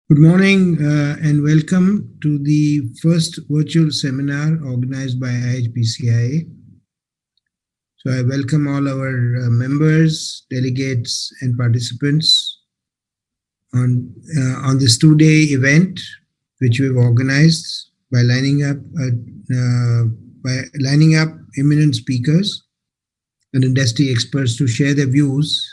Good morning and welcome to the first virtual seminar organized by IHPCIA. So I welcome all our members, delegates and participants on this two-day event which we've organized by lining up eminent speakers and industry experts to share their views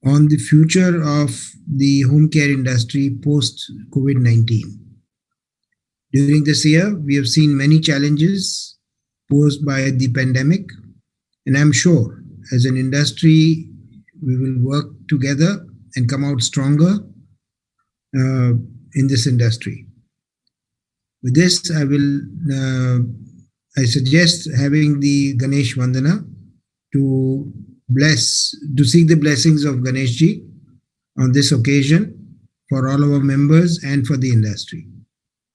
on the future of the home care industry post COVID-19. During this year, we have seen many challenges posed by the pandemic, and I'm sure as an industry, we will work together and come out stronger in this industry. With this, I suggest having the Ganesh Vandana to seek the blessings of Ganeshji on this occasion for all our members and for the industry.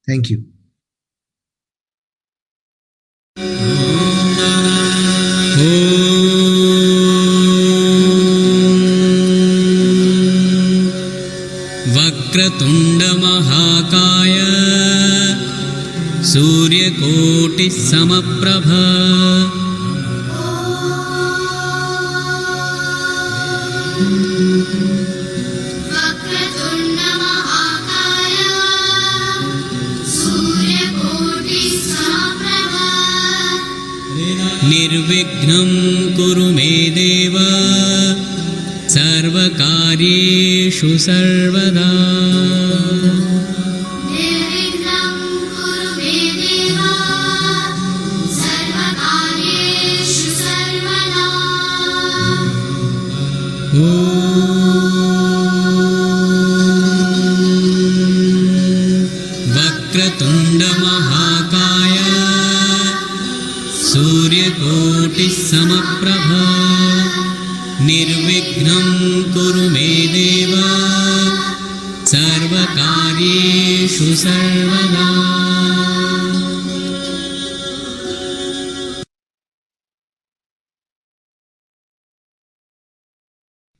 Thank you. वक्रतुण्ड महाकाय सूर्यकोटि समप्रभ निर्विघ्नं कुरु मे देव सर्वकार्येषु सर्वदा। वक्रतुण्ड महाकाय सूर्यकोटि समप्रभ निर्विघ्नं कुरु मे देव सर्वकार्येषु सर्वदा।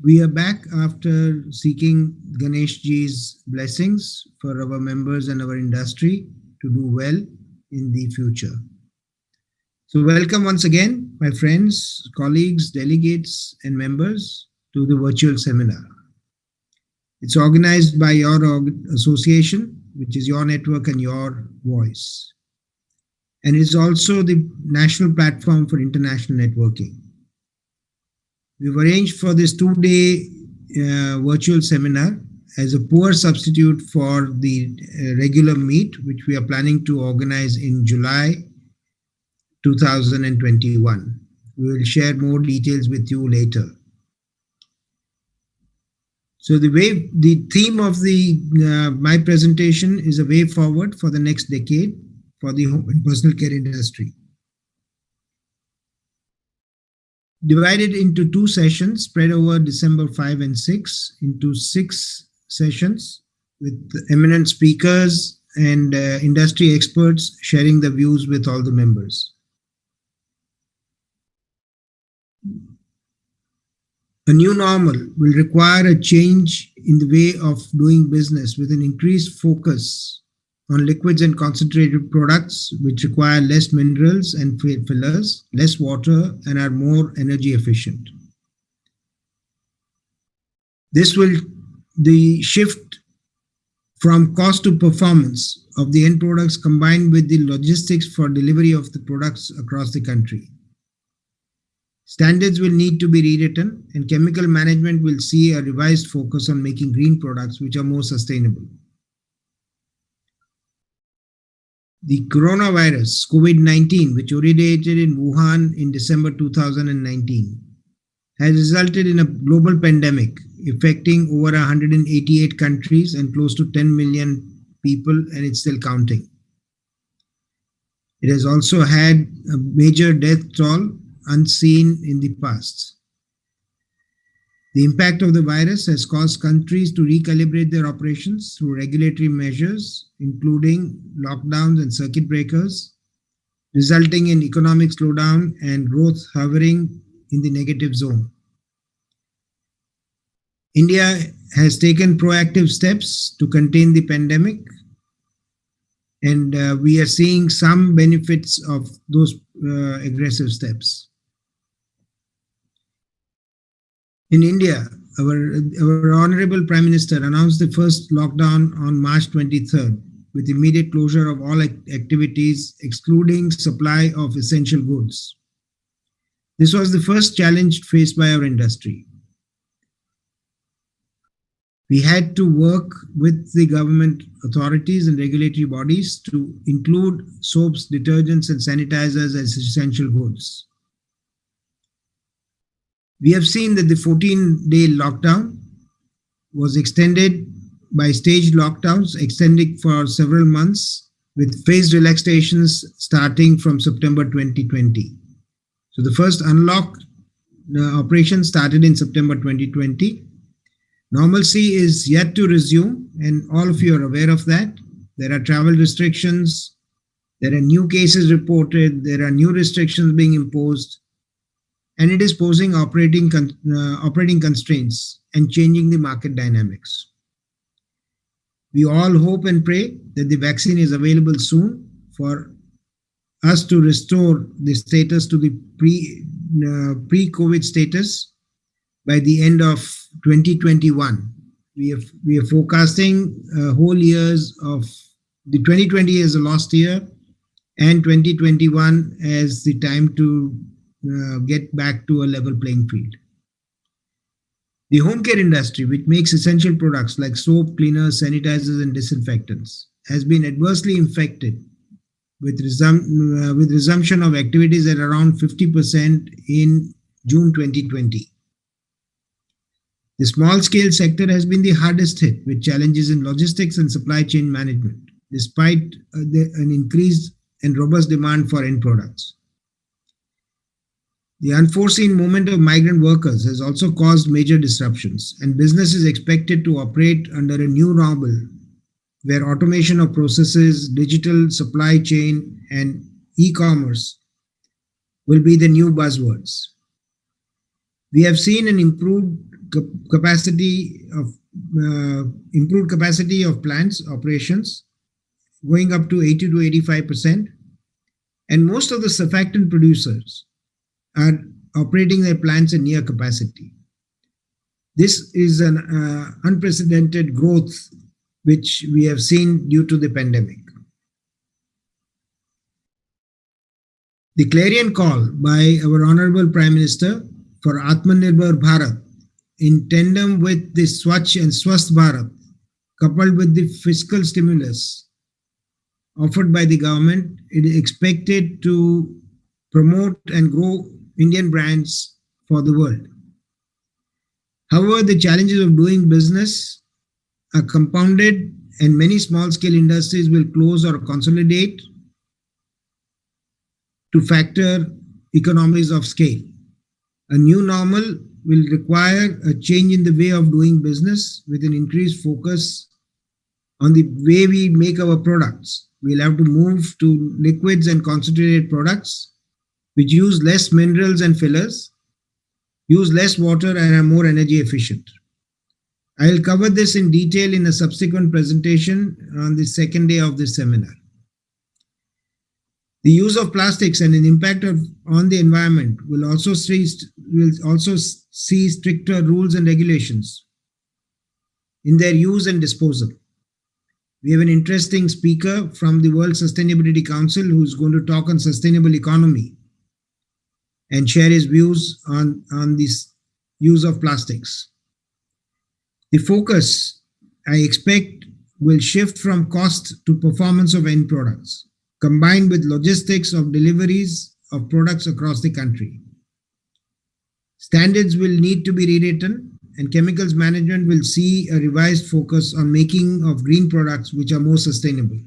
We are back after seeking Ganeshji's blessings for our members and our industry to do well in the future. So welcome once again, my friends, colleagues, delegates and members to the virtual seminar. It's organized by your association, which is your network and your voice. And it's also the national platform for international networking. We've arranged for this two-day virtual seminar as a poor substitute for the regular meet, which we are planning to organize in July 2021. We will share more details with you later. So the theme of my presentation is a way forward for the next decade for the home and personal care industry. Divided into two sessions spread over December 5 and 6 into 6 sessions with eminent speakers and industry experts sharing the views with all the members. A new normal will require a change in the way of doing business with an increased focus on liquids and concentrated products which require less minerals and fillers, less water, and are more energy efficient. The shift from cost to performance of the end products combined with the logistics for delivery of the products across the country. Standards will need to be rewritten and chemical management will see a revised focus on making green products which are more sustainable. The coronavirus, COVID-19, which originated in Wuhan in December 2019, has resulted in a global pandemic affecting over 188 countries and close to 10 million people, and it's still counting. It has also had a major death toll unseen in the past. The impact of the virus has caused countries to recalibrate their operations through regulatory measures, including lockdowns and circuit breakers, resulting in economic slowdown and growth hovering in the negative zone. India has taken proactive steps to contain the pandemic, and we are seeing some benefits of those aggressive steps. In India, our Honorable Prime Minister announced the first lockdown on March 23rd, with immediate closure of all activities, excluding supply of essential goods. This was the first challenge faced by our industry. We had to work with the government authorities and regulatory bodies to include soaps, detergents, and sanitizers as essential goods. We have seen that the 14-day lockdown was extended by staged lockdowns, extending for several months, with phased relaxations starting from September 2020. So the first unlock operation started in September 2020. Normalcy is yet to resume, and all of you are aware of that. There are travel restrictions, there are new cases reported, there are new restrictions being imposed, and it is posing operating constraints and changing the market dynamics. We all hope and pray that the vaccine is available soon for us to restore the status to the pre-COVID status by the end of 2021. We are forecasting whole years of the 2020 as a lost year and 2021 as the time to get back to a level playing field. The home care industry, which makes essential products like soap, cleaners, sanitizers, and disinfectants, has been adversely affected with resumption of activities at around 50% in June 2020. The small-scale sector has been the hardest hit, with challenges in logistics and supply chain management, despite an increased and robust demand for end products. The unforeseen movement of migrant workers has also caused major disruptions, and business is expected to operate under a new normal, where automation of processes, digital supply chain, and e-commerce will be the new buzzwords. We have seen an improved capacity of plants operations going up to 80 to 85%, and most of the surfactant producers are operating their plants at near capacity. This is an unprecedented growth which we have seen due to the pandemic. The clarion call by our Honorable Prime Minister for Atmanirbhar Bharat, in tandem with the Swachh and Swasth Bharat, coupled with the fiscal stimulus offered by the government, it is expected to promote and grow Indian brands for the world. However, the challenges of doing business are compounded, and many small-scale industries will close or consolidate to factor economies of scale. A new normal will require a change in the way of doing business with an increased focus on the way we make our products. We'll have to move to liquids and concentrated products which use less minerals and fillers, use less water, and are more energy efficient. I'll cover this in detail in a subsequent presentation on the second day of this seminar. The use of plastics and an impact on the environment will also see stricter rules and regulations in their use and disposal. We have an interesting speaker from the World Sustainability Council who's going to talk on sustainable economy and share his views on this use of plastics. The focus, I expect, will shift from cost to performance of end products, combined with logistics of deliveries of products across the country. Standards will need to be rewritten, and chemicals management will see a revised focus on making of green products which are more sustainable.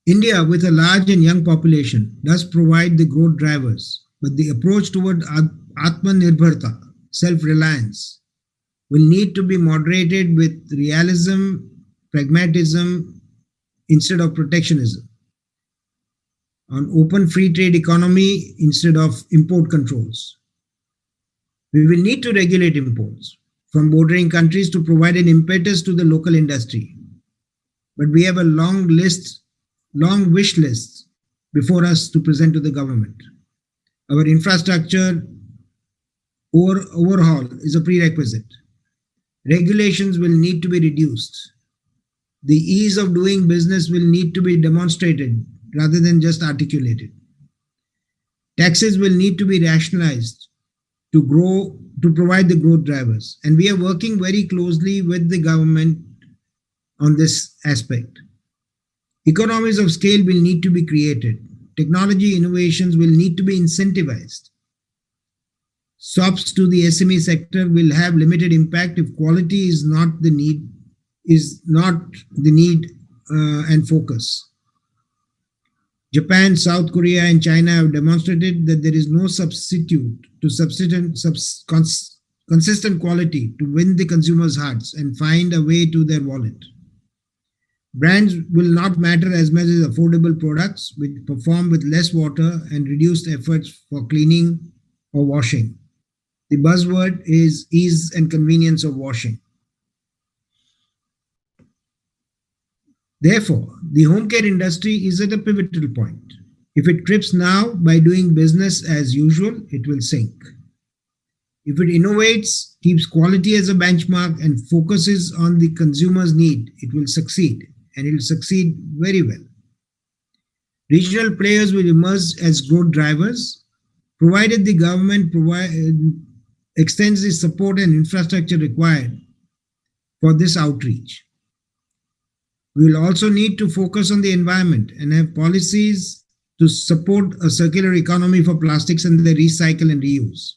India, with a large and young population, does provide the growth drivers, but the approach toward Atmanirbharta, self-reliance, will need to be moderated with realism, pragmatism, instead of protectionism, on open free trade economy instead of import controls. We will need to regulate imports from bordering countries to provide an impetus to the local industry. But we have a long wish list before us to present to the government. Our infrastructure overhaul is a prerequisite. Regulations will need to be reduced. The ease of doing business will need to be demonstrated rather than just articulated. Taxes will need to be rationalized to provide the growth drivers. And we are working very closely with the government on this aspect. Economies of scale will need to be created. Technology innovations will need to be incentivized. SOPs to the SME sector will have limited impact if quality is not the need and focus. Japan, South Korea, and China have demonstrated that there is no substitute to consistent quality to win the consumers' hearts and find a way to their wallet. Brands will not matter as much as affordable products which perform with less water and reduced efforts for cleaning or washing. The buzzword is ease and convenience of washing. Therefore, the home care industry is at a pivotal point. If it trips now by doing business as usual, it will sink. If it innovates, keeps quality as a benchmark, and focuses on the consumer's need, it will succeed, and it will succeed very well. Regional players will emerge as growth drivers, provided the government extends the support and infrastructure required for this outreach. We will also need to focus on the environment and have policies to support a circular economy for plastics and their recycle and reuse.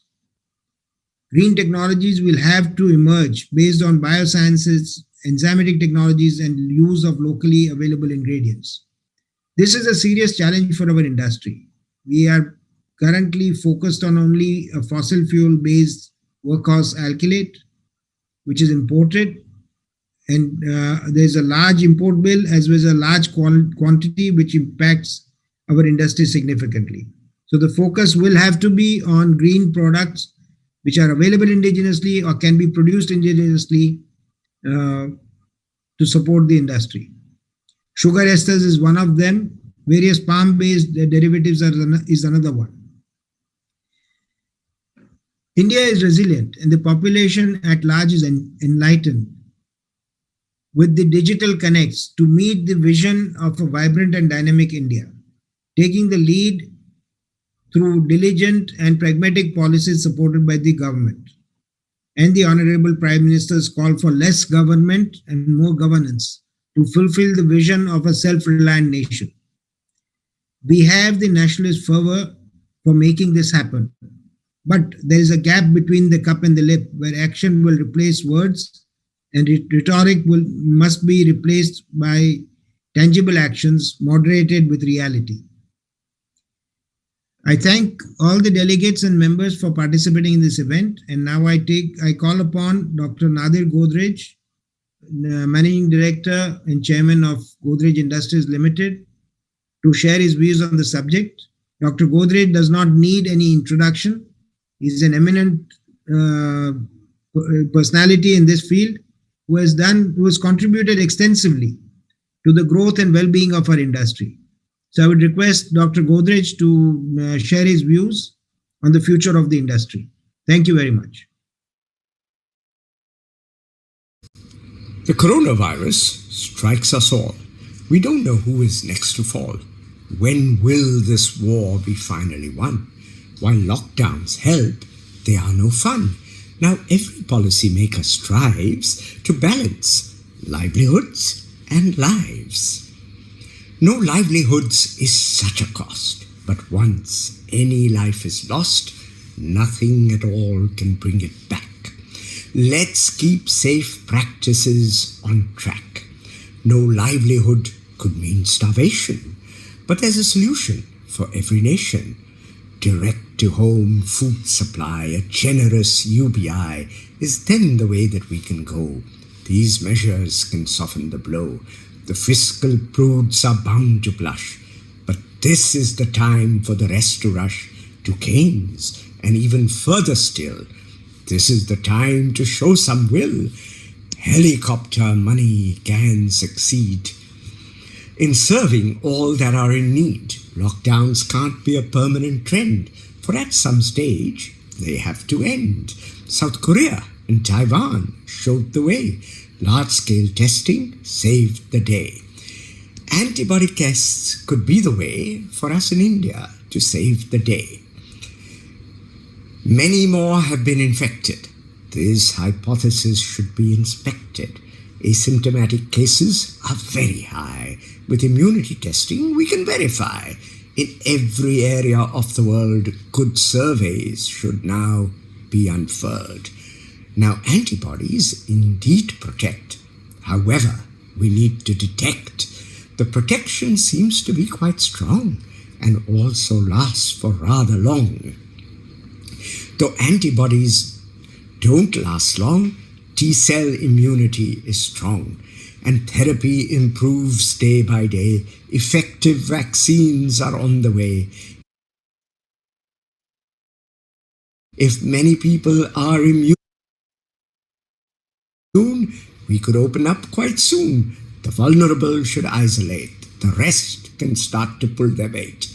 Green technologies will have to emerge based on biosciences, enzymatic technologies, and use of locally available ingredients. This is a serious challenge for our industry. We are currently focused on only a fossil fuel-based workhorse alkylate, which is imported. And there's a large import bill as well as a large quantity which impacts our industry significantly. So the focus will have to be on green products which are available indigenously or can be produced indigenously to support the industry. Sugar esters is one of them. Various palm-based derivatives is another one. India is resilient and the population at large is enlightened with the digital connects to meet the vision of a vibrant and dynamic India, taking the lead through diligent and pragmatic policies supported by the government. And the Honorable Prime Minister's call for less government and more governance to fulfill the vision of a self-reliant nation. We have the nationalist fervor for making this happen. But there is a gap between the cup and the lip where action will replace words and rhetoric must be replaced by tangible actions moderated with reality. I thank all the delegates and members for participating in this event. And now I call upon Dr. Nadir Godrej, Managing Director and Chairman of Godrej Industries Limited, to share his views on the subject. Dr. Godrej does not need any introduction. He is an eminent personality in this field who has contributed extensively to the growth and well-being of our industry. So I would request Dr. Godrej to share his views on the future of the industry. Thank you very much. The coronavirus strikes us all. We don't know who is next to fall. When will this war be finally won? While lockdowns help, they are no fun. Now every policymaker strives to balance livelihoods and lives. No livelihoods is such a cost, but once any life is lost, nothing at all can bring it back. Let's keep safe practices on track. No livelihood could mean starvation, but there's a solution for every nation. Direct-to-home food supply, a generous UBI, is then the way that we can go. These measures can soften the blow. The fiscal prudes are bound to blush, but this is the time for the rest to rush to Keynes, and even further still, This is the time to show some will. Helicopter money can succeed in serving all that are in need. Lockdowns can't be a permanent trend, for at some stage they have to end. South Korea and Taiwan showed the way. Large-scale testing saved the day. Antibody tests could be the way for us in India to save the day. Many more have been infected. This hypothesis should be inspected. Asymptomatic cases are very high. With immunity testing, we can verify. In every area of the world, good surveys should now be unfurled. Now, antibodies indeed protect. However, we need to detect. The protection seems to be quite strong and also lasts for rather long. Though antibodies don't last long, T-cell immunity is strong, and therapy improves day by day. Effective vaccines are on the way. If many people are immune, we could open up quite soon. The vulnerable should isolate. The rest can start to pull their weight.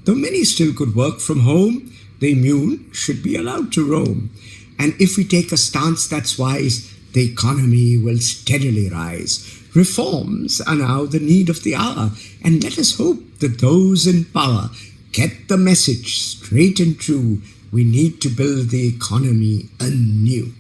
Though many still could work from home, the immune should be allowed to roam. And if we take a stance that's wise, the economy will steadily rise. Reforms are now the need of the hour, and let us hope that those in power get the message straight and true. We need to build the economy anew.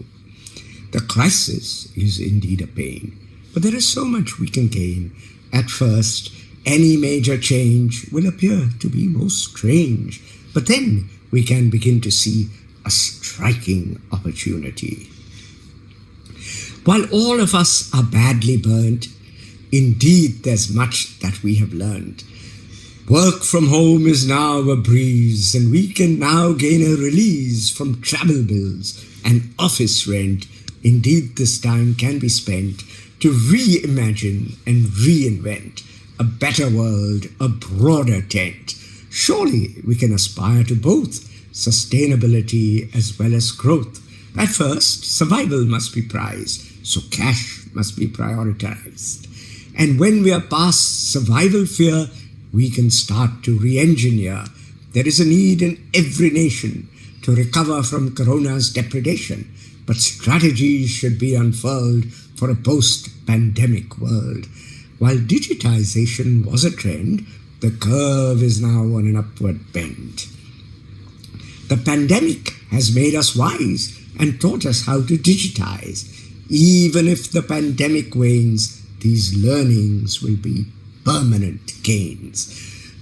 The crisis is indeed a pain, but there is so much we can gain. At first, any major change will appear to be most strange, but then we can begin to see a striking opportunity. While all of us are badly burnt, indeed there's much that we have learned. Work from home is now a breeze, and we can now gain a release from travel bills and office rent. Indeed, this time can be spent to reimagine and reinvent a better world, a broader tent. Surely we can aspire to both sustainability as well as growth. At first, survival must be prized, so cash must be prioritized. And when we are past survival fear, we can start to re-engineer. There is a need in every nation to recover from Corona's depredation, but strategies should be unfurled for a post-pandemic world. While digitization was a trend, the curve is now on an upward bend. The pandemic has made us wise and taught us how to digitize. Even if the pandemic wanes, these learnings will be permanent gains.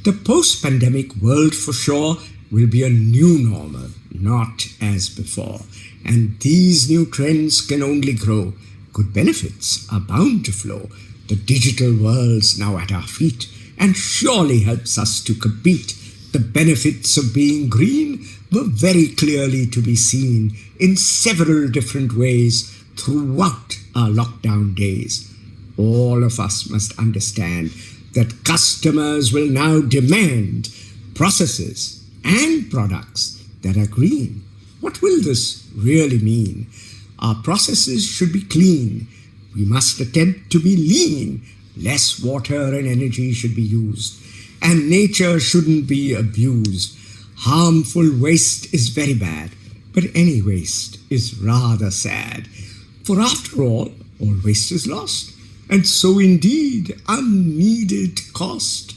The post-pandemic world for sure will be a new normal, not as before. And these new trends can only grow. Good benefits are bound to flow. The digital world's now at our feet and surely helps us to compete. The benefits of being green were very clearly to be seen in several different ways throughout our lockdown days. All of us must understand that customers will now demand processes and products that are green. What will this really mean? Our processes should be clean. We must attempt to be lean. Less water and energy should be used, and nature shouldn't be abused. Harmful waste is very bad, but any waste is rather sad. For after all waste is lost, and so indeed unneeded cost.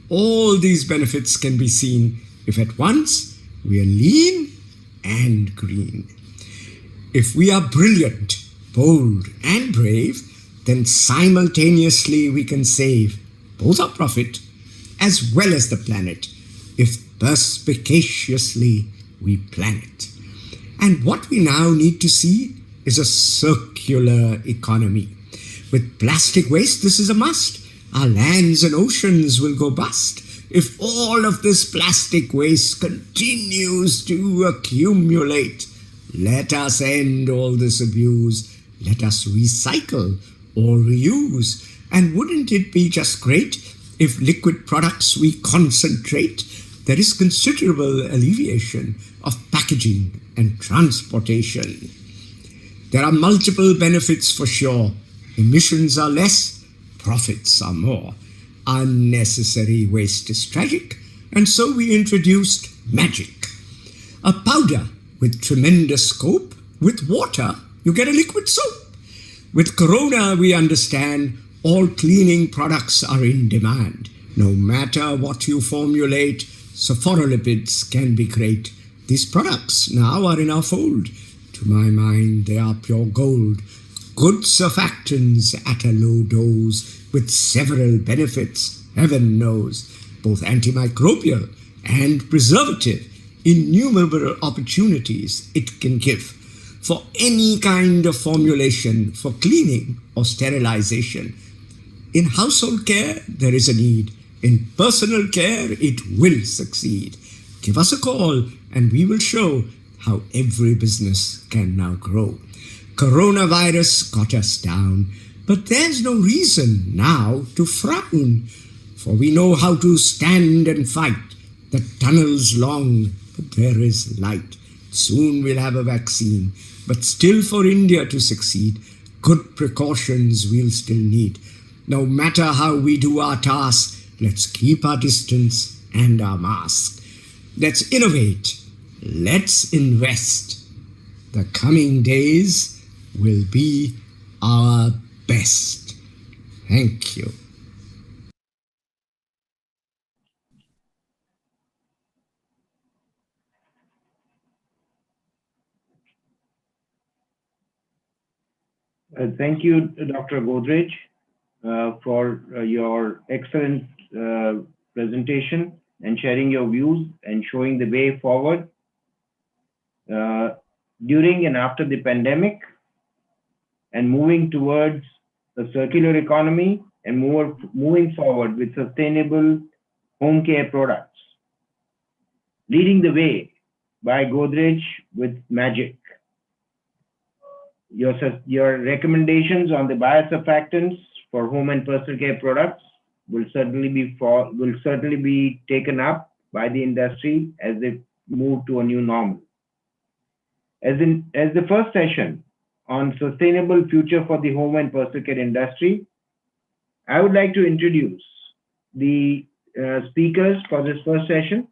All these benefits can be seen if at once we are lean and green. If we are brilliant, bold and brave, then simultaneously we can save both our profit as well as the planet if perspicaciously we plan it. And what we now need to see is a circular economy. With plastic waste, this is a must. Our lands and oceans will go bust if all of this plastic waste continues to accumulate. Let us end all this abuse. Let us recycle or reuse. And wouldn't it be just great if liquid products we concentrate? There is considerable alleviation of packaging and transportation. There are multiple benefits for sure. Emissions are less, profits are more. Unnecessary waste is tragic, and so we introduced Magic, a powder with tremendous scope. With water, you get a liquid soap. With Corona, we understand all cleaning products are in demand. No matter what you formulate, sophorolipids can be great. These products now are in our fold. To my mind, they are pure gold. Good surfactants at a low dose with several benefits, heaven knows, both antimicrobial and preservative. Innumerable opportunities it can give for any kind of formulation for cleaning or sterilization. In household care, there is a need. In personal care, it will succeed. Give us a call and we will show how every business can now grow. Coronavirus got us down, but there's no reason now to frown, for we know how to stand and fight. The tunnel's long, but there is light. Soon we'll have a vaccine, but still for India to succeed, good precautions we'll still need. No matter how we do our task, let's keep our distance and our mask. Let's innovate. Let's invest. The coming days will be our best. Thank you. Thank you, Dr. Godrej, for your excellent presentation and sharing your views and showing the way forward during and after the pandemic, and moving towards a circular economy and moving forward with sustainable home care products. Leading the way by Godrej with Magic. Your recommendations on the biosurfactants for home and personal care products will certainly be taken up by the industry as they move to a new normal. As the first session on sustainable future for the home and personal care industry, I would like to introduce the speakers for this first session,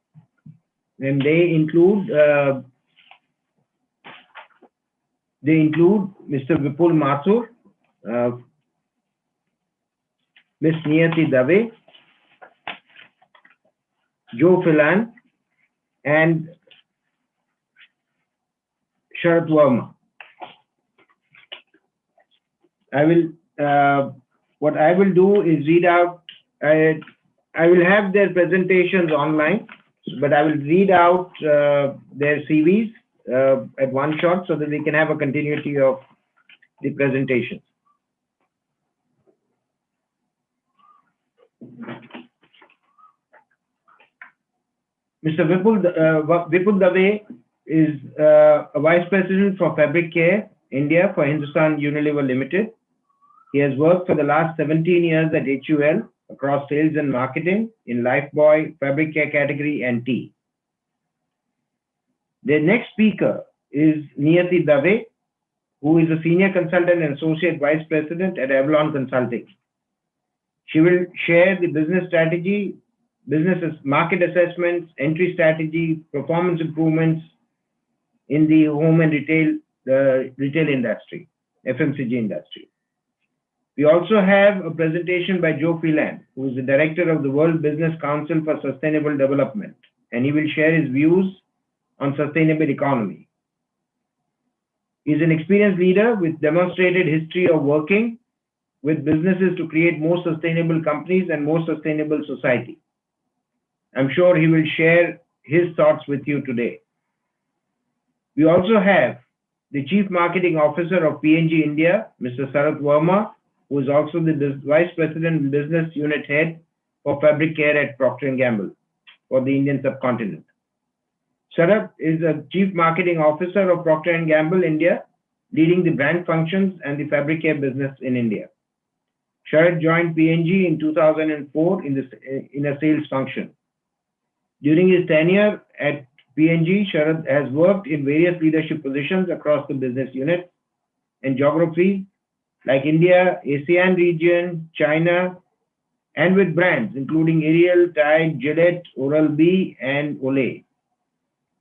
and they include Mr. Vipul Mathur, Ms. Niyati Dave, Joe Phelan, and Sharad Verma. What I will do is read out, I will have their presentations online, but I will read out their CVs at one shot so that we can have a continuity of the presentation. Mr. Vipul Dave is a Vice President for Fabric Care, India for Hindustan Unilever Limited. He has worked for the last 17 years at HUL across sales and marketing in Lifebuoy, Fabric Care category, and tea. The next speaker is Niyati Dave, who is a Senior Consultant and Associate Vice President at Avalon Consulting. She will share the business strategy, business market assessments, entry strategy, performance improvements in the home and retail industry, FMCG industry. We also have a presentation by Joe Phelan, who is the Director of the World Business Council for Sustainable Development, and he will share his views on sustainable economy. He is an experienced leader with demonstrated history of working with businesses to create more sustainable companies and more sustainable society. I'm sure he will share his thoughts with you today. We also have the Chief Marketing Officer of P&G India, Mr. Sarath Verma, who is also the Vice President and Business Unit Head for Fabric Care at Procter & Gamble for the Indian subcontinent. Sarath is a Chief Marketing Officer of Procter & Gamble India, leading the brand functions and the fabric care business in India. Sharad joined P&G in 2004 in a sales function. During his tenure at PNG, Sharad has worked in various leadership positions across the business unit and geographies like India, ASEAN region, China, and with brands including Ariel, Tide, Gillette, Oral-B, and Olay.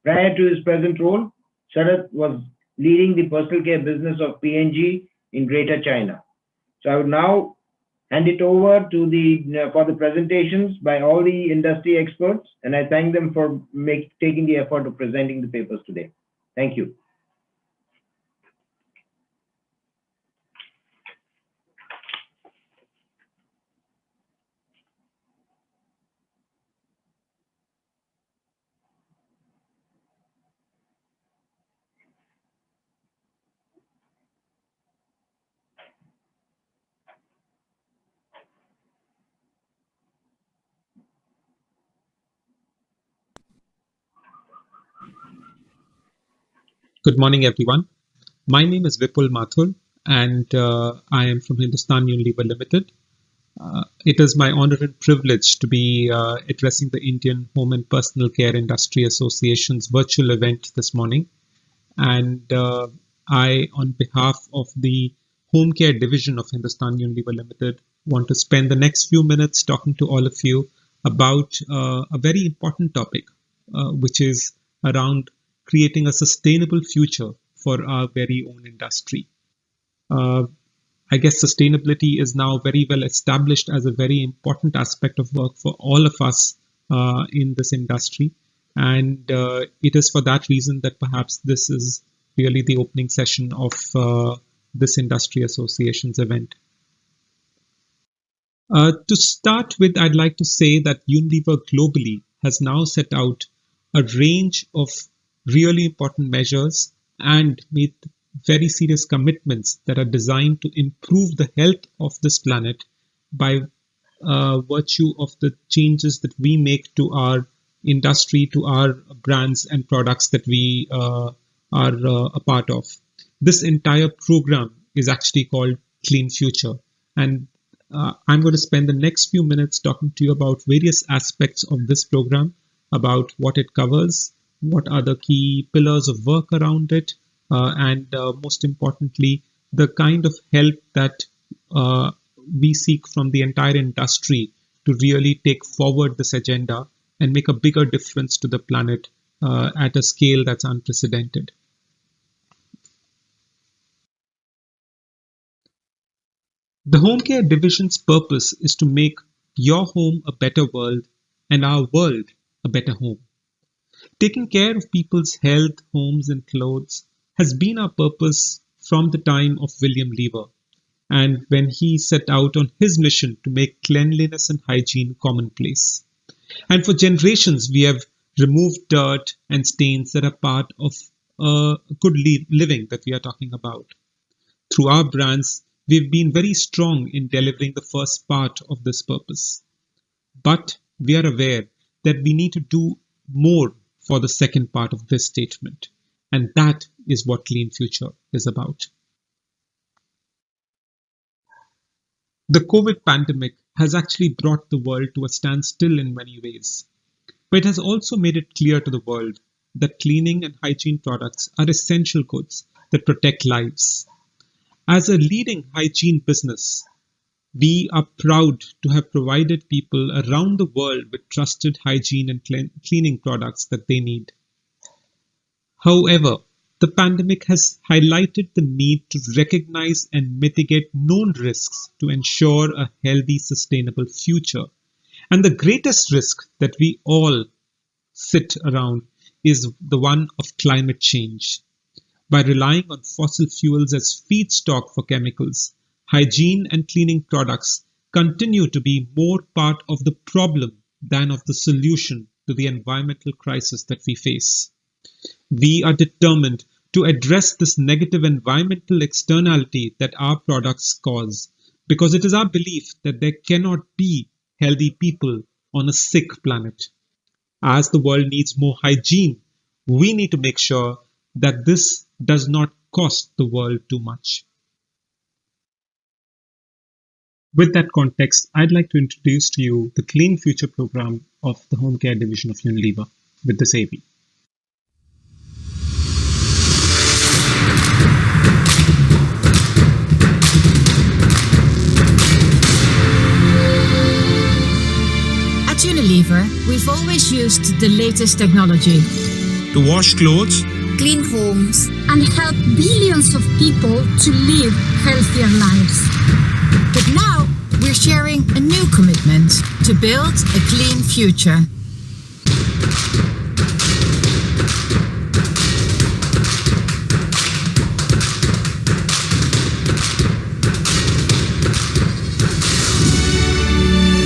Prior to his present role, Sharad was leading the personal care business of PNG in Greater China. So I would now hand it over to for the presentations by all the industry experts, and I thank them for taking the effort of presenting the papers today. Thank you. Good morning, everyone. My name is Vipul Mathur, and I am from Hindustan Unilever Limited. It is my honor and privilege to be addressing the Indian Home and Personal Care Industry Association's virtual event this morning. And I, on behalf of the Home Care Division of Hindustan Unilever Limited, want to spend the next few minutes talking to all of you about a very important topic, which is around creating a sustainable future for our very own industry. I guess sustainability is now very well established as a very important aspect of work for all of us in this industry. And it is for that reason that perhaps this is really the opening session of this industry association's event. To start with, I'd like to say that Unilever globally has now set out a range of really important measures and made very serious commitments that are designed to improve the health of this planet by virtue of the changes that we make to our industry, to our brands and products that we are a part of. This entire program is actually called Clean Future. And I'm going to spend the next few minutes talking to you about various aspects of this program, about what it covers, what are the key pillars of work around it, and most importantly, the kind of help that we seek from the entire industry to really take forward this agenda and make a bigger difference to the planet at a scale that's unprecedented. The Home Care Division's purpose is to make your home a better world and our world a better home. Taking care of people's health, homes, and clothes has been our purpose from the time of William Lever, and when he set out on his mission to make cleanliness and hygiene commonplace. And for generations, we have removed dirt and stains that are part of good living that we are talking about. Through our brands, we've been very strong in delivering the first part of this purpose. But we are aware that we need to do more for the second part of this statement. And that is what Clean Future is about. The COVID pandemic has actually brought the world to a standstill in many ways. But it has also made it clear to the world that cleaning and hygiene products are essential goods that protect lives. As a leading hygiene business, we are proud to have provided people around the world with trusted hygiene and cleaning products that they need. However, the pandemic has highlighted the need to recognize and mitigate known risks to ensure a healthy, sustainable future. And the greatest risk that we all sit around is the one of climate change. By relying on fossil fuels as feedstock for chemicals, hygiene and cleaning products continue to be more part of the problem than of the solution to the environmental crisis that we face. We are determined to address this negative environmental externality that our products cause, because it is our belief that there cannot be healthy people on a sick planet. As the world needs more hygiene, we need to make sure that this does not cost the world too much. With that context, I'd like to introduce to you the Clean Future program of the Home Care Division of Unilever with this AV. We've always used the latest technology to wash clothes, clean homes, and help billions of people to live healthier lives. But now we're sharing a new commitment to build a clean future.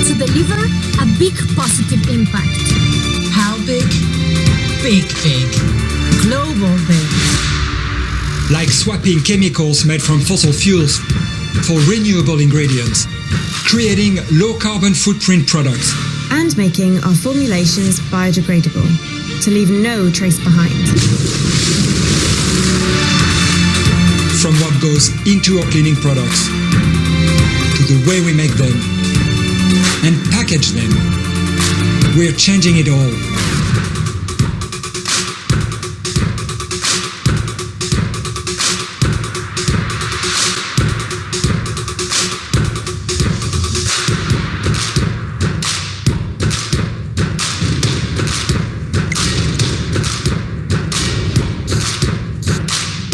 To deliver a big positive impact. How big? Big, big. Global big. Like swapping chemicals made from fossil fuels for renewable ingredients, creating low carbon footprint products, and making our formulations biodegradable to leave no trace behind. From what goes into our cleaning products to the way we make them and package them, we're changing it all.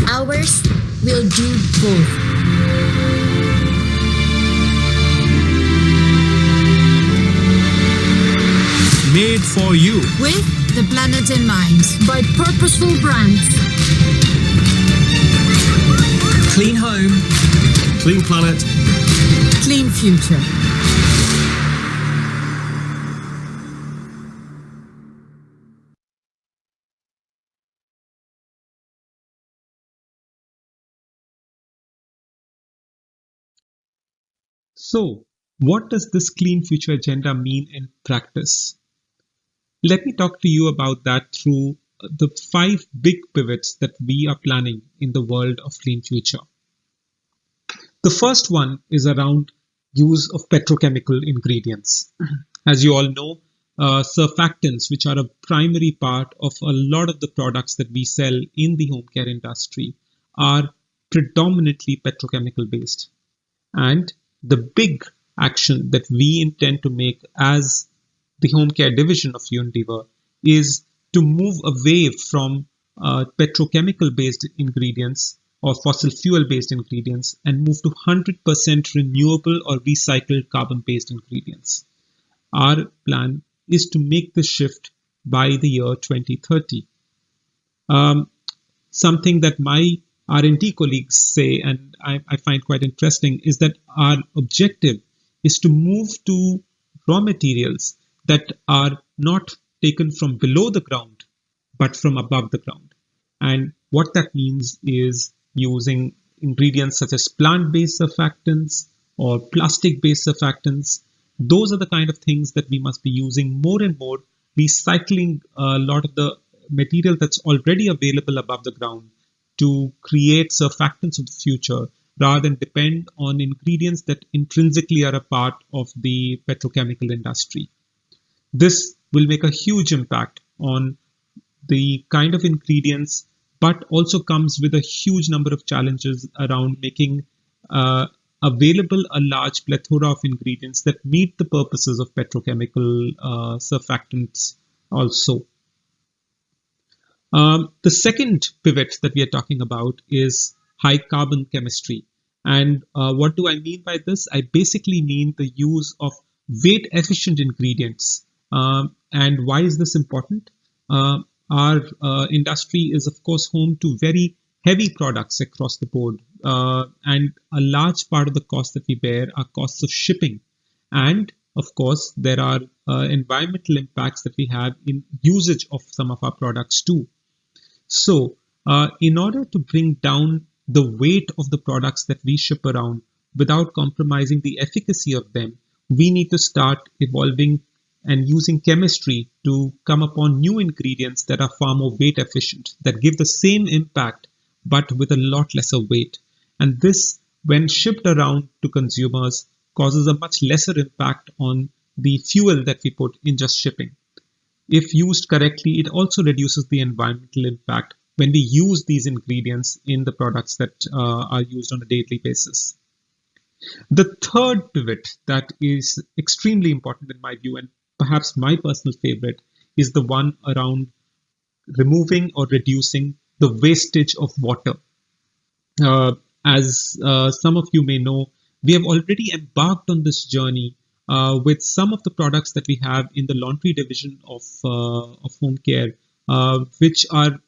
Ours will do both. made for you. With the planet in mind. By purposeful brands. Clean home, clean planet, clean future. So, what does this Clean Future agenda mean in practice? Let me talk to you about that through the 5 big pivots that we are planning in the world of Clean Future. The first one is around use of petrochemical ingredients. As you all know, surfactants, which are a primary part of a lot of the products that we sell in the home care industry, are predominantly petrochemical based. And the big action that we intend to make as the home care division of Unilever is to move away from petrochemical based ingredients or fossil fuel based ingredients and move to 100% renewable or recycled carbon based ingredients. Our plan is to make this shift by the year 2030. Something that my R&D colleagues say, and I find quite interesting, is that our objective is to move to raw materials that are not taken from below the ground, but from above the ground. And what that means is using ingredients such as plant-based surfactants or plastic-based surfactants. Those are the kind of things that we must be using more and more, recycling a lot of the material that's already available above the ground to create surfactants of the future rather than depend on ingredients that intrinsically are a part of the petrochemical industry. This will make a huge impact on the kind of ingredients, but also comes with a huge number of challenges around making available a large plethora of ingredients that meet the purposes of petrochemical surfactants also. The second pivot that we are talking about is high carbon chemistry. And what do I mean by this? I basically mean the use of weight efficient ingredients. And why is this important? Our industry is, of course, home to very heavy products across the board. And a large part of the cost that we bear are costs of shipping. And of course, there are environmental impacts that we have in usage of some of our products too. So, in order to bring down the weight of the products that we ship around without compromising the efficacy of them, we need to start evolving and using chemistry to come upon new ingredients that are far more weight efficient, that give the same impact but with a lot lesser weight. And this, when shipped around to consumers, causes a much lesser impact on the fuel that we put in just shipping. If used correctly, it also reduces the environmental impact when we use these ingredients in the products that are used on a daily basis. The third pivot that is extremely important in my view, and perhaps my personal favorite, is the one around removing or reducing the wastage of water. As some of you may know, we have already embarked on this journey with some of the products that we have in the laundry division of home care, which are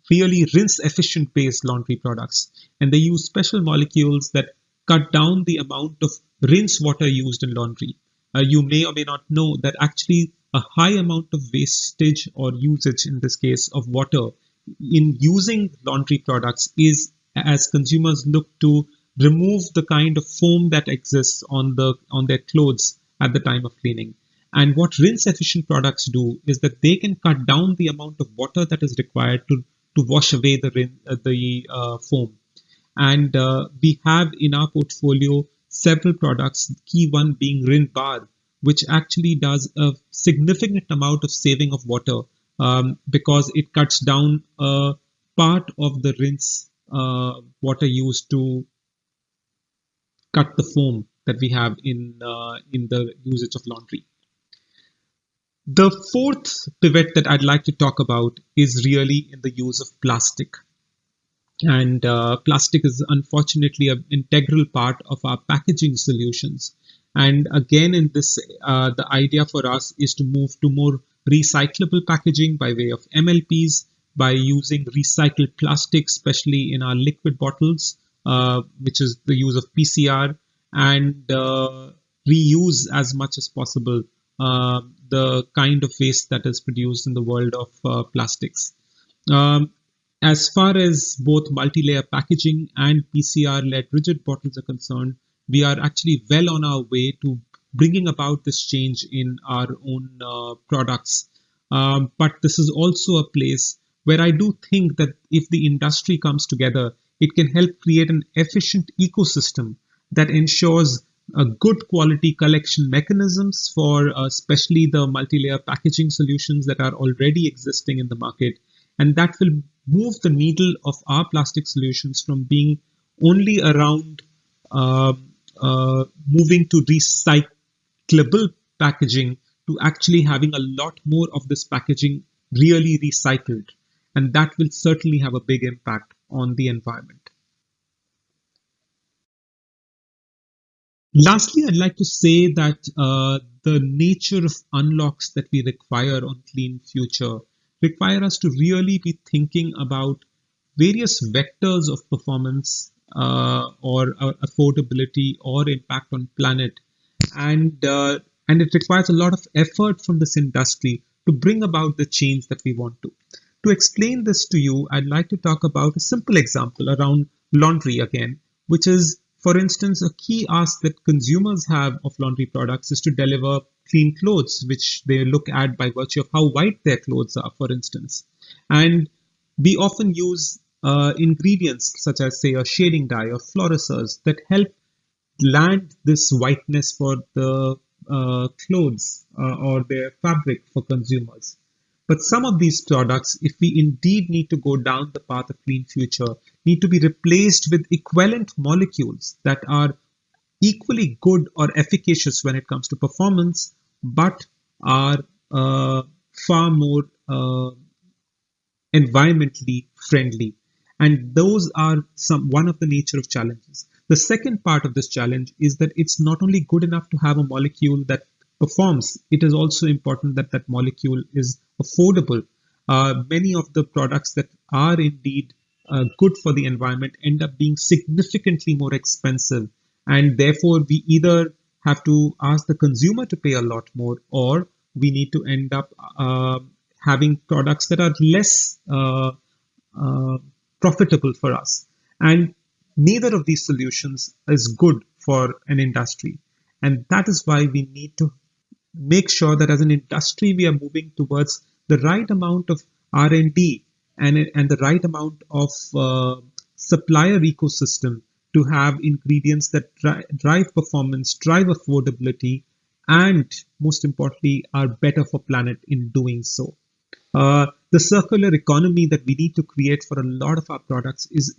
really rinse efficient based laundry products. And they use special molecules that cut down the amount of rinse water used in laundry. You may or may not know that actually a high amount of wastage or usage, in this case, of water in using laundry products is as consumers look to remove the kind of foam that exists on their clothes at the time of cleaning. And what rinse efficient products do is that they can cut down the amount of water that is required to wash away the foam. And we have in our portfolio several products, the key one being Rin Bar, which actually does a significant amount of saving of water because it cuts down a part of the rinse water used to cut the foam that we have in the usage of laundry. The fourth pivot that I'd like to talk about is really in the use of plastic. And plastic is unfortunately an integral part of our packaging solutions. And again, in this, the idea for us is to move to more recyclable packaging by way of MLPs, by using recycled plastic, especially in our liquid bottles, which is the use of PCR, and reuse as much as possible the kind of waste that is produced in the world of plastics. As far as both multi-layer packaging and PCR-led rigid bottles are concerned, we are actually well on our way to bringing about this change in our own products. But this is also a place where I do think that if the industry comes together, it can help create an efficient ecosystem that ensures good quality collection mechanisms for especially the multi-layer packaging solutions that are already existing in the market. And that will move the needle of our plastic solutions from being only around moving to recyclable packaging to actually having a lot more of this packaging really recycled. And that will certainly have a big impact on the environment. Lastly, I'd like to say that the nature of unlocks that we require on Clean Future require us to really be thinking about various vectors of performance or affordability or impact on planet. And it requires a lot of effort from this industry to bring about the change that we want to. To explain this to you, I'd like to talk about a simple example around laundry again, which is, for instance, a key ask that consumers have of laundry products is to deliver clean clothes, which they look at by virtue of how white their clothes are, for instance. And we often use ingredients such as, say, a shading dye or fluorescers that help land this whiteness for the clothes or their fabric for consumers. But some of these products, if we indeed need to go down the path of Clean Future, need to be replaced with equivalent molecules that are equally good or efficacious when it comes to performance, but are far more environmentally friendly. And those are one of the nature of challenges. The second part of this challenge is that it's not only good enough to have a molecule that performs, it is also important that that molecule is affordable. Many of the products that are indeed good for the environment end up being significantly more expensive. And therefore, we either have to ask the consumer to pay a lot more, or we need to end up having products that are less profitable for us. And neither of these solutions is good for an industry. And that is why we need to make sure that as an industry, we are moving towards the right amount of R&D and the right amount of supplier ecosystem to have ingredients that drive performance, drive affordability, and most importantly, are better for planet in doing so. The circular economy that we need to create for a lot of our products is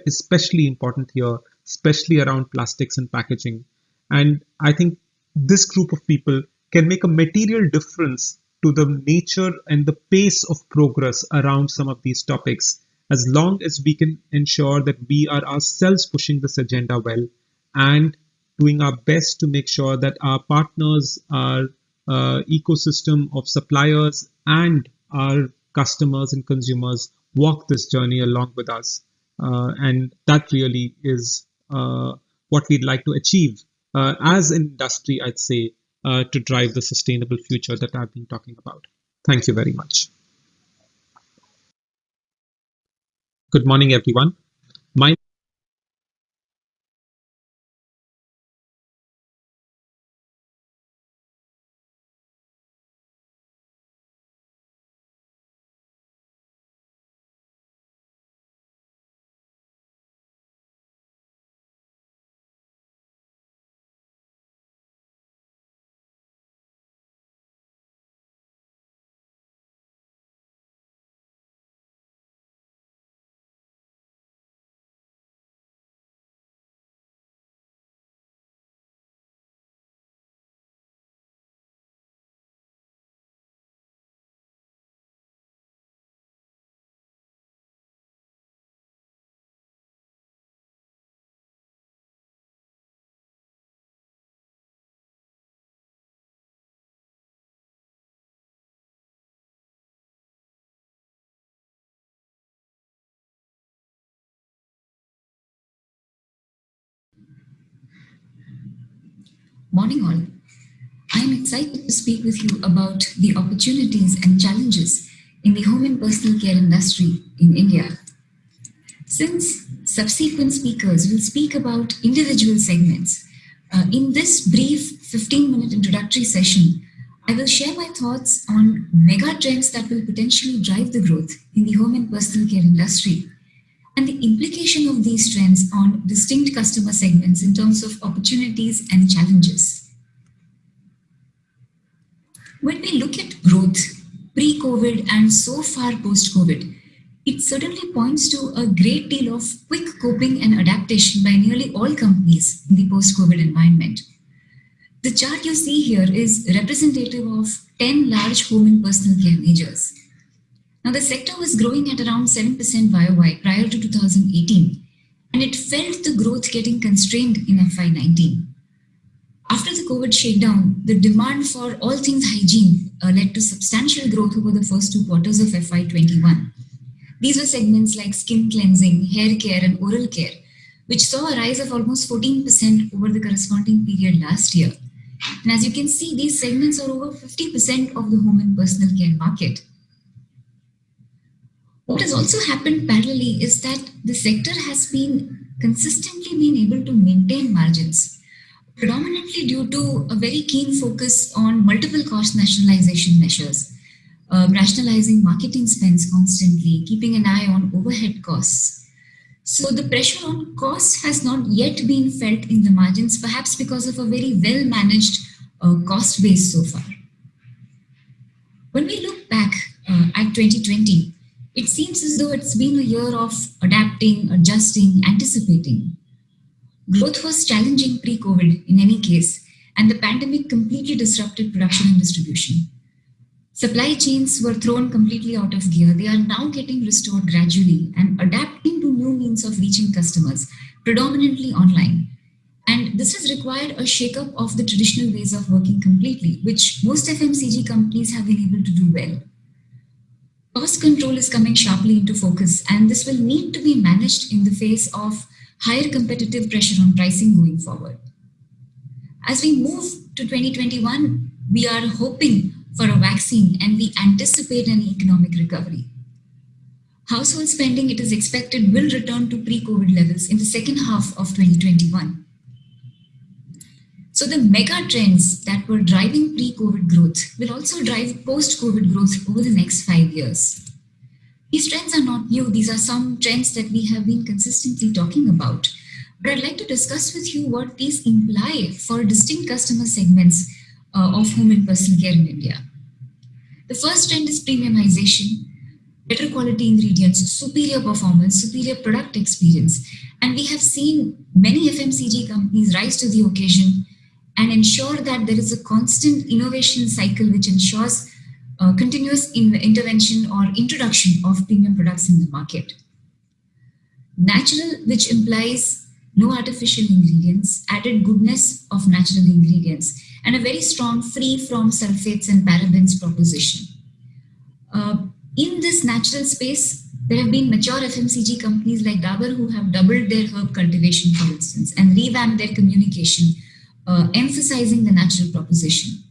especially important here, especially around plastics and packaging. And I think this group of people can make a material difference to the nature and the pace of progress around some of these topics, as long as we can ensure that we are ourselves pushing this agenda well and doing our best to make sure that our partners, our ecosystem of suppliers, and our customers and consumers walk this journey along with us. And that really is what we'd like to achieve as an industry, I'd say, to drive the sustainable future that I've been talking about. Thank you very much. Good morning, everyone. My Morning all. I am excited to speak with you about the opportunities and challenges in the home and personal care industry in India. Since subsequent speakers will speak about individual segments, in this brief 15-minute introductory session, I will share my thoughts on mega trends that will potentially drive the growth in the home and personal care industry and the implication of these trends on distinct customer segments in terms of opportunities and challenges. When we look at growth pre-COVID and so far post-COVID, it certainly points to a great deal of quick coping and adaptation by nearly all companies in the post-COVID environment. The chart you see here is representative of 10 large home and personal care majors. Now, the sector was growing at around 7% YOY prior to 2018, and it felt the growth getting constrained in FY19. After the COVID shakedown, the demand for all things hygiene led to substantial growth over the first 2 quarters of FY21. These were segments like skin cleansing, hair care, and oral care, which saw a rise of almost 14% over the corresponding period last year. And as you can see, these segments are over 50% of the home and personal care market. What has also happened parallelly is that the sector has been consistently been able to maintain margins, predominantly due to a very keen focus on multiple cost nationalization measures, rationalizing marketing spends constantly, keeping an eye on overhead costs. So the pressure on costs has not yet been felt in the margins, perhaps because of a very well-managed cost base so far. When we look back at 2020, it seems as though it's been a year of adapting, adjusting, anticipating. Growth was challenging pre-COVID in any case, and the pandemic completely disrupted production and distribution. Supply chains were thrown completely out of gear. They are now getting restored gradually and adapting to new means of reaching customers, predominantly online. And this has required a shake-up of the traditional ways of working completely, which most FMCG companies have been able to do well. Cost control is coming sharply into focus, and this will need to be managed in the face of higher competitive pressure on pricing going forward. As we move to 2021, we are hoping for a vaccine and we anticipate an economic recovery. Household spending, it is expected, will return to pre-COVID levels in the second half of 2021. So the mega trends that were driving pre-COVID growth will also drive post-COVID growth over the next 5 years. These trends are not new. These are some trends that we have been consistently talking about. But I'd like to discuss with you what these imply for distinct customer segments of home and personal care in India. The first trend is premiumization, better quality ingredients, superior performance, superior product experience. And we have seen many FMCG companies rise to the occasion and ensure that there is a constant innovation cycle which ensures continuous intervention or introduction of premium products in the market. Natural, which implies no artificial ingredients, added goodness of natural ingredients, and a very strong free from sulfates and parabens proposition. In this natural space, there have been mature FMCG companies like Dabur who have doubled their herb cultivation, for instance, and revamped their communication, emphasizing the natural proposition.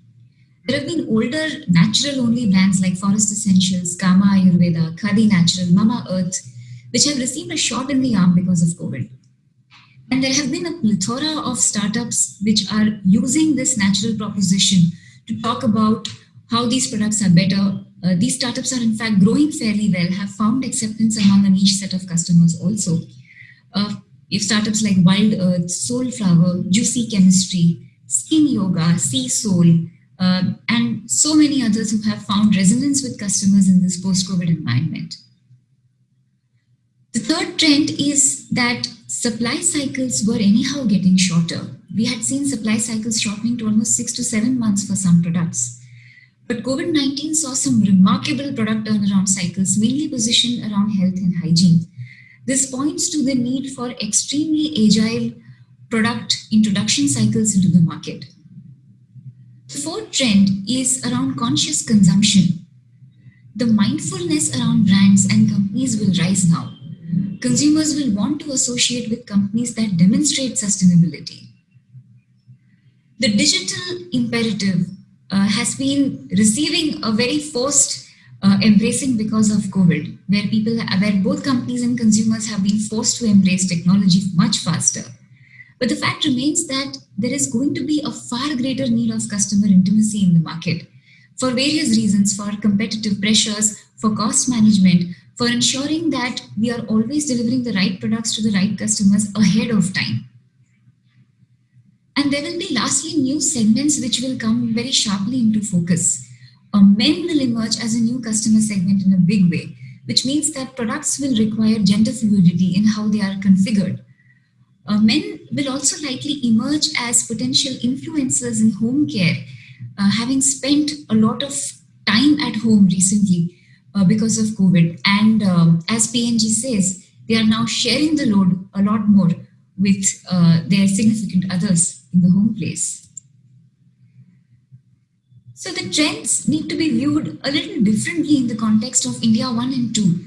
There have been older natural-only brands like Forest Essentials, Kama Ayurveda, Khadi Natural, Mama Earth, which have received a shot in the arm because of COVID. And there have been a plethora of startups which are using this natural proposition to talk about how these products are better. These startups are in fact growing fairly well, have found acceptance among a niche set of customers also. If startups like Wild Earth, Soulflower, Juicy Chemistry, Skin Yoga, Sea Soul, and so many others who have found resonance with customers in this post-COVID environment. The third trend is that supply cycles were anyhow getting shorter. We had seen supply cycles shortening to almost 6 to 7 months for some products. But COVID-19 saw some remarkable product turnaround cycles, mainly positioned around health and hygiene. This points to the need for extremely agile product introduction cycles into the market. The fourth trend is around conscious consumption. The mindfulness around brands and companies will rise now. Consumers will want to associate with companies that demonstrate sustainability. The digital imperative has been receiving a very forced embracing because of COVID, where both companies and consumers have been forced to embrace technology much faster. But the fact remains that there is going to be a far greater need of customer intimacy in the market for various reasons, for competitive pressures, for cost management, for ensuring that we are always delivering the right products to the right customers ahead of time. And there will be lastly new segments which will come very sharply into focus. Men will emerge as a new customer segment in a big way, which means that products will require gender fluidity in how they are configured. Men will also likely emerge as potential influencers in home care, having spent a lot of time at home recently because of COVID. And as PNG says, they are now sharing the load a lot more with their significant others in the home place. So the trends need to be viewed a little differently in the context of India 1 and 2.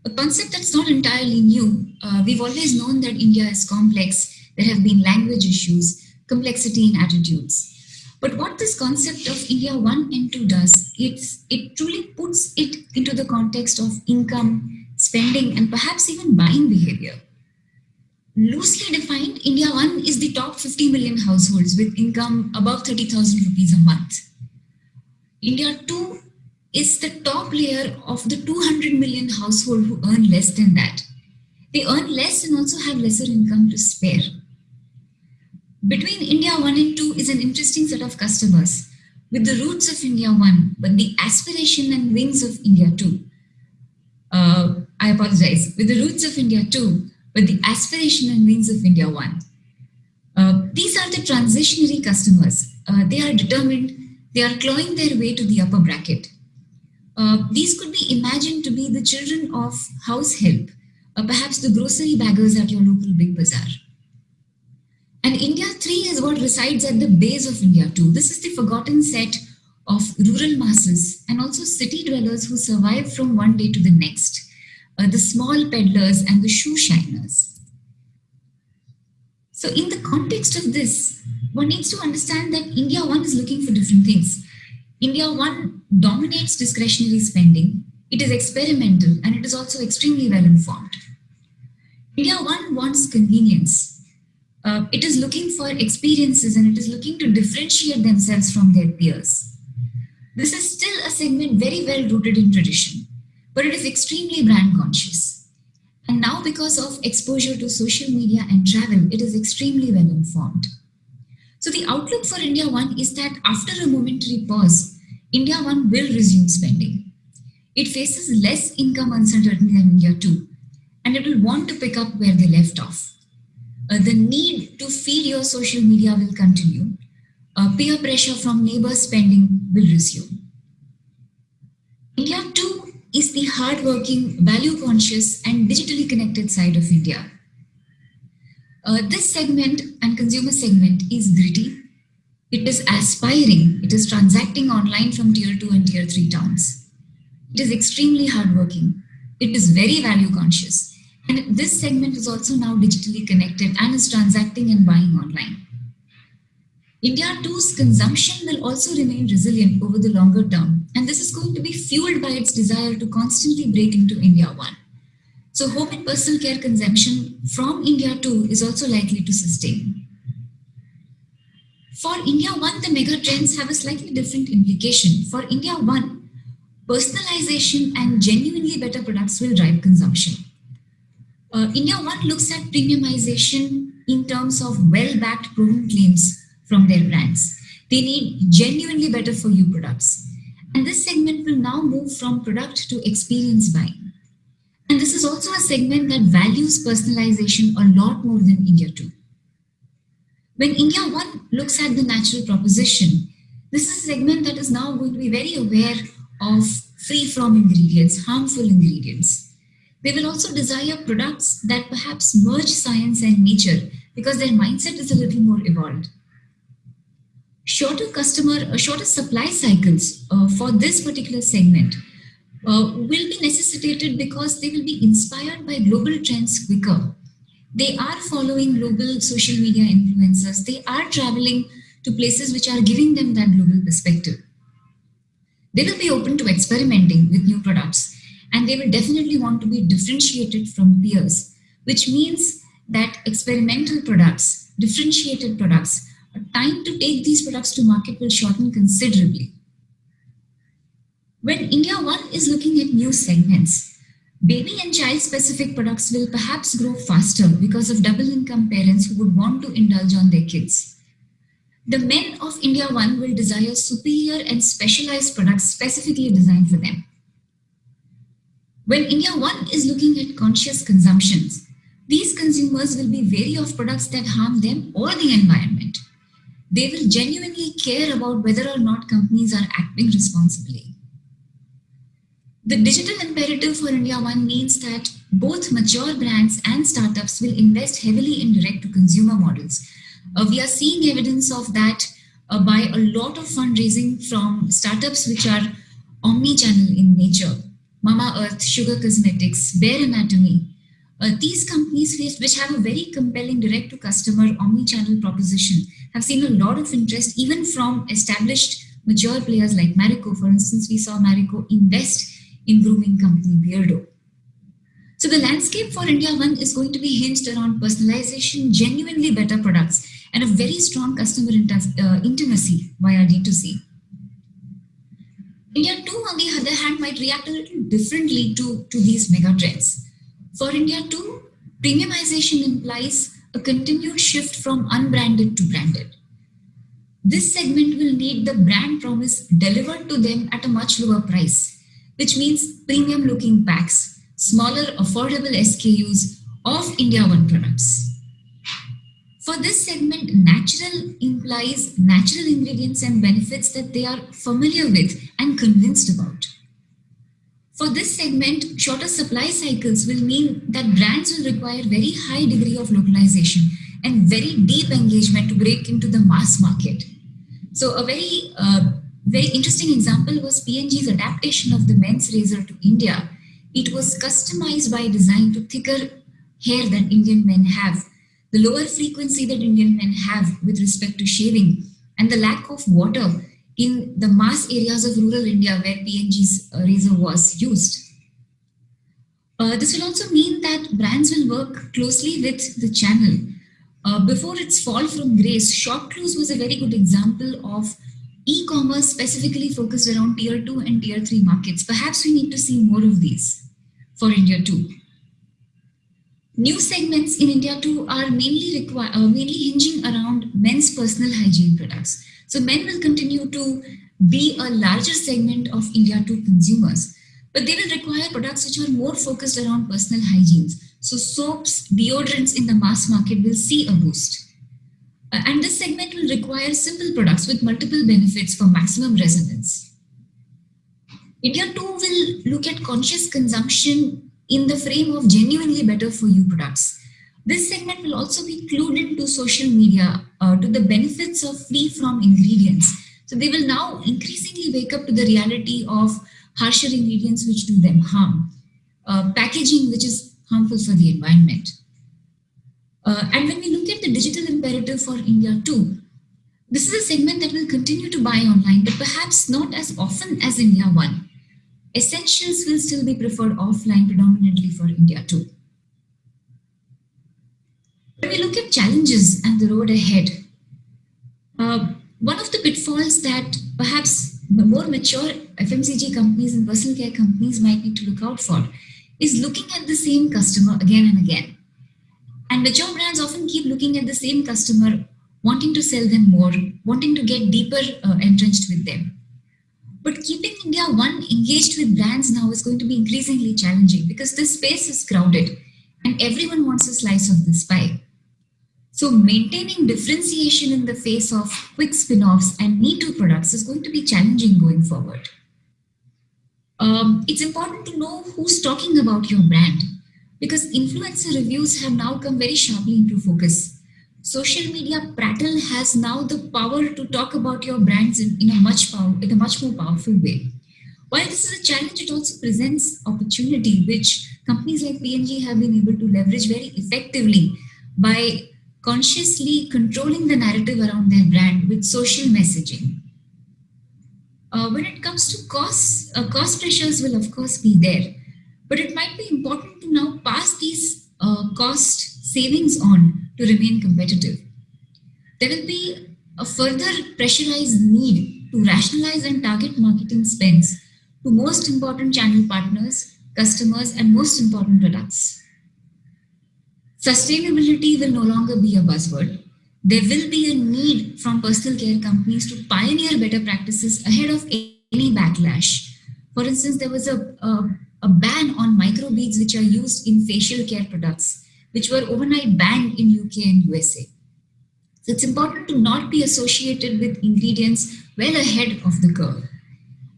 A concept that's not entirely new. We've always known that India is complex. There have been language issues, complexity in attitudes. But what this concept of India 1 and 2 does, it truly puts it into the context of income, spending, and perhaps even buying behavior. Loosely defined, India 1 is the top 50 million households with income above 30,000 rupees a month. India 2 is the top layer of the 200 million household who earn less than that. They earn less and also have lesser income to spare. Between India 1 and 2 is an interesting set of customers with the roots of India 1, but the aspiration and wings of India 2. With the roots of India 2, but the aspiration and wings of India 1. These are the transitionary customers. They are determined, they are clawing their way to the upper bracket. These could be imagined to be the children of house help, perhaps the grocery baggers at your local big bazaar. And India 3 is what resides at the base of India 2. This is the forgotten set of rural masses and also city dwellers who survive from one day to the next. The small peddlers and the shoe shiners. So in the context of this, one needs to understand that India 1 is looking for different things. India 1 dominates discretionary spending. It is experimental and it is also extremely well informed. India 1 wants convenience. It is looking for experiences and it is looking to differentiate themselves from their peers. This is still a segment very well rooted in tradition, but it is extremely brand conscious. And now because of exposure to social media and travel, it is extremely well informed. So the outlook for India 1 is that after a momentary pause, India 1 will resume spending. It faces less income uncertainty than India 2, and it will want to pick up where they left off. The need to feed your social media will continue. Peer pressure from neighbors spending will resume. India too is the hardworking, value-conscious and digitally connected side of India. This segment and consumer segment is gritty. It is aspiring. It is transacting online from tier 2 and tier 3 towns. It is extremely hardworking. It is very value conscious. And this segment is also now digitally connected and is transacting and buying online. India 2's consumption will also remain resilient over the longer term. And this is going to be fueled by its desire to constantly break into India 1. So home and personal care consumption from India 2 is also likely to sustain. For India 1, the mega trends have a slightly different implication. For India 1, personalization and genuinely better products will drive consumption. India 1 looks at premiumization in terms of well-backed proven claims from their brands. They need genuinely better for you products. And this segment will now move from product to experience buying. And this is also a segment that values personalization a lot more than India 2. When India 1 looks at the natural proposition, this is a segment that is now going to be very aware of free from ingredients, harmful ingredients. They will also desire products that perhaps merge science and nature because their mindset is a little more evolved. Shorter supply cycles for this particular segment will be necessitated because they will be inspired by global trends quicker. They are following global social media influencers. They are traveling to places which are giving them that global perspective. They will be open to experimenting with new products, and they will definitely want to be differentiated from peers, which means that experimental products, differentiated products, time to take these products to market will shorten considerably. When India 1 is looking at new segments, baby and child-specific products will perhaps grow faster because of double-income parents who would want to indulge on their kids. The men of India 1 will desire superior and specialized products specifically designed for them. When India 1 is looking at conscious consumptions, these consumers will be wary of products that harm them or the environment. They will genuinely care about whether or not companies are acting responsibly. The digital imperative for India 1 means that both mature brands and startups will invest heavily in direct-to-consumer models. We are seeing evidence of that by a lot of fundraising from startups which are omni-channel in nature. Mama Earth, Sugar Cosmetics, Bare Anatomy. These companies which have a very compelling direct-to-customer omni-channel proposition have seen a lot of interest even from established mature players like Marico. For instance, we saw Marico invest in grooming company Beardo. So the landscape for India 1 is going to be hinged around personalization, genuinely better products, and a very strong customer intimacy via D2C. India 2, on the other hand, might react a little differently to these mega trends. For India 2, premiumization implies a continued shift from unbranded to branded. This segment will need the brand promise delivered to them at a much lower price, which means premium looking packs, smaller affordable SKUs of India 1 products. For this segment, natural implies natural ingredients and benefits that they are familiar with and convinced about. For this segment, shorter supply cycles will mean that brands will require very high degree of localization and very deep engagement to break into the mass market. So a very interesting example was P&G's adaptation of the men's razor to India. It was customized by design to thicker hair than Indian men have, the lower frequency that Indian men have with respect to shaving, and the lack of water in the mass areas of rural India where P&G's razor was used. This will also mean that brands will work closely with the channel. Before its fall from grace, Shop Clues was a very good example of e-commerce specifically focused around tier 2 and tier 3 markets. Perhaps we need to see more of these for India 2. New segments in India 2 are mainly hinging around men's personal hygiene products. So men will continue to be a larger segment of India 2 consumers, but they will require products which are more focused around personal hygiene. So soaps, deodorants in the mass market will see a boost. And this segment will require simple products with multiple benefits for maximum resonance. India too will look at conscious consumption in the frame of genuinely better for you products. This segment will also be clued into social media to the benefits of free from ingredients. So they will now increasingly wake up to the reality of harsher ingredients which do them harm, packaging which is harmful for the environment. And when we look at the digital imperative for India too, this is a segment that will continue to buy online, but perhaps not as often as India 1. Essentials will still be preferred offline predominantly for India too. When we look at challenges and the road ahead, one of the pitfalls that perhaps the more mature FMCG companies and personal care companies might need to look out for is looking at the same customer again and again. And mature brands often keep looking at the same customer, wanting to sell them more, wanting to get deeper entrenched with them. But keeping India 1 engaged with brands now is going to be increasingly challenging because this space is crowded and everyone wants a slice of this pie. So maintaining differentiation in the face of quick spin-offs and Me Too products is going to be challenging going forward. It's important to know who's talking about your brand because influencer reviews have now come very sharply into focus. Social media prattle has now the power to talk about your brands in a much more powerful way. While this is a challenge, it also presents opportunity which companies like P&G have been able to leverage very effectively by consciously controlling the narrative around their brand with social messaging. When it comes to costs, cost pressures will of course be there, but it might be important to now pass these cost savings on to remain competitive. There will be a further pressurized need to rationalize and target marketing spends to most important channel partners, customers, and most important products. Sustainability will no longer be a buzzword. There will be a need from personal care companies to pioneer better practices ahead of any backlash. For instance, there was a ban on microbeads which are used in facial care products, which were overnight banned in UK and USA. So it's important to not be associated with ingredients well ahead of the curve.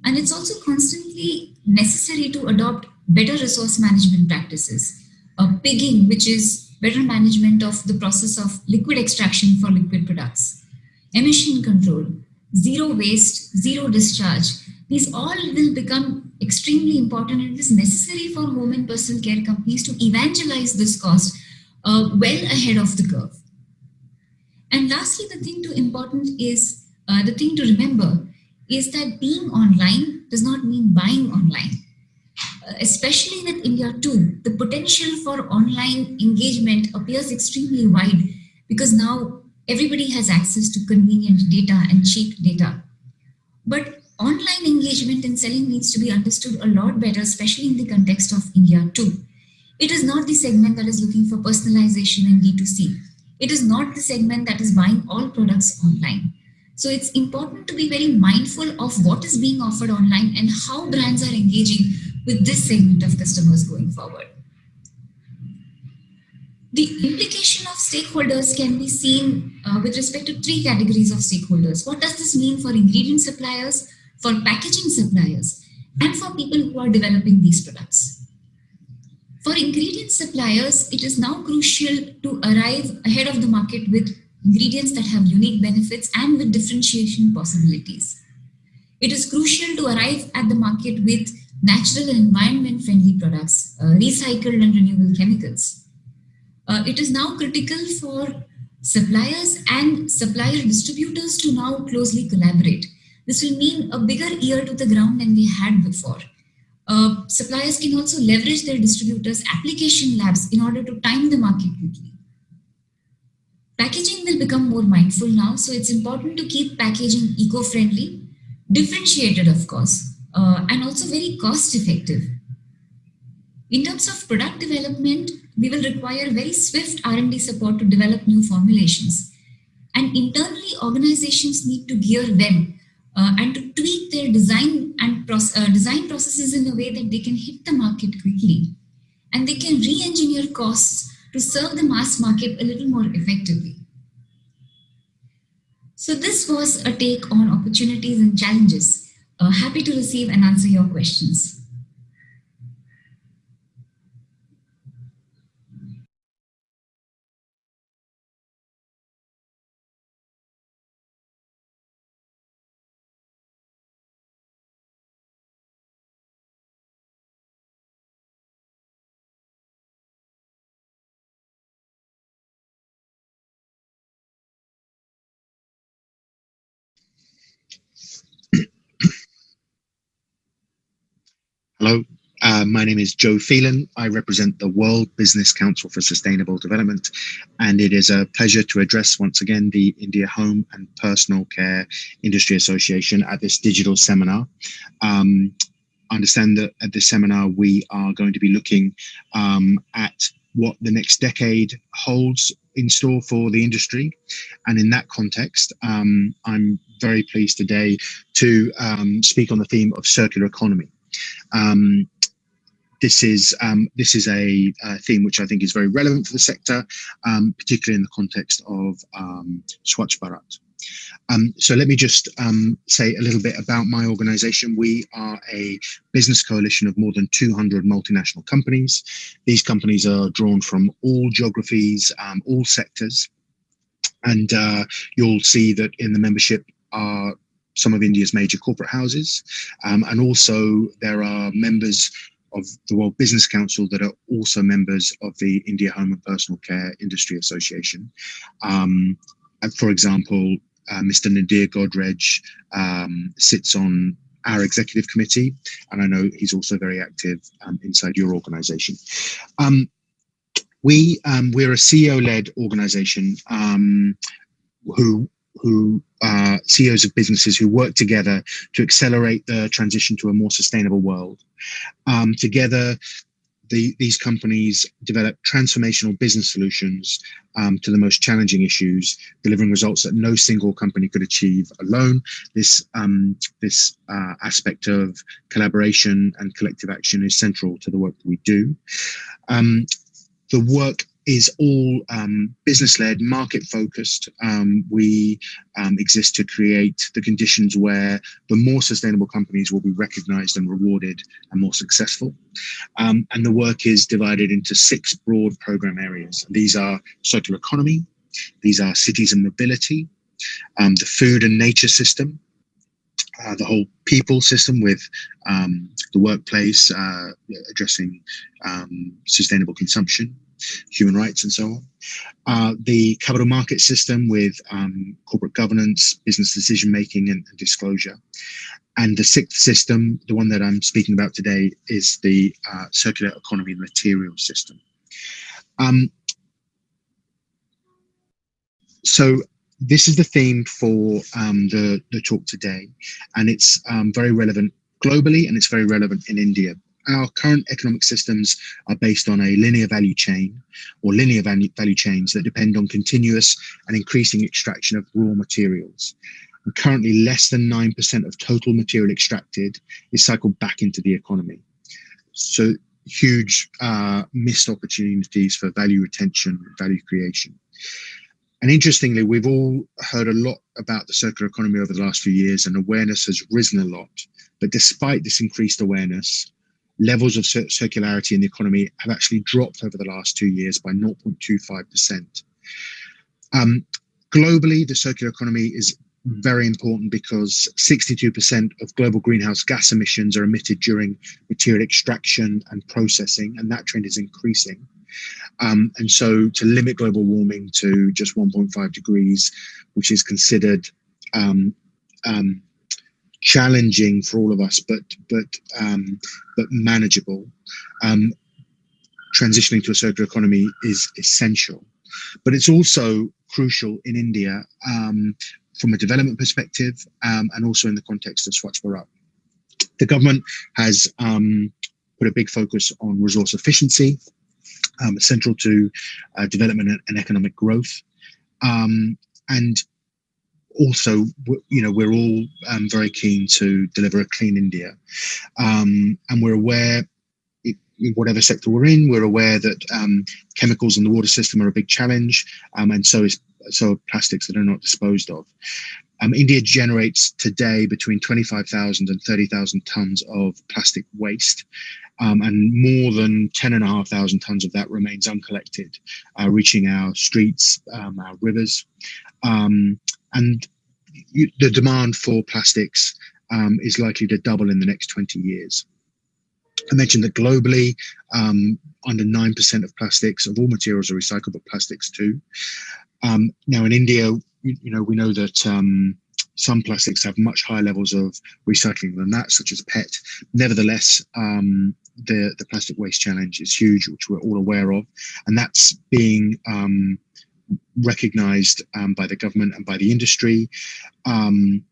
And it's also constantly necessary to adopt better resource management practices. Pigging, which is better management of the process of liquid extraction for liquid products. Emission control, zero waste, zero discharge. These all will become extremely important, and it is necessary for home and personal care companies to evangelize this cost well ahead of the curve. And lastly, the thing to remember is that being online does not mean buying online. Especially with India too, the potential for online engagement appears extremely wide because now everybody has access to convenient data and cheap data. But online engagement in selling needs to be understood a lot better, especially in the context of India too. It is not the segment that is looking for personalization in D2C. It is not the segment that is buying all products online. So it's important to be very mindful of what is being offered online and how brands are engaging with this segment of customers going forward. The implication of stakeholders can be seen with respect to 3 categories of stakeholders. What does this mean for ingredient suppliers, for packaging suppliers, and for people who are developing these products? For ingredient suppliers, it is now crucial to arrive ahead of the market with ingredients that have unique benefits and with differentiation possibilities. It is crucial to arrive at the market with natural and environment-friendly products, recycled and renewable chemicals. It is now critical for suppliers and supplier distributors to now closely collaborate. This will mean a bigger ear to the ground than they had before. Suppliers can also leverage their distributors' application labs in order to time the market quickly. Packaging will become more mindful now, so it's important to keep packaging eco-friendly, differentiated of course, and also very cost-effective. In terms of product development, we will require very swift R&D support to develop new formulations. And internally, organizations need to gear well and to tweak their design processes in a way that they can hit the market quickly. And they can re-engineer costs to serve the mass market a little more effectively. So this was a take on opportunities and challenges. Happy to receive and answer your questions. Hello, my name is Joe Phelan. I represent the World Business Council for Sustainable Development, and it is a pleasure to address once again the India Home and Personal Care Industry Association at this digital seminar. I understand that at this seminar we are going to be looking at what the next decade holds in store for the industry, and in that context, I'm very pleased today to speak on the theme of circular economy. This is a theme which I think is very relevant for the sector, particularly in the context of Swachh Bharat. So let me just say a little bit about my organization. We are a business coalition of more than 200 multinational companies. These companies are drawn from all geographies, all sectors, and you'll see that in the membership are some of India's major corporate houses, and also there are members of the World Business Council that are also members of the India Home and Personal Care Industry Association. And for example, Mr. Nadir Godrej sits on our executive committee, and I know he's also very active inside your organization. We're a CEO-led organization who CEOs of businesses who work together to accelerate the transition to a more sustainable world. Together, these companies develop transformational business solutions to the most challenging issues, delivering results that no single company could achieve alone. This aspect of collaboration and collective action is central to the work that we do. The work is all business-led, market-focused. We exist to create the conditions where the more sustainable companies will be recognized and rewarded and more successful. And the work is divided into 6 broad program areas. These are circular economy, these are cities and mobility, the food and nature system, the whole people system with the workplace, addressing sustainable consumption, human rights, and so on. The capital market system with corporate governance, business decision making, and disclosure. And the 6th system, the one that I'm speaking about today, is the circular economy and material system. So this is the theme for the talk today, and it's very relevant globally, and it's very relevant in India. Our current economic systems are based on a linear value chain, or linear value chains that depend on continuous and increasing extraction of raw materials. And currently, less than 9% of total material extracted is cycled back into the economy. So huge missed opportunities for value retention, value creation. And interestingly, we've all heard a lot about the circular economy over the last few years, and awareness has risen a lot. But despite this increased awareness, levels of circularity in the economy have actually dropped over the last 2 years by 0.25%. Globally, the circular economy is very important because 62% of global greenhouse gas emissions are emitted during material extraction and processing, and that trend is increasing. And so to limit global warming to just 1.5 degrees, which is considered challenging for all of us, but manageable. Transitioning to a circular economy is essential, but it's also crucial in India from a development perspective, and also in the context of Swachh Bharat. The government has put a big focus on resource efficiency, central to development and economic growth, and also, we're all very keen to deliver a clean India, and we're aware, in whatever sector we're in, we're aware that chemicals in the water system are a big challenge, and so is plastics that are not disposed of. India generates today between 25,000 and 30,000 tons of plastic waste, and more than 10,500 tons of that remains uncollected, reaching our streets, our rivers. And the demand for plastics is likely to double in the next 20 years. I mentioned that globally, under 9% of plastics, of all materials, are recycled, but plastics too. Now in India, we know that some plastics have much higher levels of recycling than that, such as PET. Nevertheless, the plastic waste challenge is huge, which we're all aware of, and that's being recognized by the government and by the industry. In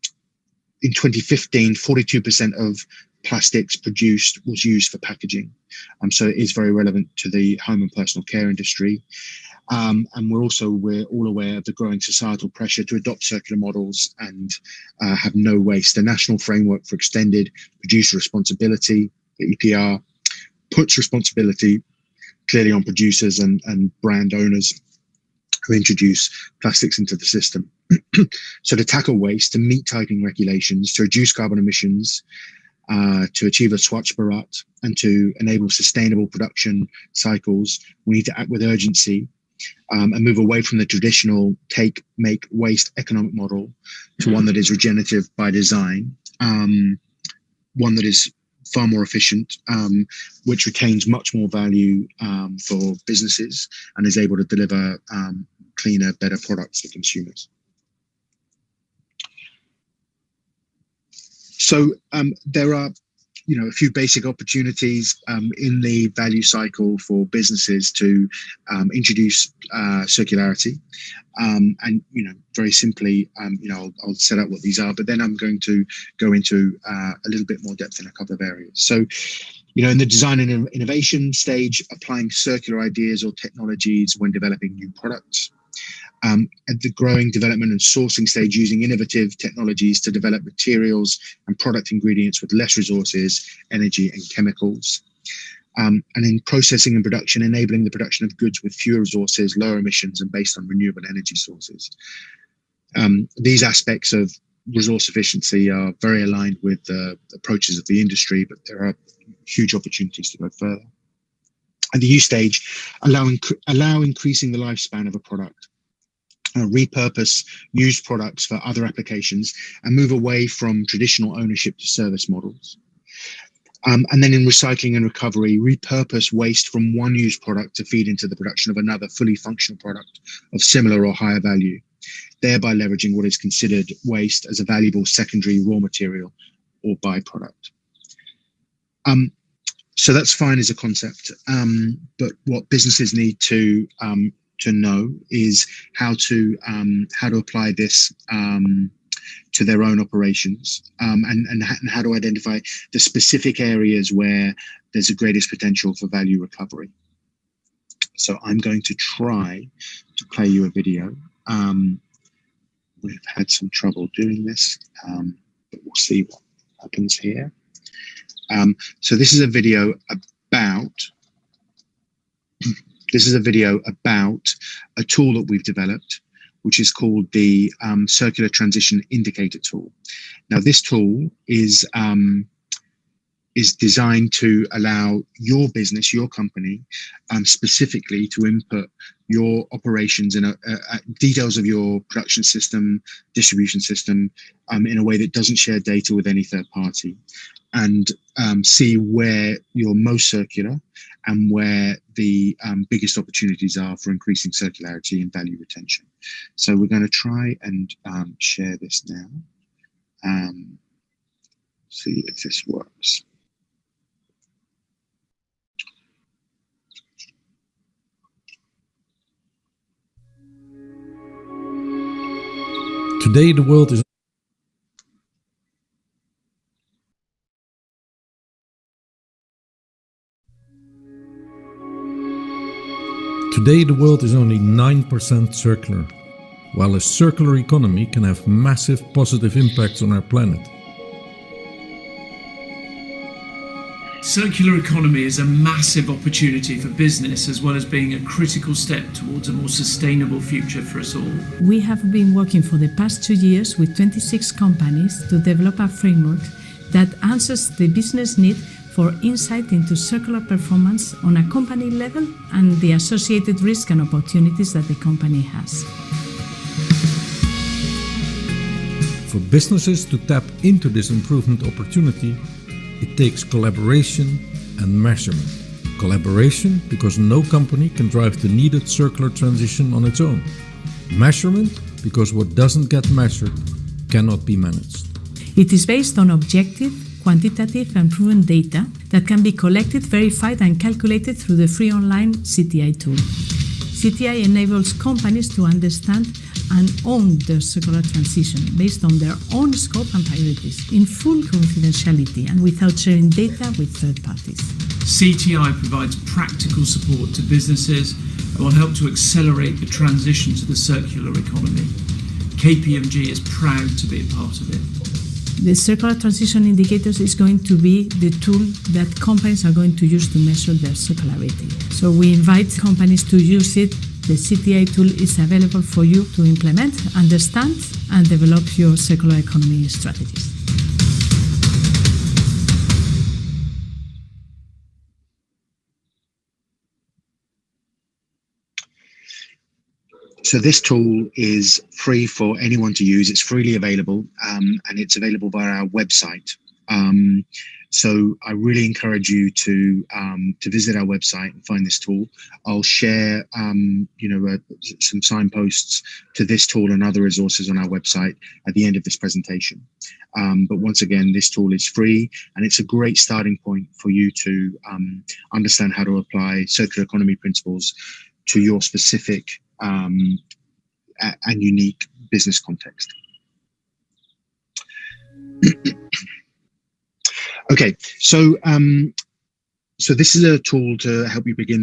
2015, 42% of plastics produced was used for packaging. So it is very relevant to the home and personal care industry. And we're all aware of the growing societal pressure to adopt circular models and have no waste. The National Framework for Extended Producer Responsibility, the EPR, puts responsibility clearly on producers and brand owners who introduce plastics into the system. So to tackle waste, to meet tightening regulations, to reduce carbon emissions, to achieve a Swachh Bharat, and to enable sustainable production cycles, we need to act with urgency and move away from the traditional take, make, waste economic model to one that is regenerative by design, one that is far more efficient, which retains much more value for businesses and is able to deliver cleaner, better products for consumers. So there are, a few basic opportunities in the value cycle for businesses to introduce circularity. And, very simply, I'll set out what these are, but then I'm going to go into a little bit more depth in a couple of areas. So, in the design and innovation stage, applying circular ideas or technologies when developing new products. At the growing development and sourcing stage, using innovative technologies to develop materials and product ingredients with less resources, energy and chemicals. And in processing and production, enabling the production of goods with fewer resources, lower emissions and based on renewable energy sources. These aspects of resource efficiency are very aligned with the approaches of the industry, but there are huge opportunities to go further. At the use stage, allow increasing the lifespan of a product. Repurpose used products for other applications and move away from traditional ownership to service models. And then in recycling and recovery, repurpose waste from one used product to feed into the production of another fully functional product of similar or higher value, thereby leveraging what is considered waste as a valuable secondary raw material or byproduct. So that's fine as a concept, but what businesses need to know is how to apply this to their own operations, and how to identify the specific areas where there's the greatest potential for value recovery. So I'm going to try to play you a video. We've had some trouble doing this, but we'll see what happens here. So this is a video about a tool that we've developed, which is called the Circular Transition Indicator Tool. Now, this tool is designed to allow your business, your company, specifically to input your operations and details of your production system, distribution system, in a way that doesn't share data with any third party, and see where you're most circular and where the biggest opportunities are for increasing circularity and value retention. So we're going to try and share this now. See if this works. Today the world is only 9% circular, while a circular economy can have massive positive impacts on our planet. Circular economy is a massive opportunity for business as well as being a critical step towards a more sustainable future for us all. We have been working for the past 2 years with 26 companies to develop a framework that answers the business need for insight into circular performance on a company level and the associated risk and opportunities that the company has. For businesses to tap into this improvement opportunity, it takes collaboration and measurement. Collaboration because no company can drive the needed circular transition on its own. Measurement because what doesn't get measured cannot be managed. It is based on objective, quantitative and proven data that can be collected, verified and calculated through the free online CTI tool. CTI enables companies to understand and own their circular transition based on their own scope and priorities in full confidentiality and without sharing data with third parties. CTI provides practical support to businesses and will help to accelerate the transition to the circular economy. KPMG is proud to be a part of it. The Circular Transition Indicators is going to be the tool that companies are going to use to measure their circularity. So we invite companies to use it. The CTI tool is available for you to implement, understand, and develop your circular economy strategies. So this tool is free for anyone to use. It's freely available, and it's available via our website. So I really encourage you to visit our website and find this tool. I'll share, some signposts to this tool and other resources on our website at the end of this presentation. But once again, this tool is free, and it's a great starting point for you to understand how to apply circular economy principles to your specific and unique business context. Okay, so this is a tool to help you begin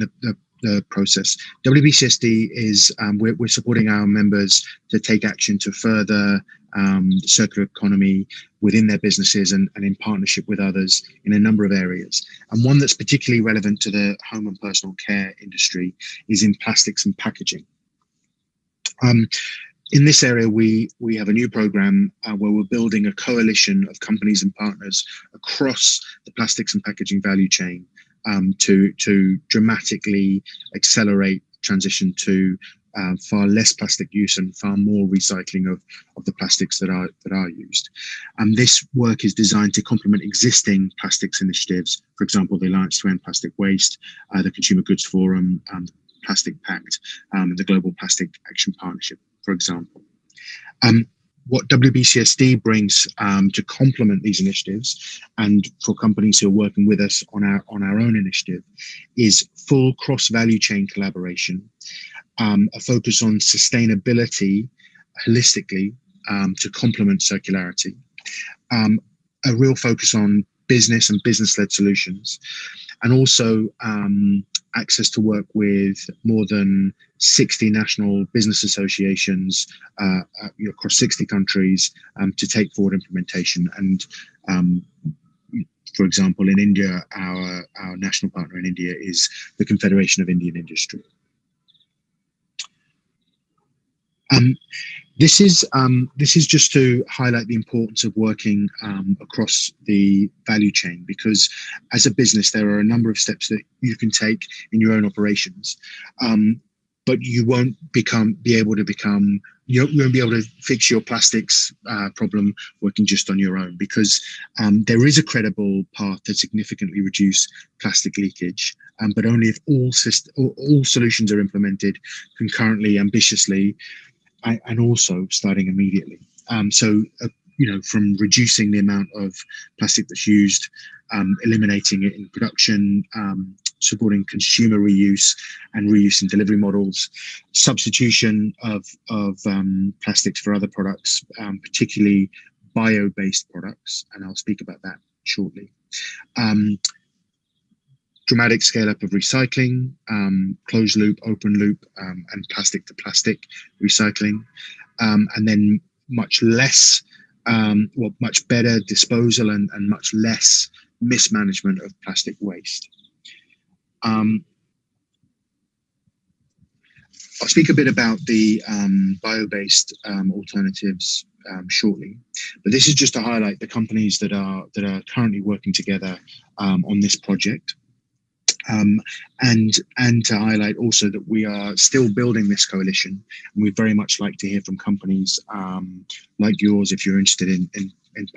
the process. WBCSD is we're supporting our members to take action to further the circular economy within their businesses and in partnership with others in a number of areas. And one that's particularly relevant to the home and personal care industry is in plastics and packaging. In this area, we have a new program where we're building a coalition of companies and partners across the plastics and packaging value chain to dramatically accelerate transition to far less plastic use and far more recycling of the plastics that are used. And this work is designed to complement existing plastics initiatives, for example, the Alliance to End Plastic Waste, the Consumer Goods Forum, Plastic Pact, and the Global Plastic Action Partnership, for example. What WBCSD brings to complement these initiatives, and for companies who are working with us on our own initiative, is full cross-value chain collaboration, a focus on sustainability holistically to complement circularity, a real focus on business and business-led solutions, and also access to work with more than 60 national business associations across 60 countries to take forward implementation. And for example, in India, our national partner in India is the Confederation of Indian Industry. This is just to highlight the importance of working across the value chain, because as a business, there are a number of steps that you can take in your own operations, but you won't be able to fix your plastics problem working just on your own, because there is a credible path to significantly reduce plastic leakage, but only if all solutions are implemented concurrently, ambitiously, and also starting immediately. From reducing the amount of plastic that's used, eliminating it in production, supporting consumer reuse and reuse in delivery models, substitution of plastics for other products, particularly bio-based products, and I'll speak about that shortly. Dramatic scale up of recycling, closed loop, open loop, and plastic to plastic recycling, and then much better disposal and much less mismanagement of plastic waste. I'll speak a bit about the bio-based alternatives shortly, but this is just to highlight the companies that are currently working together on this project, and to highlight also that we are still building this coalition, and we'd very much like to hear from companies like yours if you're interested in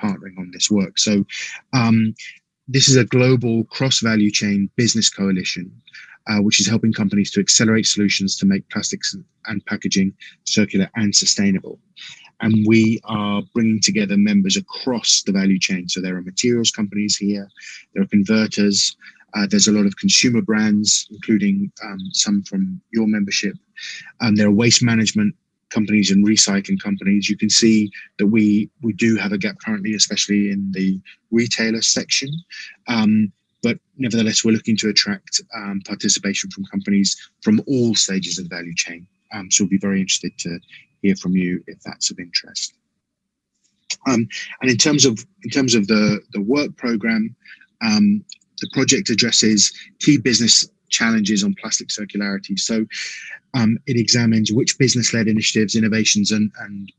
partnering on this work. So this is a global cross-value chain business coalition, which is helping companies to accelerate solutions to make plastics and packaging circular and sustainable. And we are bringing together members across the value chain. So there are materials companies here, there are converters, there's a lot of consumer brands, including some from your membership. There are waste management companies and recycling companies. You can see that we do have a gap currently, especially in the retailer section. But nevertheless, we're looking to attract participation from companies from all stages of the value chain. So we'll be very interested to hear from you if that's of interest. And in terms of the work program, the project addresses key business challenges on plastic circularity. So it examines which business-led initiatives, innovations, and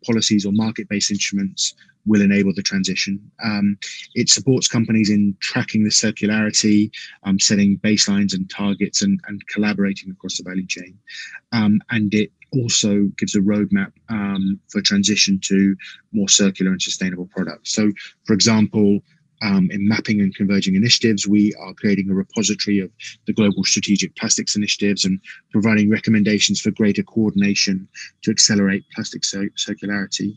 policies or market-based instruments will enable the transition. It supports companies in tracking the circularity, setting baselines and targets, and collaborating across the value chain. And it also gives a roadmap for transition to more circular and sustainable products. So, for example, in mapping and converging initiatives, we are creating a repository of the global strategic plastics initiatives and providing recommendations for greater coordination to accelerate plastic circularity.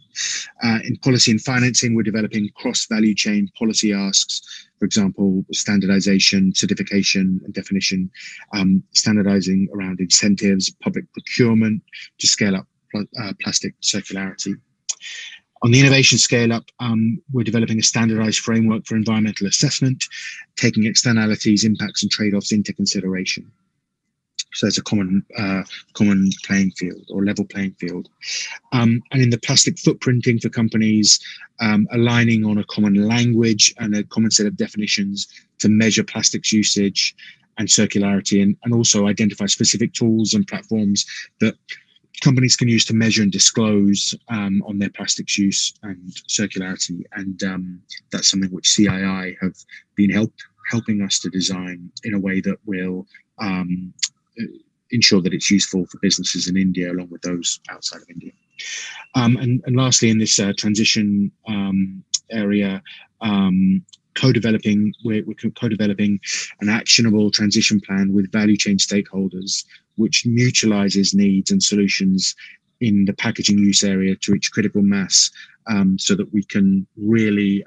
In policy and financing, we're developing cross-value chain policy asks, for example, standardization, certification, and definition, standardizing around incentives, public procurement to scale up plastic circularity. On the innovation scale-up, we're developing a standardized framework for environmental assessment, taking externalities, impacts, and trade-offs into consideration. So it's a common playing field or level playing field. And in the plastic footprinting for companies, aligning on a common language and a common set of definitions to measure plastics usage and circularity, and also identify specific tools and platforms that companies can use to measure and disclose on their plastics use and circularity. And that's something which CII have been helping us to design in a way that will ensure that it's useful for businesses in India along with those outside of India. And lastly, in this transition area, we're co-developing an actionable transition plan with value chain stakeholders, which mutualizes needs and solutions in the packaging use area to reach critical mass, so that we can really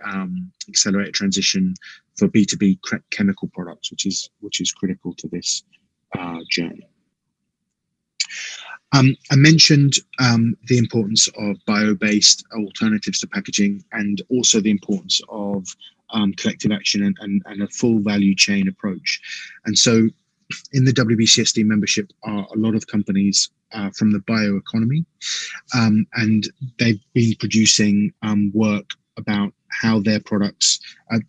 accelerate a transition for B2B chemical products, which is critical to this journey. I mentioned the importance of bio-based alternatives to packaging, and also the importance of collective action and a full value chain approach. And so in the WBCSD membership are a lot of companies from the bioeconomy, and they've been producing work about how their products,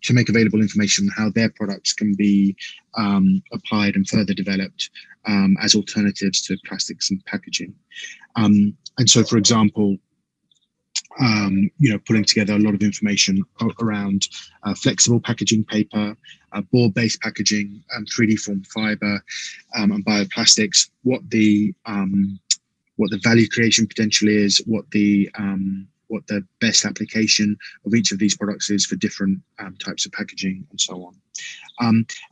to make available information on how their products can be applied and further developed as alternatives to plastics and packaging. And so, for example, pulling together a lot of information around flexible packaging paper, board-based packaging, 3D form fiber, and bioplastics, what the value creation potential is, what the best application of each of these products is for different types of packaging, and so on.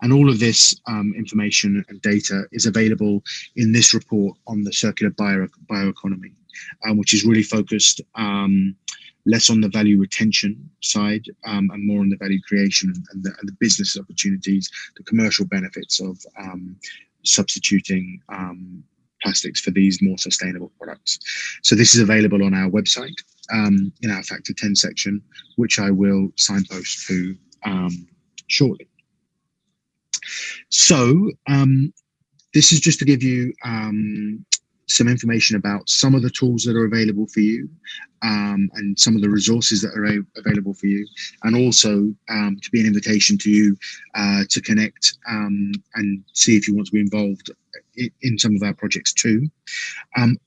And all of this information and data is available in this report on the circular bioeconomy, which is really focused less on the value retention side and more on the value creation and the business opportunities, the commercial benefits of substituting plastics for these more sustainable products. So this is available on our website in our Factor 10 section, which I will signpost to shortly. So this is just to give you some information about some of the tools that are available for you, and some of the resources that are available for you, and also to be an invitation to you to connect and see if you want to be involved in some of our projects too.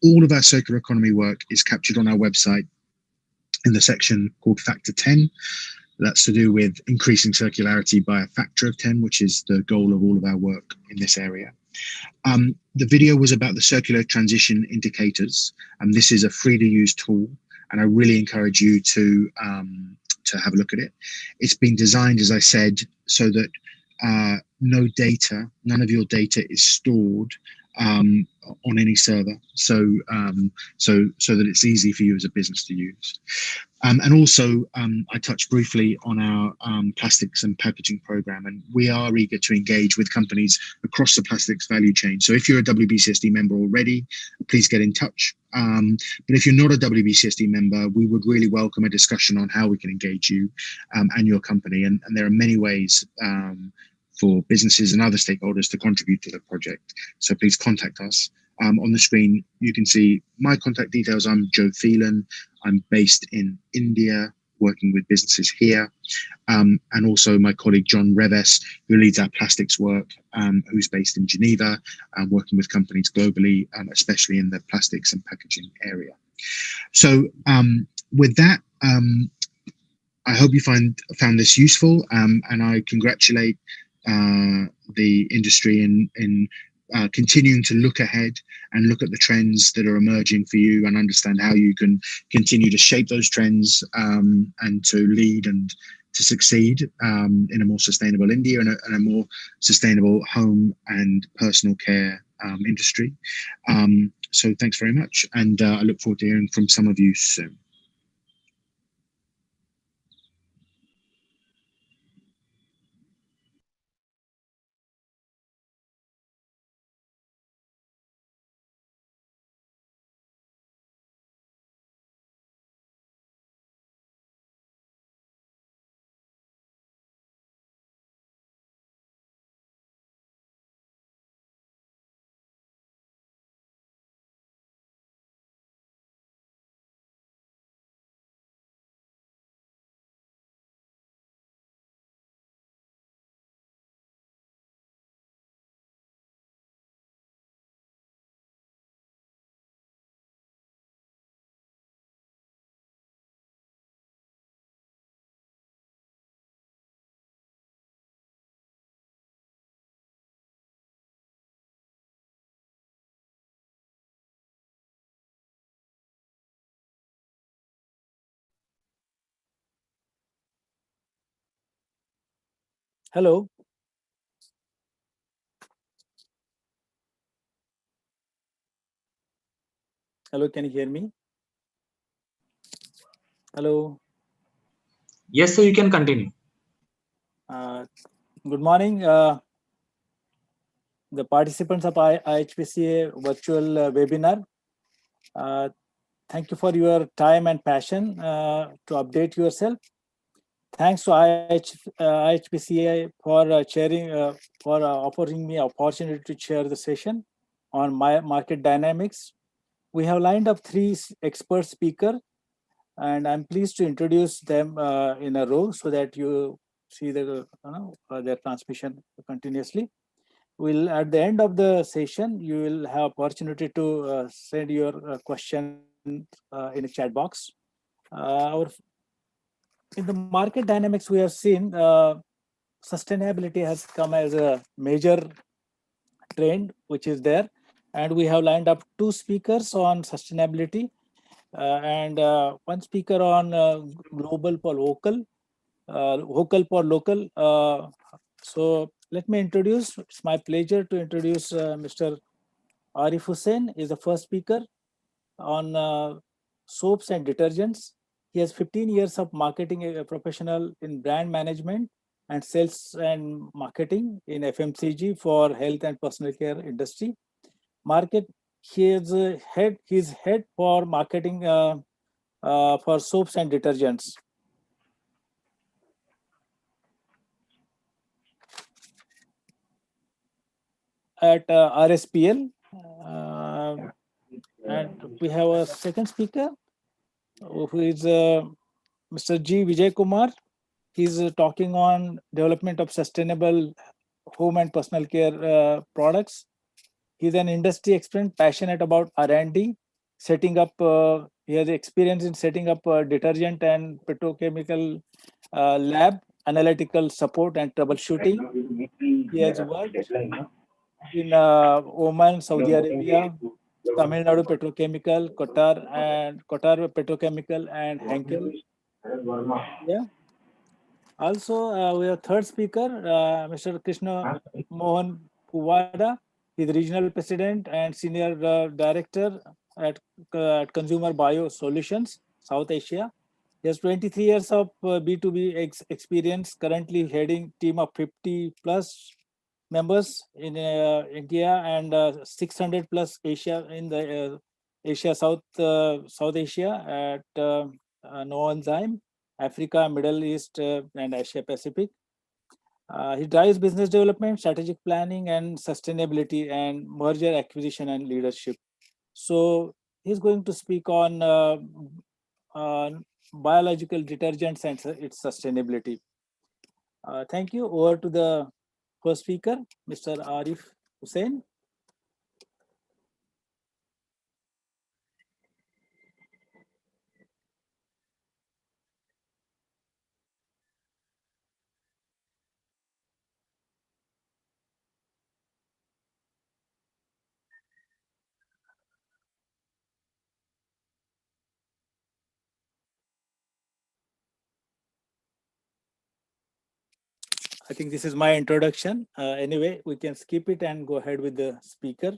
All of our circular economy work is captured on our website in the section called Factor 10. That's to do with increasing circularity by a factor of 10, which is the goal of all of our work in this area. The video was about the circular transition indicators, and this is a free to use tool, and I really encourage you to have a look at it. It's been designed, as I said, so that none of your data is stored on any server, so that it's easy for you as a business to use. And also, I touched briefly on our plastics and packaging program, and we are eager to engage with companies across the plastics value chain. So if you're a WBCSD member already, please get in touch. But if you're not a WBCSD member, we would really welcome a discussion on how we can engage you and your company. And there are many ways for businesses and other stakeholders to contribute to the project. So please contact us. On the screen, you can see my contact details. I'm Joe Phelan. I'm based in India, working with businesses here. And also my colleague, John Reves, who leads our plastics work, who's based in Geneva, working with companies globally, especially in the plastics and packaging area. So with that, I hope you found this useful, and I congratulate the industry in continuing to look ahead and look at the trends that are emerging for you and understand how you can continue to shape those trends and to lead and to succeed in a more sustainable India and a more sustainable home and personal care industry. So thanks very much, and I look forward to hearing from some of you soon. Hello. Hello, can you hear me? Hello. Yes, sir, you can continue. Good morning. The participants of IHPCIA virtual webinar. Thank you for your time and passion to update yourself. Thanks to IHPCIA for sharing, for offering me opportunity to share the session on my market dynamics. We have lined up 3 expert speakers, and I'm pleased to introduce them in a row so that you see their transmission continuously. We'll, at the end of the session, you will have opportunity to send your question in a chat box. In the market dynamics, we have seen sustainability has come as a major trend, which is there. And we have lined up 2 speakers on sustainability and 1 speaker on global for local, vocal for local. So let me introduce, it's my pleasure to introduce Mr. Arif Hussain is the first speaker on soaps and detergents. He has 15 years of marketing professional in brand management and sales and marketing in FMCG for health and personal care industry. He is head for marketing for soaps and detergents. At RSPL. we have a second speaker who is Mr. G. Vijay Kumar. He's talking on development of sustainable home and personal care products. He's an industry expert, passionate about R&D, setting up. He has experience in setting up detergent and petrochemical lab, analytical support and troubleshooting. He has worked in Oman, Saudi Arabia, Tamil Nadu Petrochemical, Qatar Petrochemical, and Henkel. Yeah. Also, we have third speaker, Mr. Krishna Mohan Puvada. He's regional president and senior director at Consumer Bio Solutions, South Asia. He has 23 years of B2B experience, currently heading team of 50 plus members in India and 600 plus Asia in the Asia South Asia at No Enzyme, Africa, Middle East, and Asia Pacific. He drives business development, strategic planning, and sustainability, and merger acquisition and leadership. So he's going to speak on biological detergents and its sustainability. Thank you. Over to the first speaker, Mr. Arif Hussain. I think this is my introduction. Anyway, we can skip it and go ahead with the speaker.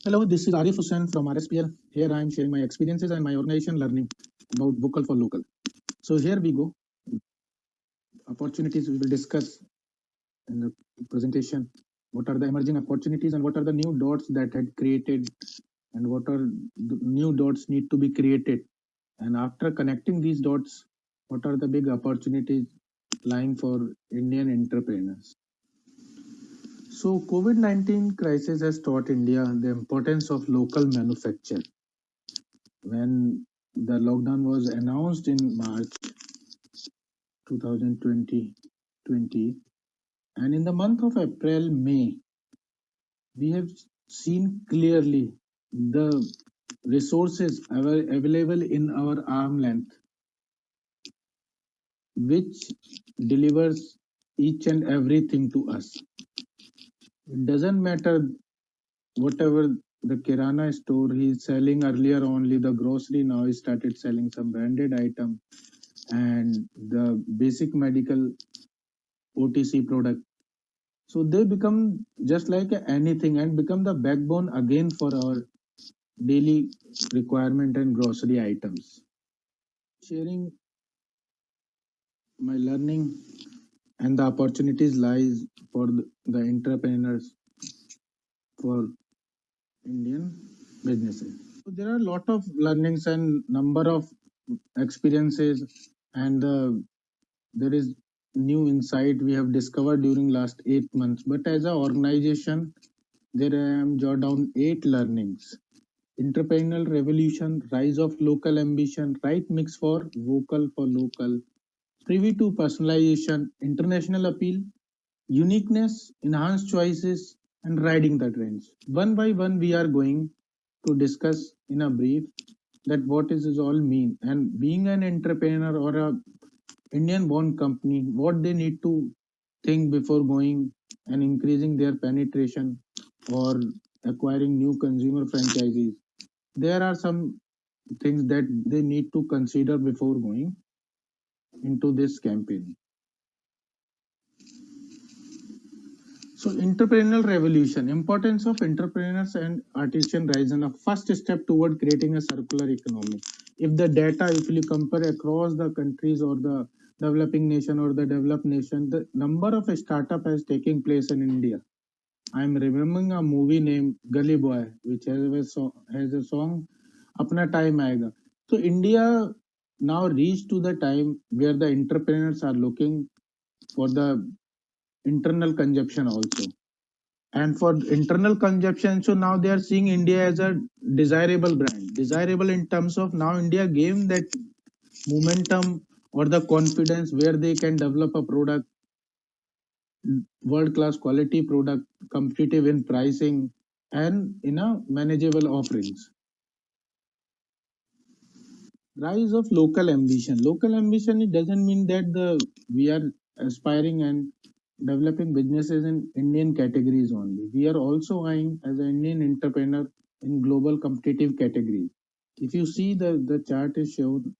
Hello, this is Arif Hussain from RSPL. Here I am sharing my experiences and my organization learning about vocal for local. So here we go. Opportunities we will discuss in the presentation. What are the emerging opportunities and what are the new dots that had created and what are the new dots need to be created. And after connecting these dots, what are the big opportunities lying for Indian entrepreneurs? So COVID-19 crisis has taught India the importance of local manufacture. When the lockdown was announced in March 2020, and in the month of April, May, we have seen clearly the resources available in our arm length, which delivers each and everything to us. It doesn't matter whatever the Kirana store he's selling earlier, only the grocery, now he started selling some branded item and the basic medical OTC product. So they become just like anything and become the backbone again for our daily requirement and grocery items. Sharing my learning and the opportunities lies for the entrepreneurs for Indian businesses. So there are a lot of learnings and number of experiences and there is new insight we have discovered during last 8 months. But as an organization, there I am jot down 8 learnings. Entrepreneurial revolution, rise of local ambition, right mix for vocal for local, privy to personalization, international appeal, uniqueness, enhanced choices, and riding the trends. One by one, we are going to discuss in a brief that what does this all mean. And being an entrepreneur or a Indian born company, what they need to think before going and increasing their penetration or acquiring new consumer franchises. There are some things that they need to consider before going into this campaign. So entrepreneurial revolution, importance of entrepreneurs and artisan rise and a first step toward creating a circular economy. If the data, if you compare across the countries or the developing nation or the developed nation, the number of startup has taking place in India. I'm remembering a movie named Gully Boy, which has a song, Apna Time Aayega. So India now reached to the time where the entrepreneurs are looking for the internal consumption also. And for internal consumption, so now they are seeing India as a desirable brand. Desirable in terms of now India gave that momentum or the confidence where they can develop a product, world class quality product, competitive in pricing and in a manageable offerings. Rise of local ambition. Local ambition, it doesn't mean that we are aspiring and developing businesses in Indian categories only. We are also eyeing as an Indian entrepreneur in global competitive categories. If you see the chart is shown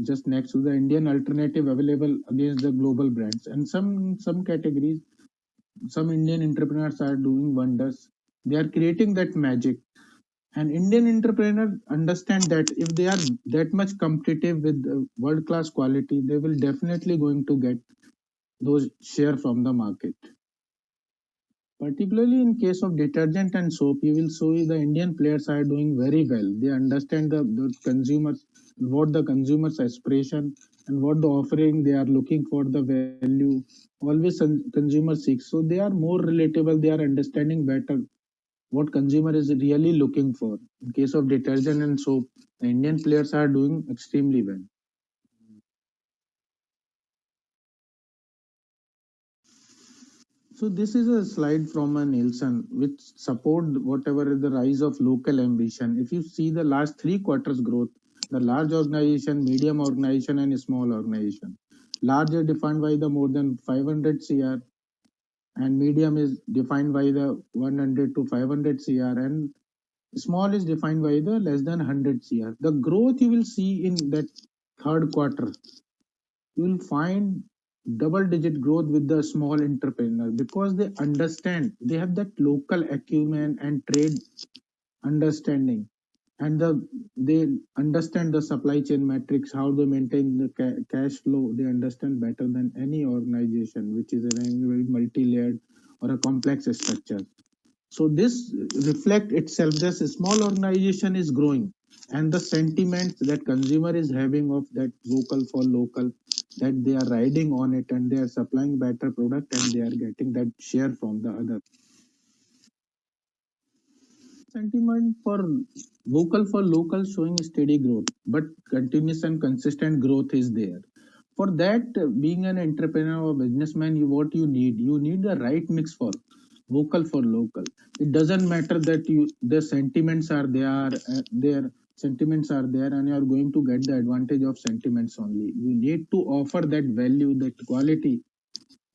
just next to the Indian alternative available against the global brands, and some categories, some Indian entrepreneurs are doing wonders. They are creating that magic. And Indian entrepreneurs understand that if they are that much competitive with world class quality, they will definitely going to get those share from the market. Particularly in case of detergent and soap, you will see the Indian players are doing very well. They understand the consumers, what the consumers aspiration and what the offering they are looking for the value. Always consumer seeks. So they are more relatable. They are understanding better what consumer is really looking for. In case of detergent and soap, the Indian players are doing extremely well. So this is a slide from a Nielsen which support whatever is the rise of local ambition. If you see the last 3 quarters growth, the large organization, medium organization, and small organization. Large is defined by the more than 500 CR, and medium is defined by the 100 to 500 CR, and small is defined by the less than 100 CR. The growth you will see in that third quarter, you will find double digit growth with the small entrepreneur because they understand, they have that local acumen and trade understanding, and they understand the supply chain metrics, how they maintain the cash flow. They understand better than any organization which is a very multi-layered or a complex structure. So this reflect itself that a small organization is growing, and the sentiment that consumer is having of that vocal for local, that they are riding on it and they are supplying better product and they are getting that share from the other. Sentiment for vocal for local showing steady growth, but continuous and consistent growth is there. For that, being an entrepreneur or businessman, what you need the right mix for vocal for local. It doesn't matter that the sentiments are there, their sentiments are there, and you are going to get the advantage of sentiments only. You need to offer that value, that quality,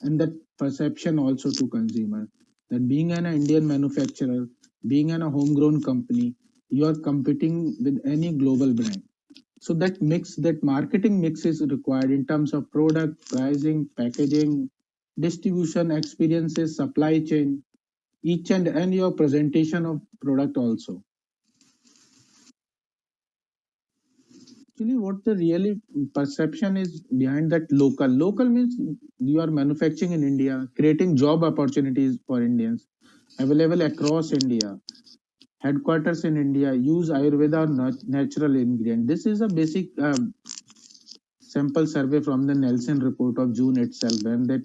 and that perception also to consumer. That being an Indian manufacturer, being an a homegrown company, you are competing with any global brand. So that mix, that marketing mix is required in terms of product, pricing, packaging, distribution, experiences, supply chain, each and your presentation of product also. Actually, what the really perception is behind that local. Local means you are manufacturing in India, creating job opportunities for Indians, available across India. Headquarters in India, use Ayurveda or natural ingredient. This is a basic sample survey from the Nelson report of June itself, when that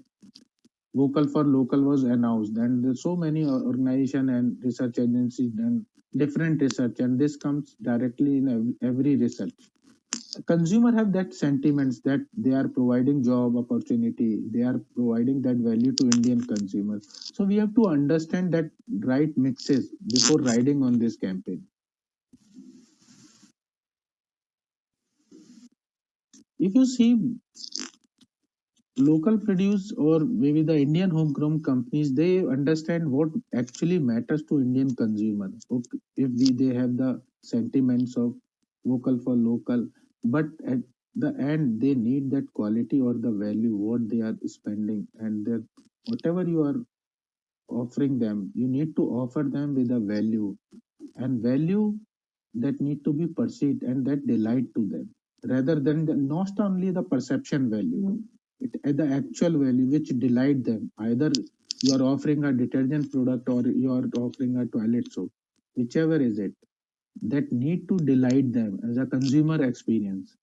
vocal for local was announced, and there's so many organization and research agencies done different research, and this comes directly in every research. Consumer have that sentiments that they are providing job opportunity, they are providing that value to Indian consumers. So we have to understand that right mixes before riding on this campaign. If you see local produce or maybe the Indian homegrown companies, they understand what actually matters to Indian consumers. Okay, if they have the sentiments of vocal for local, but at the end they need that quality or the value what they are spending, and that whatever you are offering them, you need to offer them with a value, and value that need to be perceived and that delight to them, rather than not only the perception value, the actual value which delight them. Either you are offering a detergent product or you are offering a toilet soap, whichever is it, that need to delight them as a consumer experience.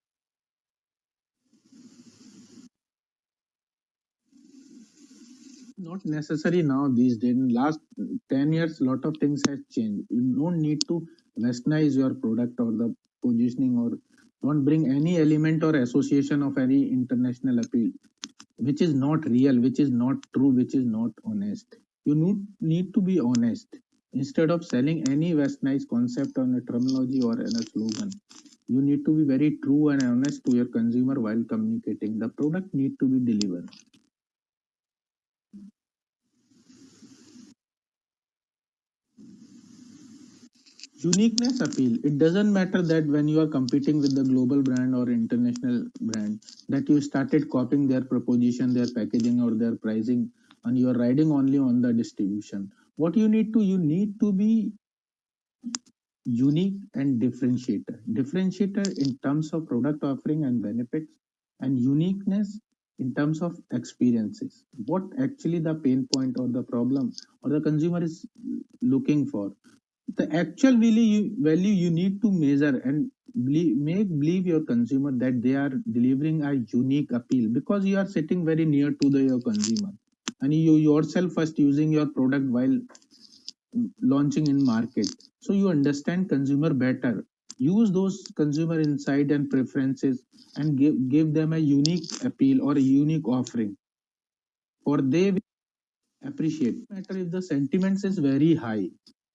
Not necessary now these days. In last 10 years, lot of things has changed. You don't need to westernize your product or the positioning, or don't bring any element or association of any international appeal, which is not real, which is not true, which is not honest. You need to be honest. Instead of selling any westernized concept on a terminology or in a slogan, you need to be very true and honest to your consumer while communicating. The product need to be delivered. Uniqueness appeal. It doesn't matter that when you are competing with the global brand or international brand, that you started copying their proposition, their packaging, or their pricing, and you are riding only on the distribution. What you need to be unique and differentiator in terms of product offering and benefits, and uniqueness in terms of experiences. What actually the pain point or the problem or the consumer is looking for, the actual value you need to measure and believe your consumer that they are delivering a unique appeal, because you are sitting very near to your consumer, and you yourself first using your product while launching in market, so you understand consumer better. Use those consumer insight and preferences and give them a unique appeal or a unique offering, for they will appreciate. Matter if the sentiments is very high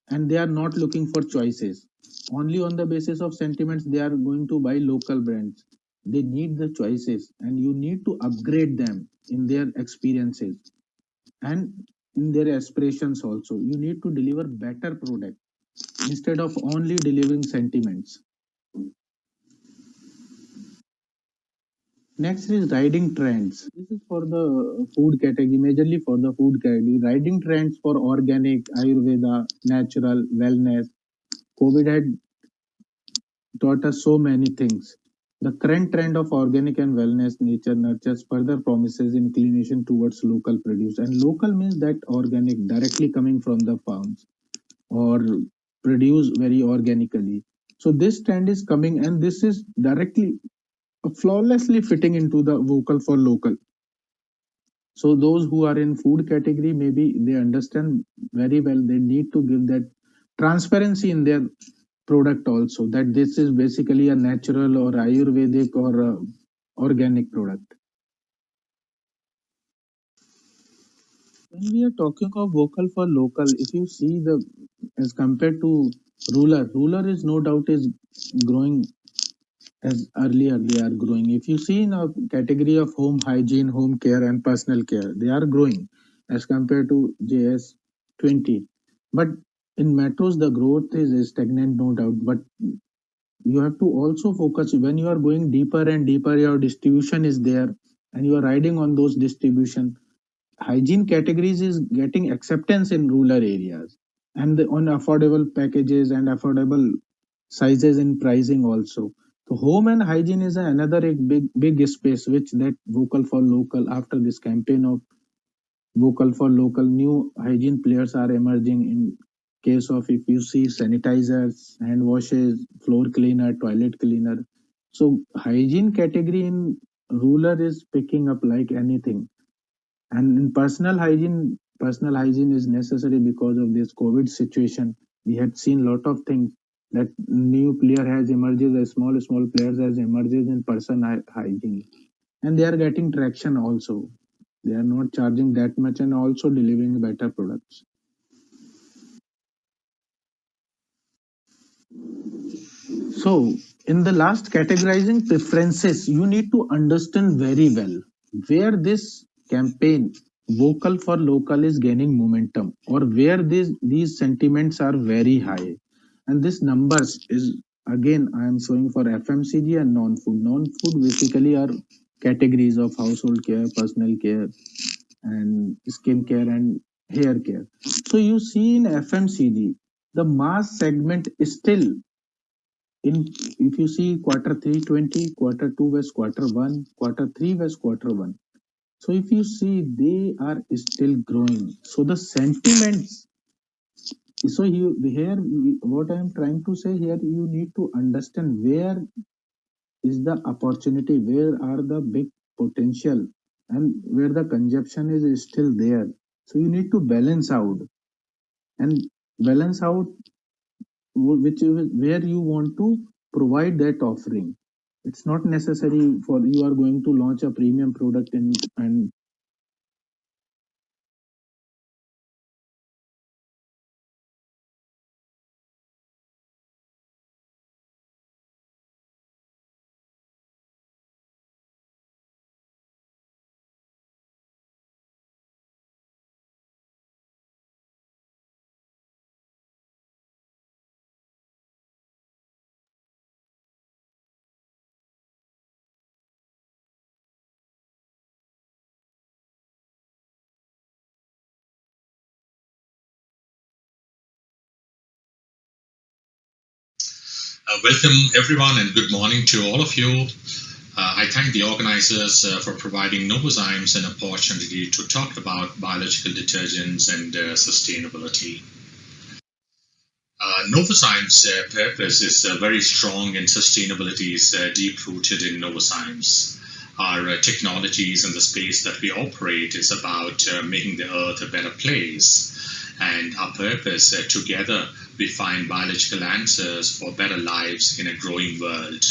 and they are not looking for choices, only on the basis of sentiments they are going to buy local brands. They need the choices, and you need to upgrade them in their experiences and in their aspirations also. You need to deliver better product instead of only delivering sentiments. Next is riding trends. This is for the food category, majorly for the food category. Riding trends for organic, Ayurveda, natural, wellness. COVID had taught us so many things. The current trend of organic and wellness nature nurtures further promises inclination towards local produce. And local means that organic, directly coming from the farms or produced very organically. So this trend is coming, and this is directly flawlessly fitting into the vocal for local. So those who are in food category, maybe they understand very well, they need to give that transparency in their product also, that this is basically a natural or ayurvedic or organic product. When we are talking of vocal for local, if you see the as compared to rural is no doubt is growing as earlier they are growing. If you see in a category of home hygiene, home care, and personal care, they are growing as compared to JS20. But in metros, the growth is stagnant, no doubt. But you have to also focus when you are going deeper and deeper, your distribution is there, and you are riding on those distribution. Hygiene categories is getting acceptance in rural areas, and on affordable packages and affordable sizes and pricing also. So home and hygiene is another big space which that vocal for local, after this campaign of vocal for local, new hygiene players are emerging. In case of, if you see, sanitizers, hand washes, floor cleaner, toilet cleaner. So hygiene category in rural is picking up like anything. And in personal hygiene is necessary because of this COVID situation. We had seen lot of things that new player has emerged, as small players has emerged in hygiene, and they are getting traction also. They are not charging that much and also delivering better products. So in the last categorizing preferences, you need to understand very well where this campaign vocal for local is gaining momentum, or where these sentiments are very high, and this numbers is again I am showing for FMCG and non-food. Non-food basically are categories of household care, personal care, and skin care and hair care. So you see in FMCG, the mass segment is still in. If you see quarter 3 20, quarter 2 was quarter 1, quarter 3 was quarter 1. So if you see, they are still growing. So the sentiments. So you here, what I am trying to say here, you need to understand where is the opportunity, where are the big potential, and where the consumption is still there. So you need to balance out and balance out which is where you want to provide that offering. It's not necessary for you are going to launch a premium product and Welcome everyone and good morning to all of you. I thank the organizers for providing Novozymes an opportunity to talk about biological detergents and sustainability. Novozymes' purpose is very strong and sustainability is deep-rooted in Novozymes. Our technologies and the space that we operate is about making the earth a better place. And our purpose, together, we find biological answers for better lives in a growing world.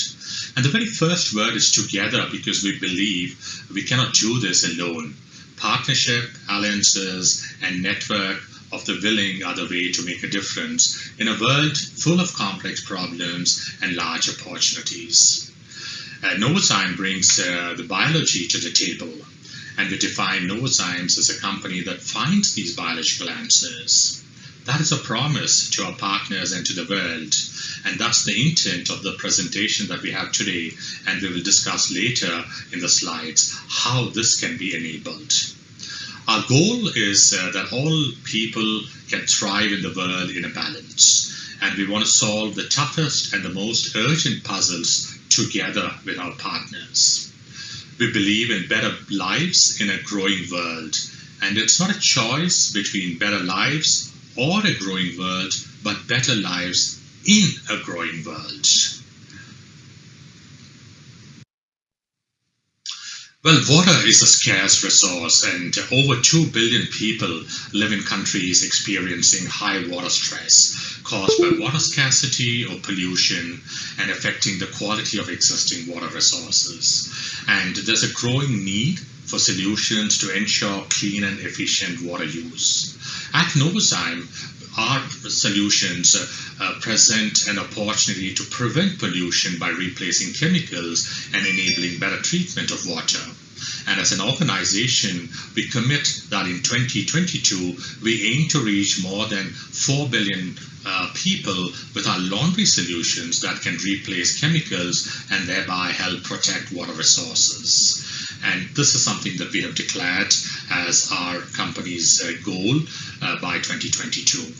And the very first word is together because we believe we cannot do this alone. Partnership, alliances, and network of the willing are the way to make a difference in a world full of complex problems and large opportunities. Novozymes brings the biology to the table, and we define Novozymes as a company that finds these biological answers. That is a promise to our partners and to the world, and that's the intent of the presentation that we have today, and we will discuss later in the slides how this can be enabled. Our goal is that all people can thrive in the world in a balance, and we want to solve the toughest and the most urgent puzzles together with our partners. We believe in better lives in a growing world, and it's not a choice between better lives or a growing world, but better lives in a growing world. Well, water is a scarce resource, and over 2 billion people live in countries experiencing high water stress caused by water scarcity or pollution and affecting the quality of existing water resources. And there's a growing need for solutions to ensure clean and efficient water use. At Novozymes, our solutions present an opportunity to prevent pollution by replacing chemicals and enabling better treatment of water. And as an organization, we commit that in 2022, we aim to reach more than 4 billion people with our laundry solutions that can replace chemicals and thereby help protect water resources. And this is something that we have declared as our company's goal by 2022.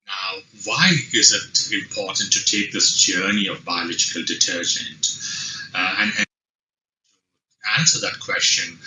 Now, why is it important to take this journey of biological detergent? And answer that question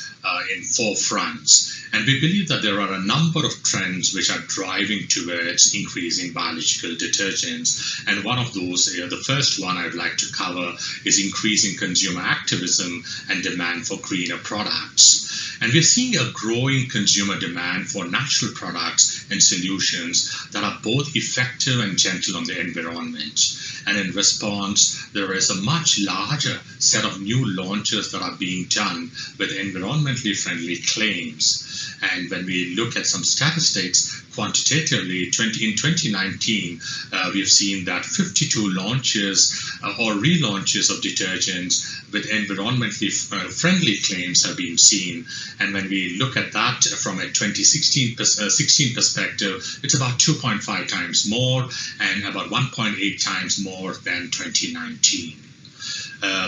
in 4 fronts. And we believe that there are a number of trends which are driving towards increasing biological detergents. And one of those, the first one I'd like to cover, is increasing consumer activism and demand for greener products. And we're seeing a growing consumer demand for natural products and solutions that are both effective and gentle on the environment. And in response, there is a much larger set of new launches that are being done with environmentally friendly claims. And when we look at some statistics quantitatively, in 2019, we've seen that 52 launches or relaunches of detergents with environmentally friendly claims have been seen. And when we look at that from a 2016 perspective, it's about 2.5 times more and about 1.8 times more than 2019.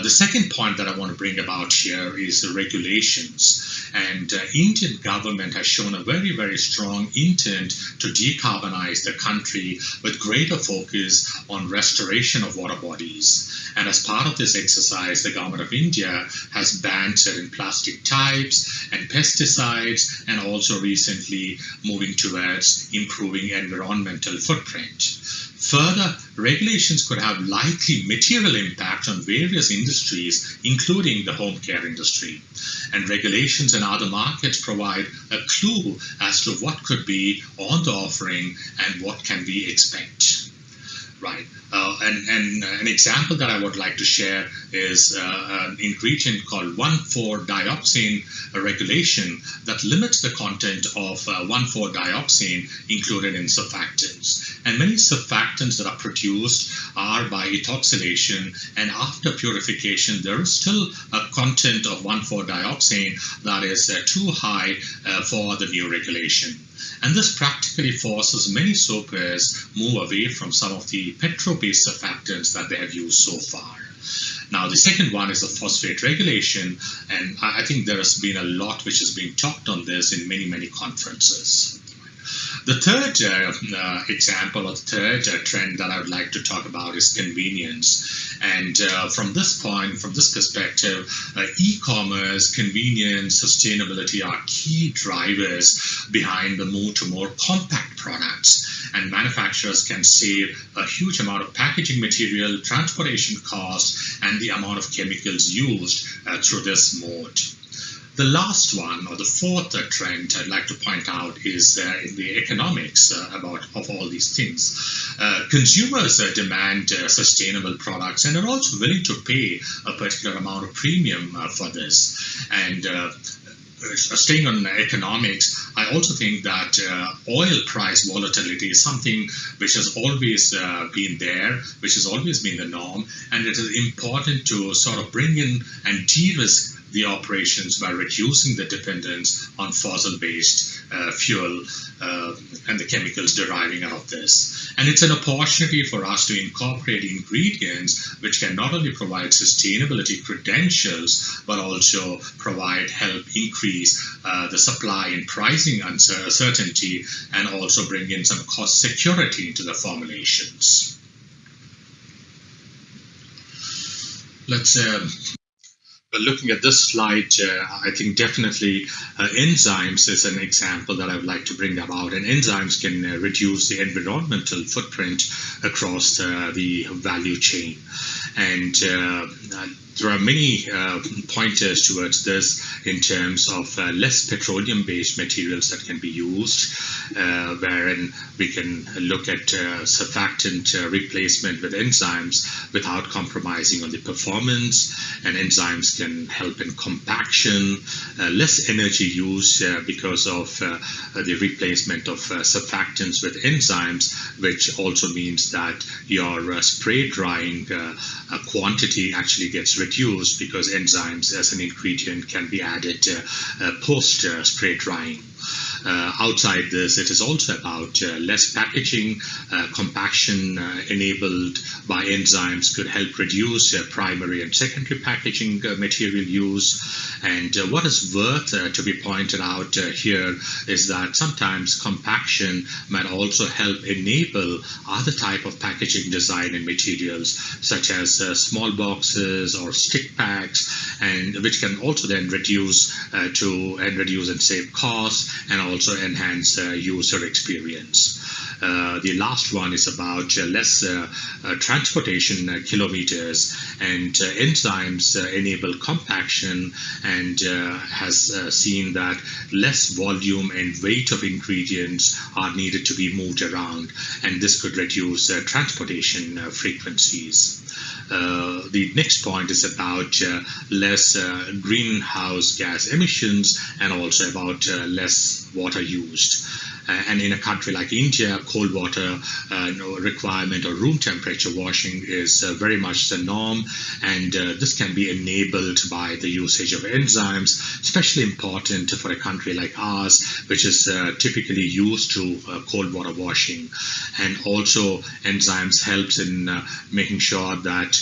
The second point that I want to bring about here is the regulations. And Indian government has shown a very, very strong intent to decarbonize the country with greater focus on restoration of water bodies. And as part of this exercise, the government of India has banned certain plastic types and pesticides, and also recently moving towards improving environmental footprint. Further, regulations could have likely material impact on various industries, including the home care industry. And regulations in other markets provide a clue as to what could be on the offering and what can we expect. Right. And an example that I would like to share is an ingredient called 1,4-dioxane regulation that limits the content of 1,4-dioxane included in surfactants. And many surfactants that are produced are by ethoxylation, and after purification, there is still a content of 1,4-dioxane that is too high for the new regulation. And this practically forces many soapers move away from some of the petro-based surfactants that they have used so far. Now, the second one is the phosphate regulation, and I think there has been a lot which has been talked on this in many, many conferences. The third example, or the third trend that I would like to talk about is convenience. And from this point, from this perspective, e-commerce, convenience, sustainability are key drivers behind the move to more compact products. And manufacturers can save a huge amount of packaging material, transportation costs, and the amount of chemicals used through this mode. The last one, or the fourth trend I'd like to point out, is in the economics of all these things. Consumers demand sustainable products and are also willing to pay a particular amount of premium for this. And staying on economics, I also think that oil price volatility is something which has always been there, which has always been the norm, and it is important to sort of bring in and de-risk the operations by reducing the dependence on fossil-based fuel and the chemicals deriving out of this. And it's an opportunity for us to incorporate ingredients which can not only provide sustainability credentials, but also help increase the supply and pricing uncertainty, and also bring in some cost security into the formulations. Let's looking at this slide, I think definitely enzymes is an example that I would like to bring about. And enzymes can reduce the environmental footprint across the value chain. And there are many pointers towards this in terms of less petroleum-based materials that can be used, wherein we can look at surfactant replacement with enzymes without compromising on the performance. And enzymes can help in compaction, less energy use because of the replacement of surfactants with enzymes, which also means that your spray drying quantity actually gets reduced because enzymes as an ingredient can be added post spray drying. Outside this, it is also about less packaging. Compaction enabled by enzymes could help reduce primary and secondary packaging material use. And what is worth to be pointed out here is that sometimes compaction might also help enable other type of packaging design and materials, such as small boxes or stick packs, and which can also then reduce and save costs, and also enhance user experience. The last one is about less transportation kilometers, and enzymes enable compaction and has seen that less volume and weight of ingredients are needed to be moved around, and this could reduce transportation frequencies. The next point is about less greenhouse gas emissions and also about less water used. And in a country like India, cold water requirement or room temperature washing is very much the norm, and this can be enabled by the usage of enzymes, especially important for a country like ours, which is typically used to cold water washing. And also enzymes helps in making sure that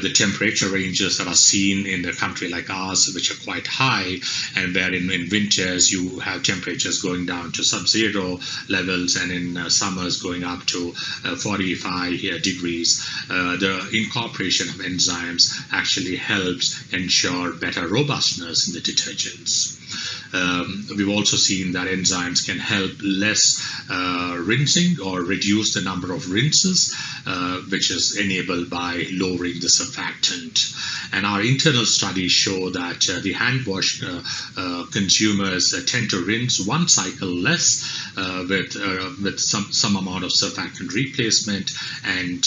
the temperature ranges that are seen in a country like ours, which are quite high, and where in winters you have temperatures going down to sub-zero levels, and in summers going up to 45 degrees. The incorporation of enzymes actually helps ensure better robustness in the detergents. We've also seen that enzymes can help less rinsing or reduce the number of rinses, which is enabled by lowering the surfactant. And our internal studies show that the hand wash consumers tend to rinse one cycle less with some amount of surfactant replacement, and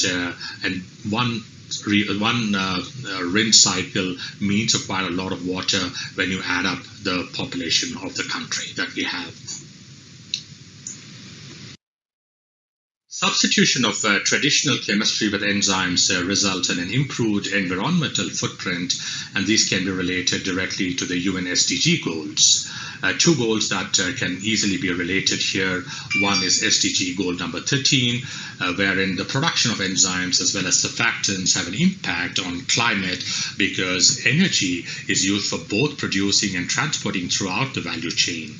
one rinse cycle means quite a lot of water when you add up the population of the country that we have. Substitution of traditional chemistry with enzymes results in an improved environmental footprint, and these can be related directly to the UN SDG goals. Two goals that can easily be related here. One is SDG goal number 13, wherein the production of enzymes as well as surfactants have an impact on climate because energy is used for both producing and transporting throughout the value chain.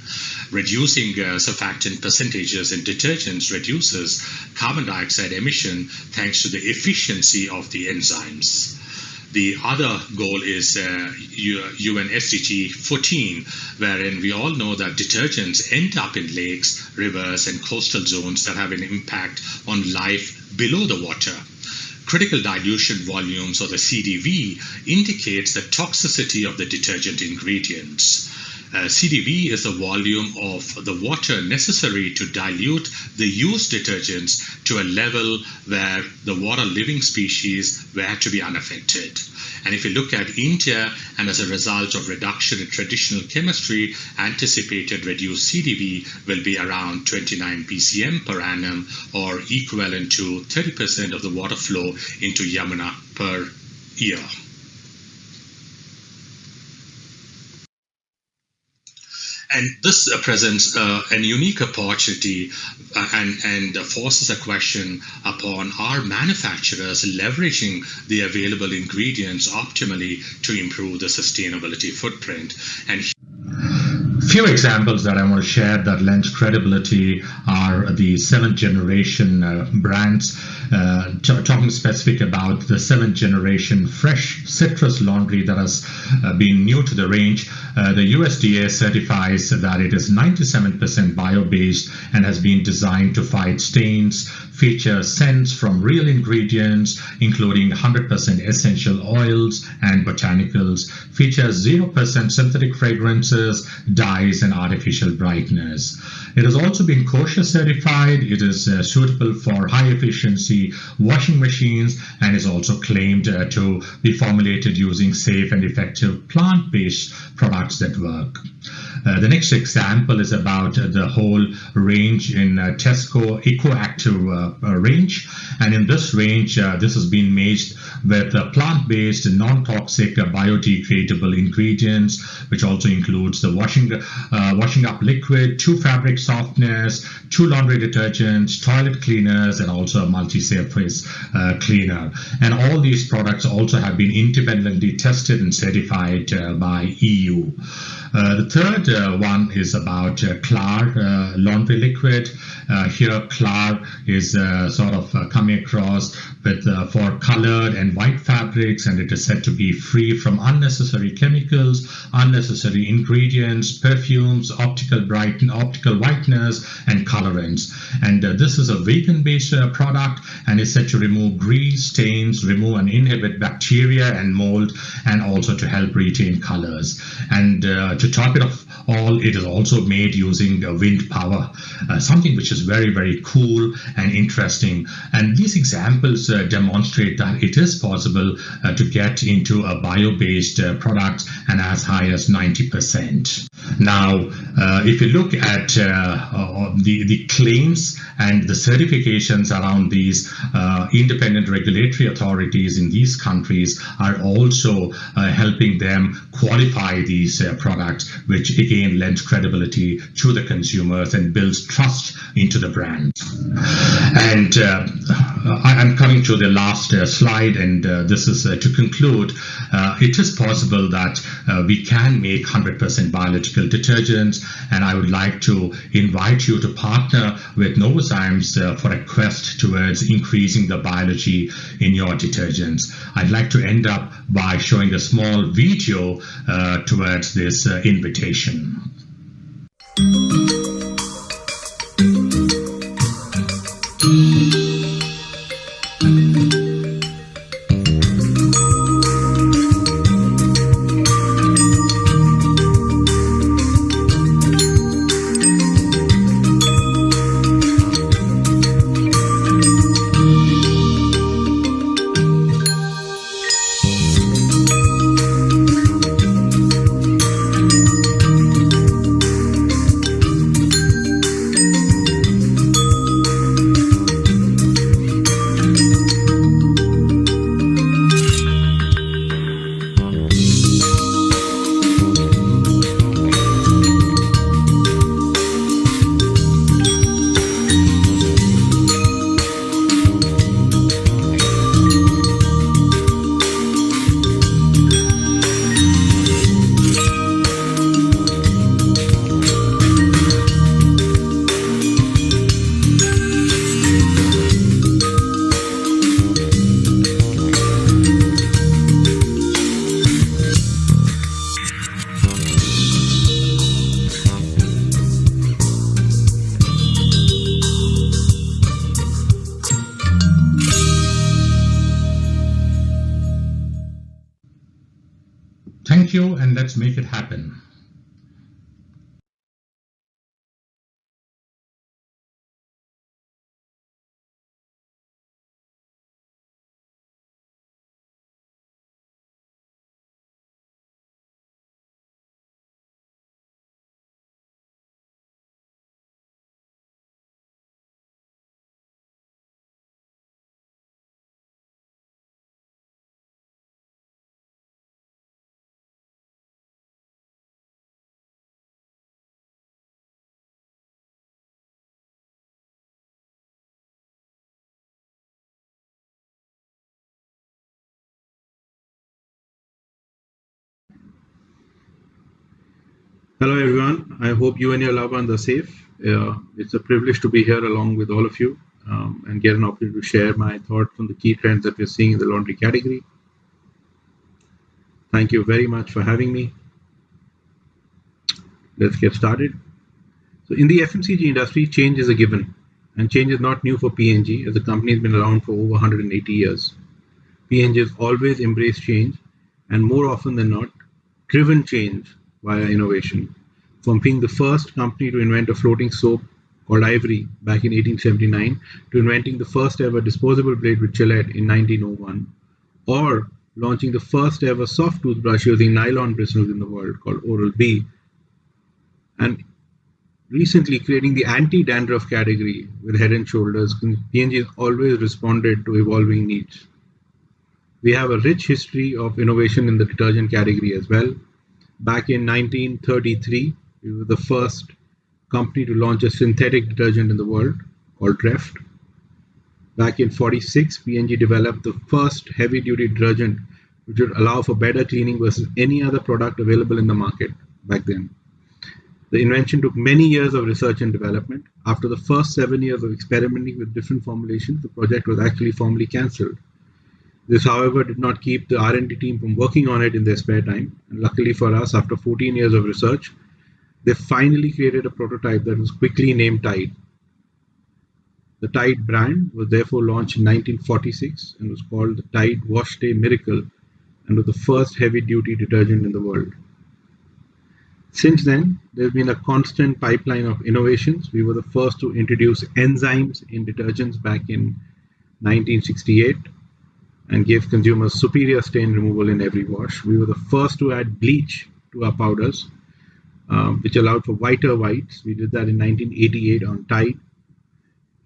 Reducing surfactant percentages in detergents reduces carbon dioxide emission thanks to the efficiency of the enzymes. The other goal is UN SDG 14, wherein we all know that detergents end up in lakes, rivers, and coastal zones that have an impact on life below the water. Critical dilution volumes, or the CDV, indicates the toxicity of the detergent ingredients. CDV is the volume of the water necessary to dilute the used detergents to a level where the water living species were to be unaffected. And if you look at India, and as a result of reduction in traditional chemistry, anticipated reduced CDV will be around 29 BCM per annum, or equivalent to 30% of the water flow into Yamuna per year. And this presents a unique opportunity and forces a question upon our manufacturers leveraging the available ingredients optimally to improve the sustainability footprint. And few examples that I want to share that lend credibility are the 7th generation brands. Talking specific about the 7th generation fresh citrus laundry that has been new to the range. The USDA certifies that it is 97% bio-based and has been designed to fight stains, feature scents from real ingredients, including 100% essential oils and botanicals, features 0% synthetic fragrances, dyes, and artificial brighteners. It has also been kosher certified. It is suitable for high efficiency washing machines and is also claimed to be formulated using safe and effective plant-based products that work. The next example is about the whole range in Tesco EcoActive range, and in this range this has been made with plant-based, non-toxic, biodegradable ingredients, which also includes the washing up liquid, 2 fabric softeners, 2 laundry detergents, toilet cleaners, and also a multi-surface cleaner. And all these products also have been independently tested and certified by EU. The third one is about Clar laundry liquid. Here, Clar is sort of coming across with for colored and white fabrics, and it is said to be free from unnecessary chemicals, unnecessary ingredients, perfumes, optical whiteners, and colorants. And this is a vegan-based product, and is said to remove grease, stains, remove and inhibit bacteria and mold, and also to help retain colors. And to top it off all, it is also made using wind power, something which is very, very cool and interesting. And these examples demonstrate that it is possible to get into a bio-based product and as high as 90%. Now, if you look at the claims and the certifications around these, independent regulatory authorities in these countries are also helping them qualify these products, which again lends credibility to the consumers and builds trust into the brand. And I'm coming to the last slide, and this is to conclude. It is possible that we can make 100% biological detergents, and I would like to invite you to partner with Novozymes for a quest towards increasing the biology in your detergents. I'd like to end up by showing a small video towards this invitation. Thank you, and let's make it happen. Hello everyone, I hope you and your loved ones are safe. It's a privilege to be here along with all of you and get an opportunity to share my thoughts on the key trends that we're seeing in the laundry category. Thank you very much for having me. Let's get started. So in the FMCG industry, change is a given, and change is not new for P&G, as the company has been around for over 180 years. P&G has always embraced change, and more often than not, driven change via innovation. From being the first company to invent a floating soap called Ivory back in 1879, to inventing the first ever disposable blade with Gillette in 1901, or launching the first ever soft toothbrush using nylon bristles in the world called Oral-B, and recently creating the anti-dandruff category with Head and Shoulders. P&G has always responded to evolving needs. We have a rich history of innovation in the detergent category as well. Back in 1933, we were the first company to launch a synthetic detergent in the world called Dreft. Back in 1946, P&G developed the first heavy-duty detergent which would allow for better cleaning versus any other product available in the market back then. The invention took many years of research and development. After the first 7 years of experimenting with different formulations, the project was actually formally cancelled. This, however, did not keep the R&D team from working on it in their spare time. And luckily for us, after 14 years of research, they finally created a prototype that was quickly named Tide. The Tide brand was therefore launched in 1946 and was called the Tide Wash Day Miracle and was the first heavy-duty detergent in the world. Since then, there's been a constant pipeline of innovations. We were the first to introduce enzymes in detergents back in 1968 and gave consumers superior stain removal in every wash. We were the first to add bleach to our powders, which allowed for whiter whites. We did that in 1988 on Tide.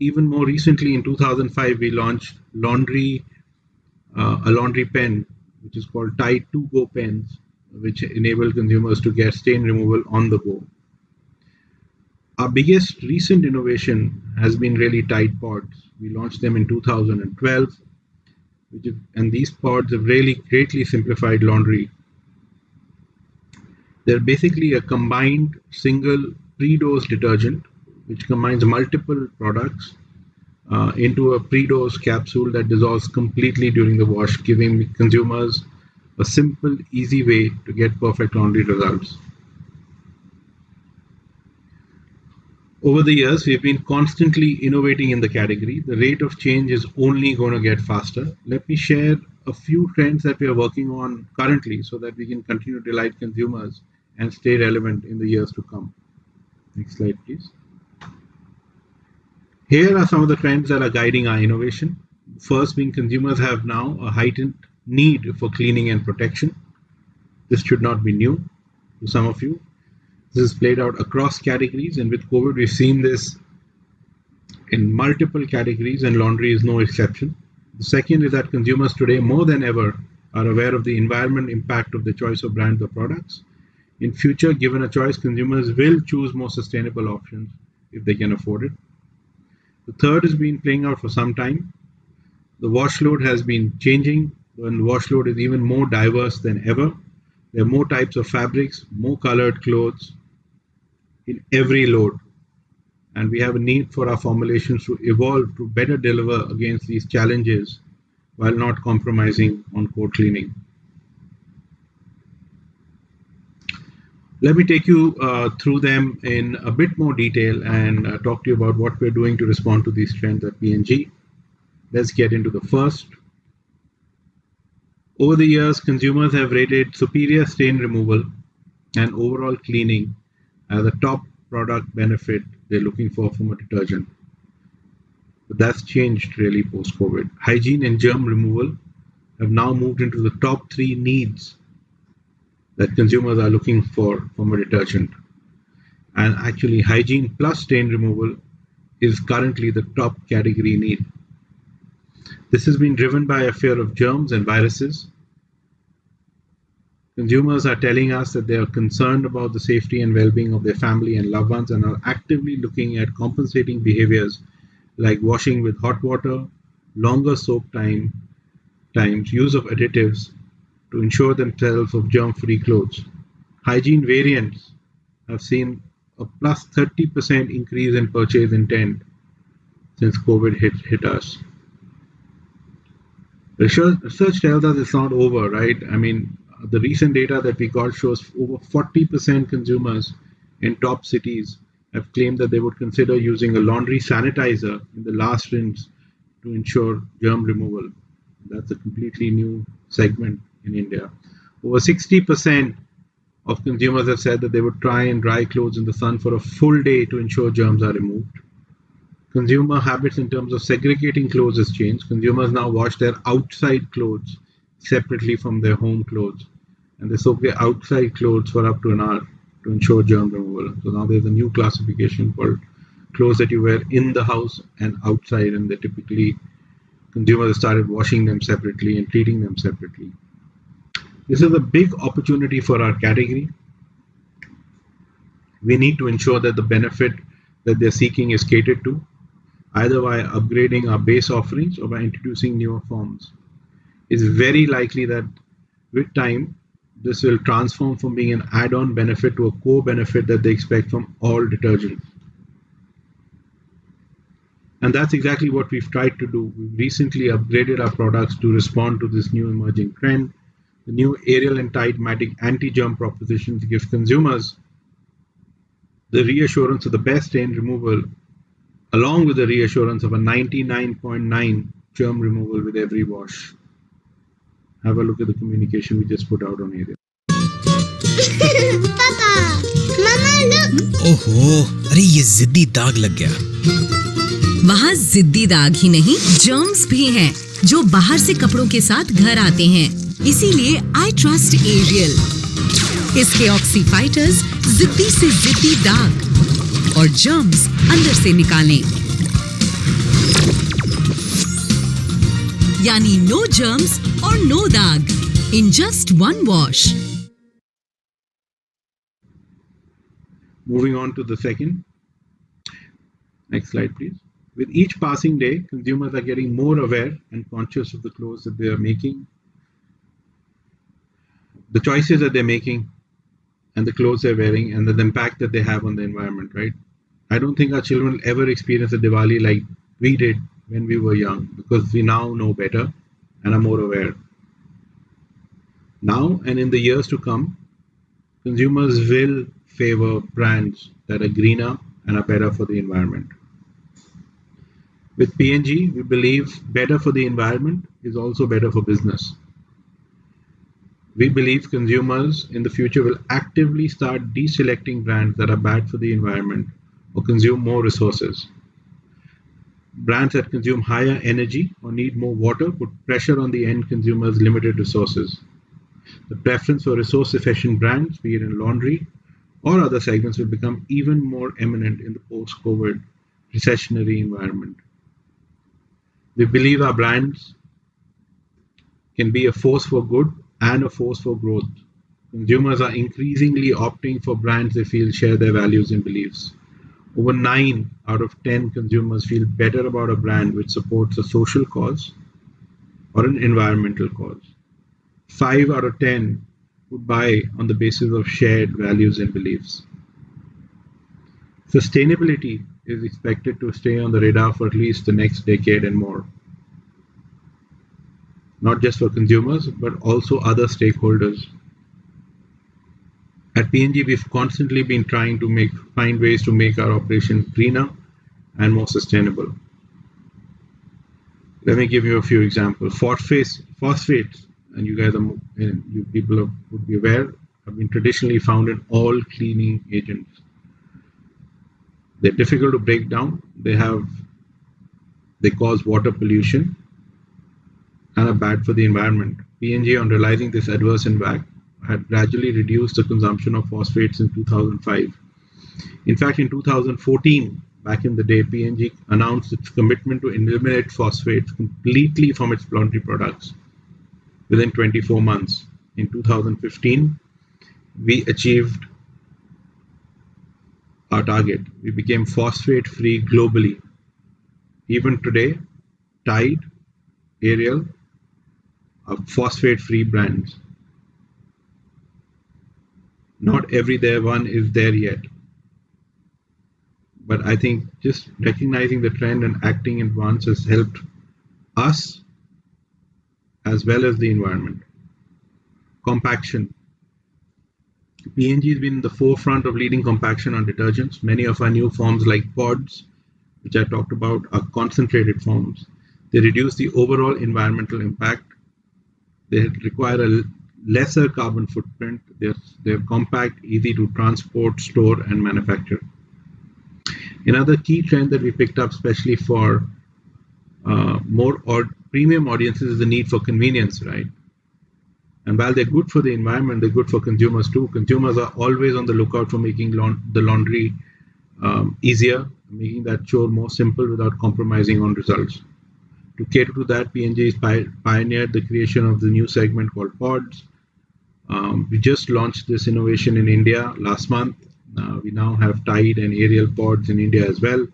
Even more recently, in 2005, we launched a laundry pen, which is called Tide 2 Go pens, which enable consumers to get stain removal on the go. Our biggest recent innovation has been really Tide Pods. We launched them in 2012, and these pods have really greatly simplified laundry. They're basically a combined single pre-dose detergent, which combines multiple products into a pre-dose capsule that dissolves completely during the wash, giving consumers a simple, easy way to get perfect laundry results. Over the years, we've been constantly innovating in the category. The rate of change is only going to get faster. Let me share a few trends that we are working on currently so that we can continue to delight consumers and stay relevant in the years to come. Next slide, please. Here are some of the trends that are guiding our innovation. First being consumers have now a heightened need for cleaning and protection. This should not be new to some of you. This is played out across categories, and with COVID, we've seen this in multiple categories, and laundry is no exception. The second is that consumers today, more than ever, are aware of the environmental impact of the choice of brands or products. In future, given a choice, consumers will choose more sustainable options if they can afford it. The third has been playing out for some time. The wash load has been changing, and the wash load is even more diverse than ever. There are more types of fabrics, more colored clothes in every load. And we have a need for our formulations to evolve to better deliver against these challenges while not compromising on core cleaning. Let me take you through them in a bit more detail and talk to you about what we're doing to respond to these trends at P&G. Let's get into the first. Over the years, consumers have rated superior stain removal and overall cleaning as a top product benefit they're looking for from a detergent. But that's changed really post-COVID. Hygiene and germ removal have now moved into the top 3 needs that consumers are looking for from a detergent. And actually, hygiene plus stain removal is currently the top category need. This has been driven by a fear of germs and viruses. Consumers are telling us that they are concerned about the safety and well-being of their family and loved ones and are actively looking at compensating behaviors like washing with hot water, longer soak times, use of additives to ensure themselves of germ-free clothes. Hygiene variants have seen a plus 30% increase in purchase intent since COVID hit us. Research tells us it's not over, right? I mean, the recent data that we got shows over 40% consumers in top cities have claimed that they would consider using a laundry sanitizer in the last rinse to ensure germ removal. That's a completely new segment in India. Over 60% of consumers have said that they would try and dry clothes in the sun for a full day to ensure germs are removed. Consumer habits in terms of segregating clothes has changed. Consumers now wash their outside clothes separately from their home clothes, and they soak their outside clothes for up to an hour to ensure germ removal. So now there's a new classification called clothes that you wear in the house and outside, and they typically consumers have started washing them separately and treating them separately. This is a big opportunity for our category. We need to ensure that the benefit that they're seeking is catered to, either by upgrading our base offerings or by introducing newer forms. It's very likely that with time, This will transform from being an add-on benefit to a core benefit that they expect from all detergents. And that's exactly what we've tried to do. We've recently upgraded our products to respond to this new emerging trend. The new Ariel and Tide Matic anti-germ propositions give consumers the reassurance of the best stain removal, along with the reassurance of a 99.9 germ removal with every wash. Have a look at the communication we just put out on Ariel. Papa, Mama, look. ओहो, अरे ये जिद्दी दाग लग गया। वहाँ जिद्दी दाग ही नहीं, जर्म्स भी हैं, जो बाहर से कपड़ों के साथ घर आते हैं। इसीलिए आई ट्रस्ट एरियल। इसके ऑक्सी फाइटर्स जिद्दी से जिद्दी दाग और जर्म्स अंदर से निकालें। यानी नो जर्म्स और नो दाग in just one wash. Moving on to the second. Next slide, please. With each passing day, consumers are getting more aware and conscious of the clothes that they are making, the choices that they're making, and the clothes they're wearing, and the impact that they have on the environment, right? I don't think our children will ever experience a Diwali like we did when we were young, because we now know better and are more aware. Now and in the years to come, consumers will favor brands that are greener and are better for the environment. With P&G, we believe better for the environment is also better for business. We believe consumers in the future will actively start deselecting brands that are bad for the environment or consume more resources. Brands that consume higher energy or need more water put pressure on the end consumer's limited resources. The preference for resource-efficient brands, be it in laundry or other segments, will become even more eminent in the post-COVID recessionary environment. We believe our brands can be a force for good and a force for growth. Consumers are increasingly opting for brands they feel share their values and beliefs. Over 9 out of 10 consumers feel better about a brand which supports a social cause or an environmental cause. 5 out of 10 would buy on the basis of shared values and beliefs. Sustainability is expected to stay on the radar for at least the next decade and more. Not just for consumers, but also other stakeholders. At P&G, we've constantly been trying to find ways to make our operations greener and more sustainable. Let me give you a few examples. Phosphates, and you people would be aware, have been traditionally found in all cleaning agents. They're difficult to break down. They cause water pollution and are bad for the environment. P&G, on realizing this adverse impact, had gradually reduced the consumption of phosphates in 2005. In fact, in 2014, back in the day, P&G announced its commitment to eliminate phosphates completely from its laundry products within 24 months. In 2015, we achieved our target. We became phosphate-free globally. Even today, Tide, Ariel are phosphate-free brands. Not every one is there yet. But I think just recognizing the trend and acting in advance has helped us as well as the environment. Compaction. P&G has been in the forefront of leading compaction on detergents. Many of our new forms like pods, which I talked about, are concentrated forms. They reduce the overall environmental impact. They require a lesser carbon footprint. They're compact, easy to transport, store, and manufacture. Another key trend that we picked up, especially for premium audiences, is the need for convenience, right? And while they're good for the environment, they're good for consumers too. Consumers are always on the lookout for making the laundry easier, making that chore more simple without compromising on results. To cater to that, P&G has pioneered the creation of the new segment called pods. We just launched this innovation in India last month. We now have Tide and Ariel pods in India as well.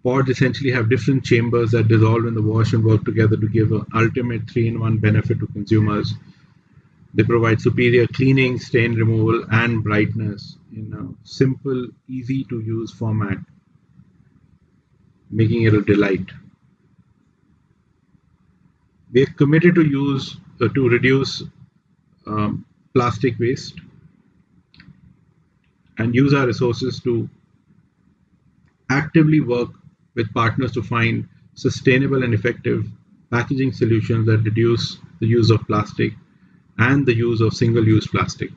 Pods essentially have different chambers that dissolve in the wash and work together to give an ultimate 3-in-1 benefit to consumers. They provide superior cleaning, stain removal, and brightness in a simple, easy to use format, making it a delight. We are committed to reduce plastic waste and use our resources to actively work with partners to find sustainable and effective packaging solutions that reduce the use of plastic and the use of single-use plastic.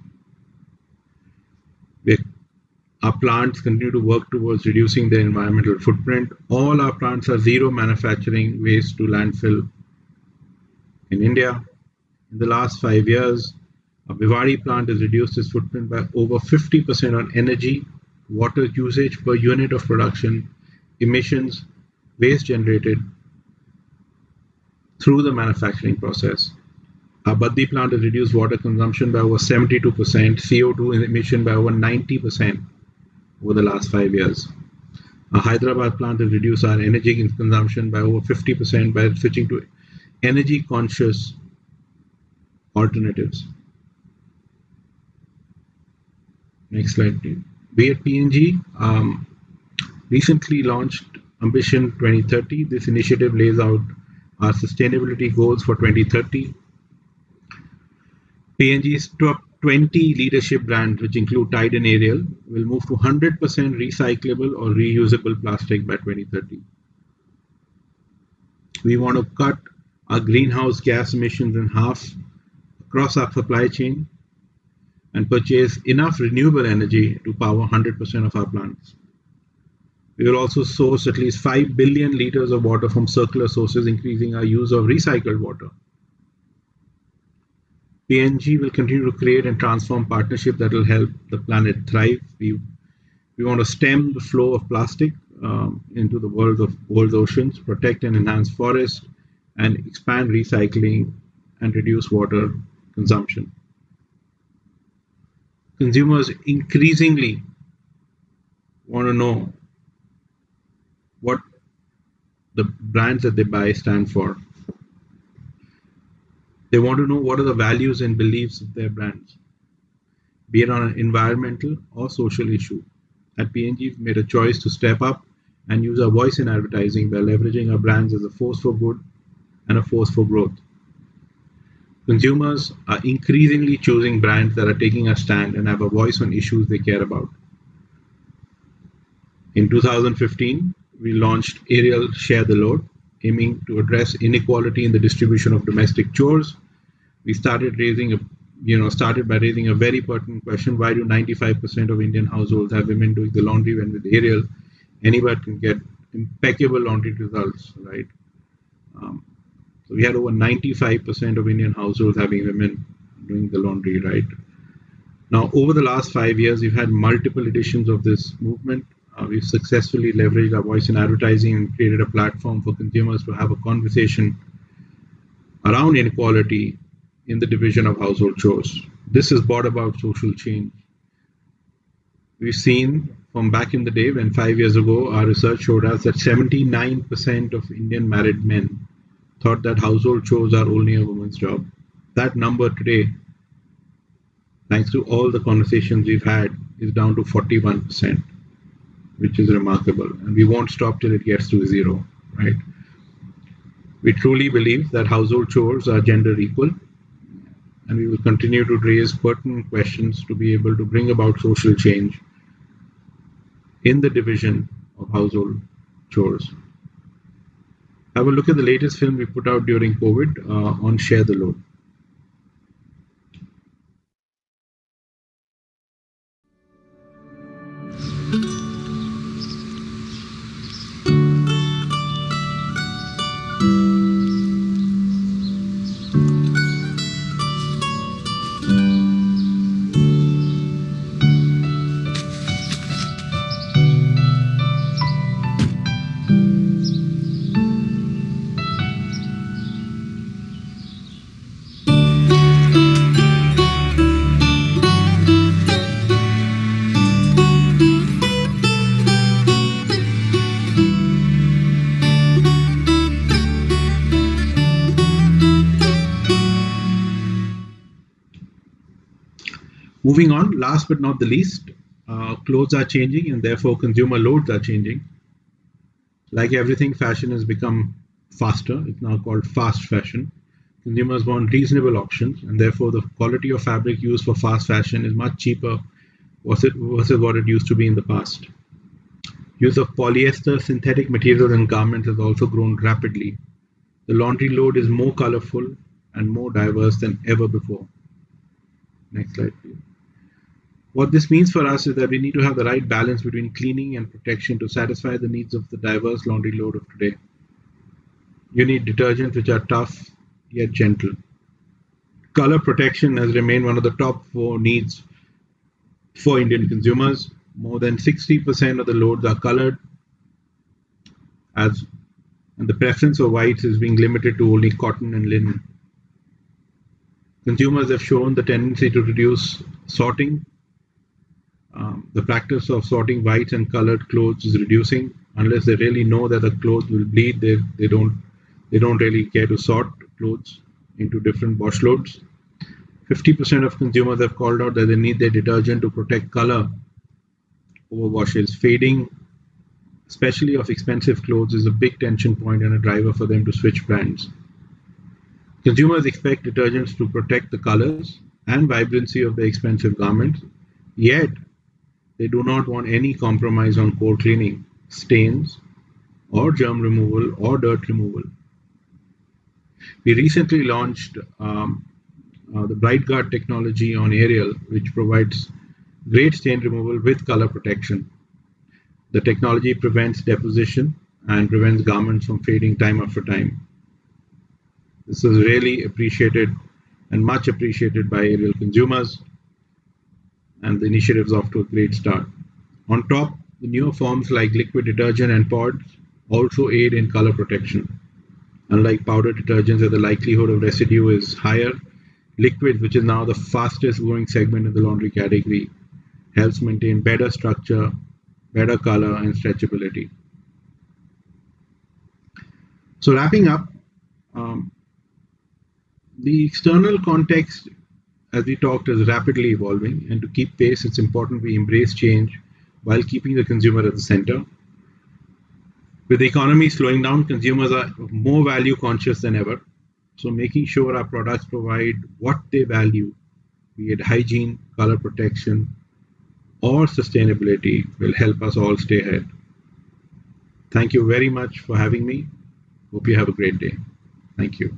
Our plants continue to work towards reducing their environmental footprint. All our plants are zero manufacturing waste to landfill in India. In the last 5 years, our Bhiwadi plant has reduced its footprint by over 50% on energy, water usage per unit of production, emissions, waste generated through the manufacturing process. Our Baddi plant has reduced water consumption by over 72%, CO2 emission by over 90% over the last 5 years. Our Hyderabad plant has reduced our energy consumption by over 50% by switching to energy conscious alternatives. Next slide, please. We at P&G recently launched Ambition 2030. This initiative lays out our sustainability goals for 2030. P&G's top 20 leadership brands, which include Tide and Ariel, will move to 100% recyclable or reusable plastic by 2030. We want to cut our greenhouse gas emissions in half across our supply chain and purchase enough renewable energy to power 100% of our plants. We will also source at least 5 billion liters of water from circular sources, increasing our use of recycled water. P&G will continue to create and transform partnerships that will help the planet thrive. We want to stem the flow of plastic into the world's oceans, protect and enhance forests, and expand recycling and reduce water consumption. Consumers increasingly want to know what the brands that they buy stand for. They want to know what are the values and beliefs of their brands, be it on an environmental or social issue. At P&G, we've made a choice to step up and use our voice in advertising by leveraging our brands as a force for good and a force for growth. Consumers are increasingly choosing brands that are taking a stand and have a voice on issues they care about. In 2015, we launched Ariel Share the Load, aiming to address inequality in the distribution of domestic chores. We started by raising a very pertinent question: why do 95% of Indian households have women doing the laundry, when with Ariel, anybody can get impeccable laundry results, right? So we had over 95% of Indian households having women doing the laundry, right? Now, over the last 5 years, we've had multiple editions of this movement. We've successfully leveraged our voice in advertising and created a platform for consumers to have a conversation around inequality in the division of household chores. This has brought about social change. We've seen from back in the day when 5 years ago, our research showed us that 79% of Indian married men thought that household chores are only a woman's job. That number today, thanks to all the conversations we've had, is down to 41%, which is remarkable. And we won't stop till it gets to zero, right? We truly believe that household chores are gender equal, and we will continue to raise pertinent questions to be able to bring about social change in the division of household chores. Have a look at the latest film we put out during COVID on Share the Load. Moving on, last but not the least, clothes are changing and therefore consumer loads are changing. Like everything, fashion has become faster. It's now called fast fashion. Consumers want reasonable options, and therefore the quality of fabric used for fast fashion is much cheaper versus what it used to be in the past. Use of polyester, synthetic materials in garments has also grown rapidly. The laundry load is more colorful and more diverse than ever before. Next slide, please. What this means for us is that we need to have the right balance between cleaning and protection to satisfy the needs of the diverse laundry load of today. You need detergents which are tough yet gentle. Color protection has remained one of the top 4 needs for Indian consumers. More than 60% of the loads are colored, and the preference for whites is being limited to only cotton and linen. Consumers have shown the tendency to reduce sorting. The practice of sorting whites and colored clothes is reducing. Unless they really know that the clothes will bleed, they don't really care to sort clothes into different wash loads. 50% of consumers have called out that they need their detergent to protect color over washes. Fading, especially of expensive clothes, is a big tension point and a driver for them to switch brands. Consumers expect detergents to protect the colors and vibrancy of the expensive garments, yet they do not want any compromise on core cleaning, stains, or germ removal or dirt removal. We recently launched the Bright Guard technology on Ariel, which provides great stain removal with color protection. The technology prevents deposition and prevents garments from fading time after time. This is really appreciated and much appreciated by Ariel consumers, and the initiative is off to a great start. On top, the newer forms like liquid detergent and pods also aid in color protection. Unlike powder detergents where the likelihood of residue is higher, liquid, which is now the fastest growing segment in the laundry category, helps maintain better structure, better color, and stretchability. So wrapping up, the external context, as we talked, is rapidly evolving, and to keep pace, it's important we embrace change while keeping the consumer at the center. With the economy slowing down, consumers are more value conscious than ever. So making sure our products provide what they value, be it hygiene, color protection, or sustainability, will help us all stay ahead. Thank you very much for having me. Hope you have a great day. Thank you.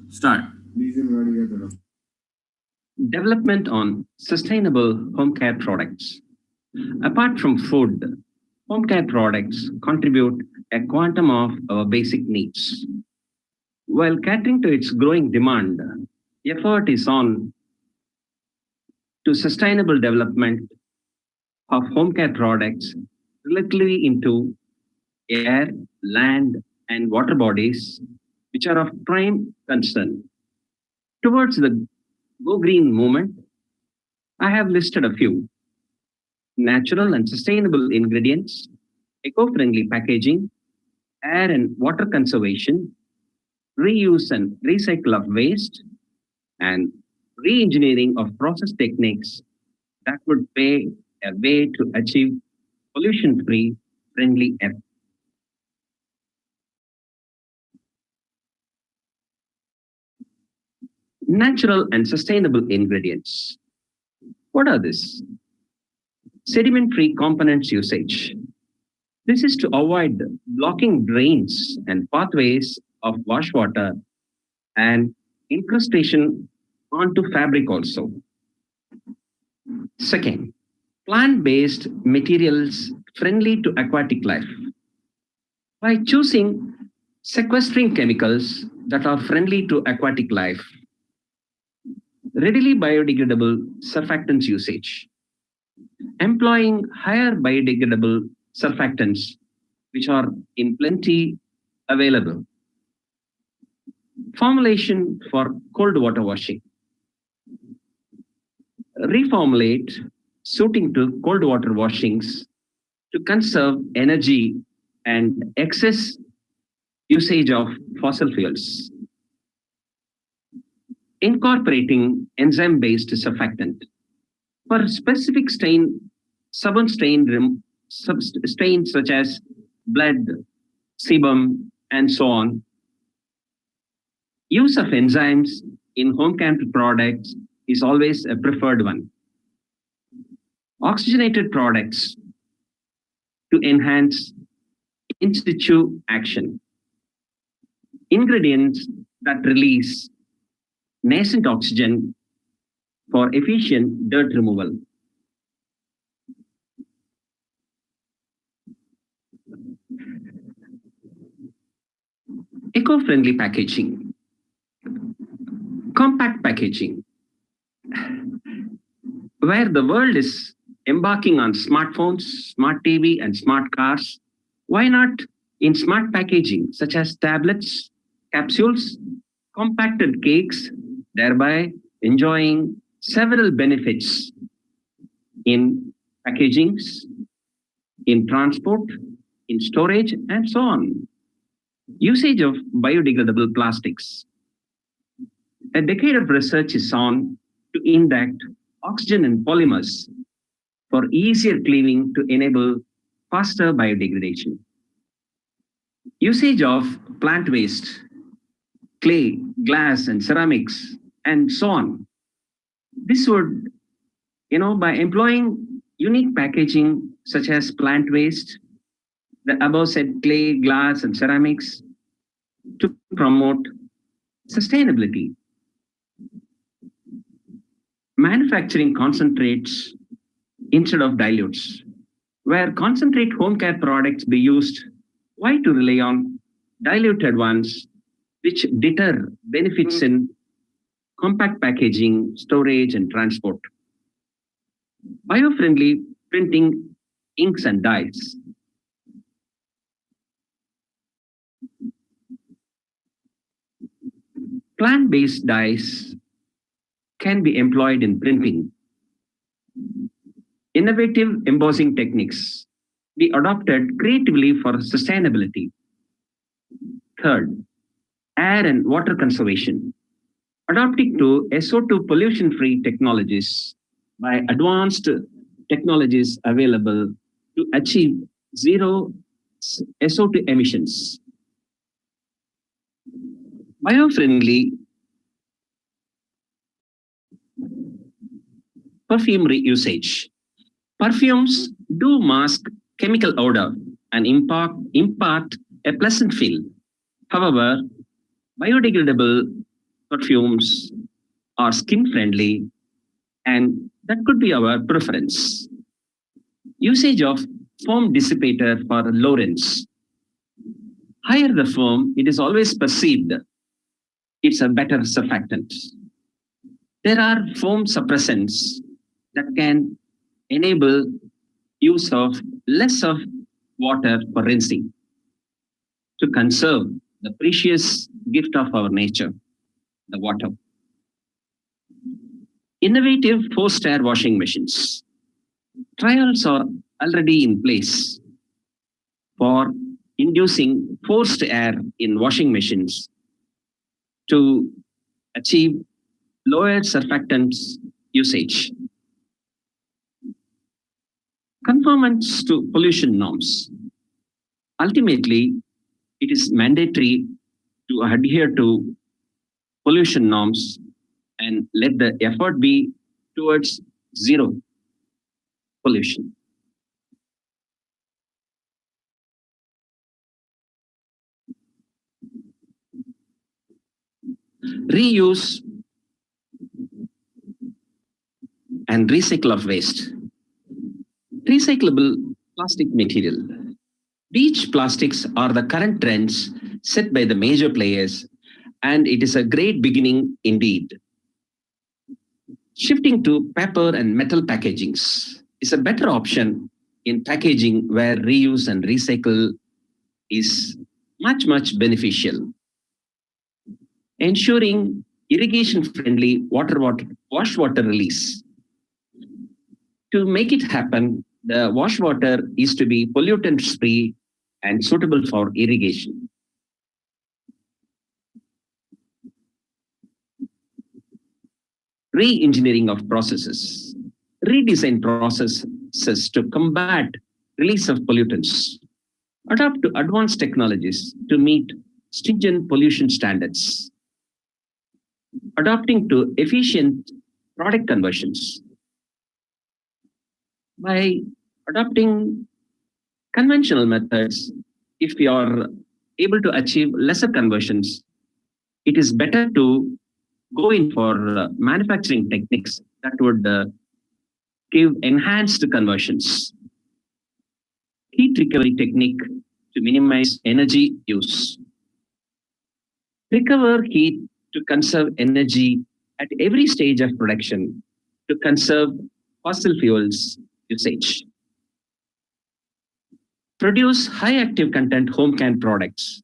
Start. Development on sustainable home care products. Apart from food, home care products contribute a quantum of our basic needs. While catering to its growing demand, effort is on to sustainable development of home care products relatively into air, land, and water bodies, which are of prime concern. Towards the Go Green movement, I have listed a few: natural and sustainable ingredients, eco-friendly packaging, air and water conservation, reuse and recycle of waste, and re-engineering of process techniques that would pave a way to achieve pollution-free, friendly air. Natural and sustainable ingredients. What are these? Sediment-free components usage. This is to avoid blocking drains and pathways of wash water and incrustation onto fabric also. Second, plant-based materials friendly to aquatic life. By choosing sequestering chemicals that are friendly to aquatic life, readily biodegradable surfactants usage, employing higher biodegradable surfactants which are in plenty available. Formulation for cold water washing. Reformulate suiting to cold water washings to conserve energy and excess usage of fossil fuels. Incorporating enzyme-based surfactant for specific stubborn stains such as blood, sebum, and so on. Use of enzymes in home care products is always a preferred one. Oxygenated products to enhance in situ action. Ingredients that release nascent oxygen for efficient dirt removal. Eco-friendly packaging. Compact packaging. Where the world is embarking on smartphones, smart TV, and smart cars, why not in smart packaging such as tablets, capsules, compacted cakes, thereby enjoying several benefits in packagings, in transport, in storage, and so on. Usage of biodegradable plastics. A decade of research is on to inject oxygen in polymers for easier cleaving to enable faster biodegradation. Usage of plant waste, clay, glass, and ceramics, and so on. This would, by employing unique packaging such as plant waste, the above said clay, glass, and ceramics, to promote sustainability. Manufacturing concentrates instead of dilutes. Where concentrate home care products be used, why to rely on diluted ones which deter benefits in compact packaging, storage, and transport? Bio-friendly printing inks and dyes. Plant-based dyes can be employed in printing. Innovative embossing techniques be adopted creatively for sustainability. Third, air and water conservation. Adopting to SO2 pollution-free technologies by advanced technologies available to achieve zero SO2 emissions. Bio-friendly perfumery usage. Perfumes do mask chemical odor and impart a pleasant feel. However, biodegradable perfumes are skin-friendly, and that could be our preference. Usage of foam dissipator for low-rinse. Higher the foam, it is always perceived it's a better surfactant. There are foam suppressants that can enable use of less of water for rinsing to conserve the precious gift of our nature, the water. Innovative forced air washing machines. Trials are already in place for inducing forced air in washing machines to achieve lower surfactants usage. Conformance to pollution norms. Ultimately, it is mandatory to adhere to pollution norms and let the effort be towards zero pollution. Reuse and recycle of waste. Recyclable plastic material. Beach plastics are the current trends set by the major players, and it is a great beginning indeed. Shifting to paper and metal packagings is a better option in packaging where reuse and recycle is much beneficial. Ensuring irrigation-friendly wash water release. To make it happen, the wash water is to be pollutant-free and suitable for irrigation. Re-engineering of processes. Redesign processes to combat release of pollutants. Adopt to advanced technologies to meet stringent pollution standards. Adopting to efficient product conversions. By adopting conventional methods, if we are able to achieve lesser conversions, it is better to go in for manufacturing techniques that would give enhanced conversions. Heat recovery technique to minimize energy use. Recover heat to conserve energy at every stage of production to conserve fossil fuels usage. Produce high active content home care products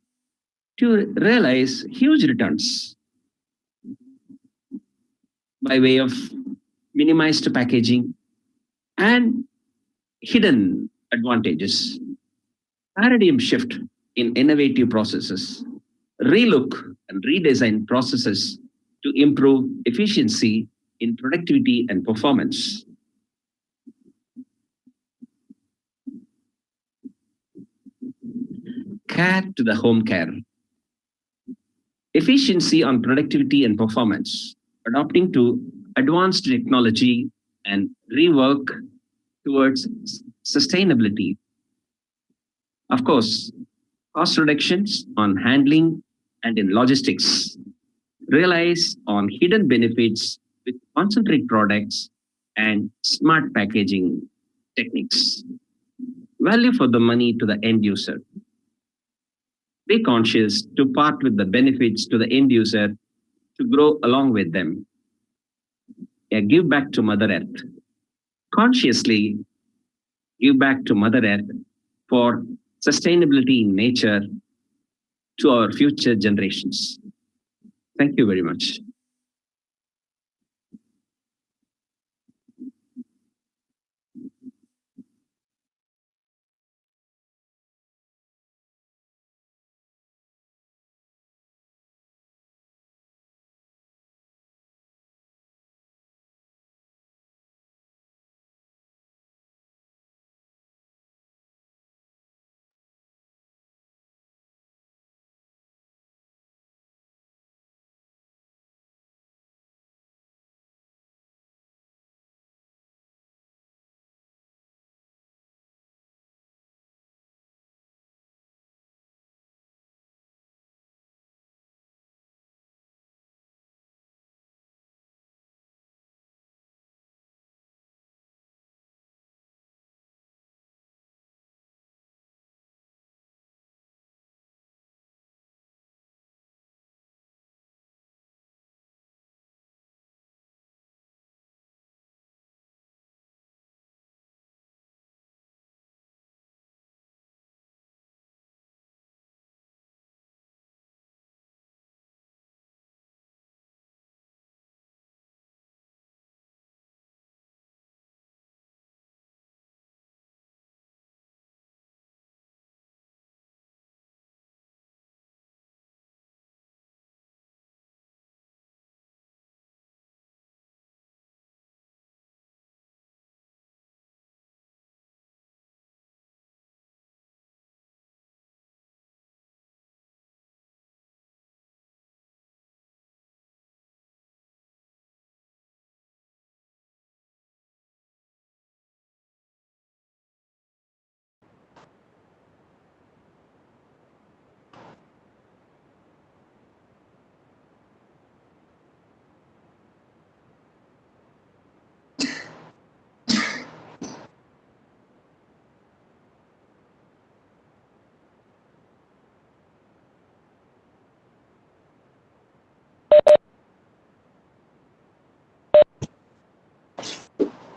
to realize huge returns by way of minimized packaging and hidden advantages. Paradigm shift in innovative processes. Relook and redesign processes to improve efficiency in productivity and performance. Care to the home care. Efficiency on productivity and performance, adopting to advanced technology and rework towards sustainability. Of course, cost reductions on handling and in logistics. Realize on hidden benefits with concentrate products and smart packaging techniques. Value for the money to the end user. Be conscious to part with the benefits to the end user to grow along with them. Give back to Mother Earth. Consciously give back to Mother Earth for sustainability in nature to our future generations. Thank you very much.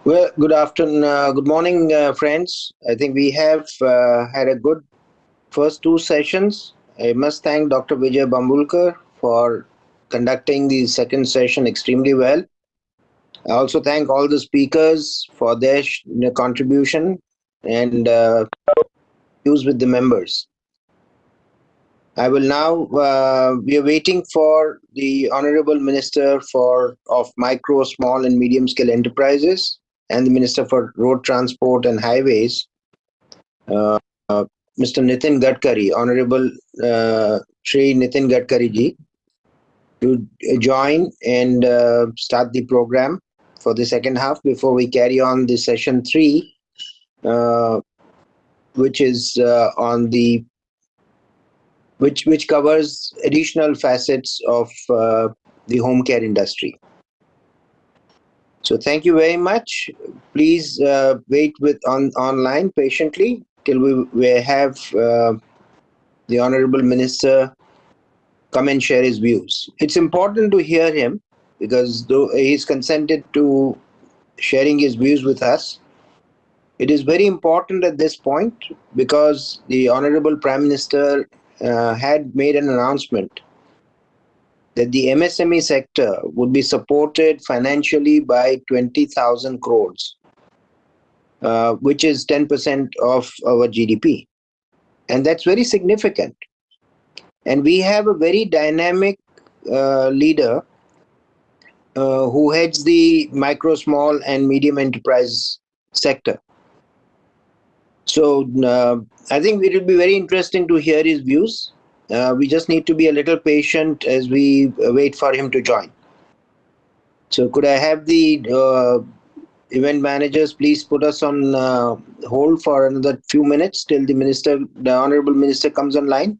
Well, good afternoon, good morning, friends. I think we have had a good first two sessions. I must thank Dr. Vijay Bambulkar for conducting the second session extremely well. I also thank all the speakers for their contribution and use with the members. I will now, we are waiting for the Honorable Minister of Micro, Small and Medium Scale Enterprises and the Minister for Road Transport and Highways, Mr. Nitin Gadkari, Honorable Shri Nitin Gadkari ji, to join and start the program for the second half before we carry on the session 3, which is on the which covers additional facets of the home care industry. So thank you very much. Please wait online patiently till we have the Honorable Minister come and share his views. It's important to hear him because though he's consented to sharing his views with us, it is very important at this point because the Honorable Prime Minister had made an announcement that the MSME sector would be supported financially by 20,000 crores, which is 10% of our GDP. And that's very significant. And we have a very dynamic leader who heads the micro, small and medium enterprise sector. So I think it will be very interesting to hear his views. We just need to be a little patient as we wait for him to join. So could I have the event managers please put us on hold for another few minutes till the Honorable Minister comes online?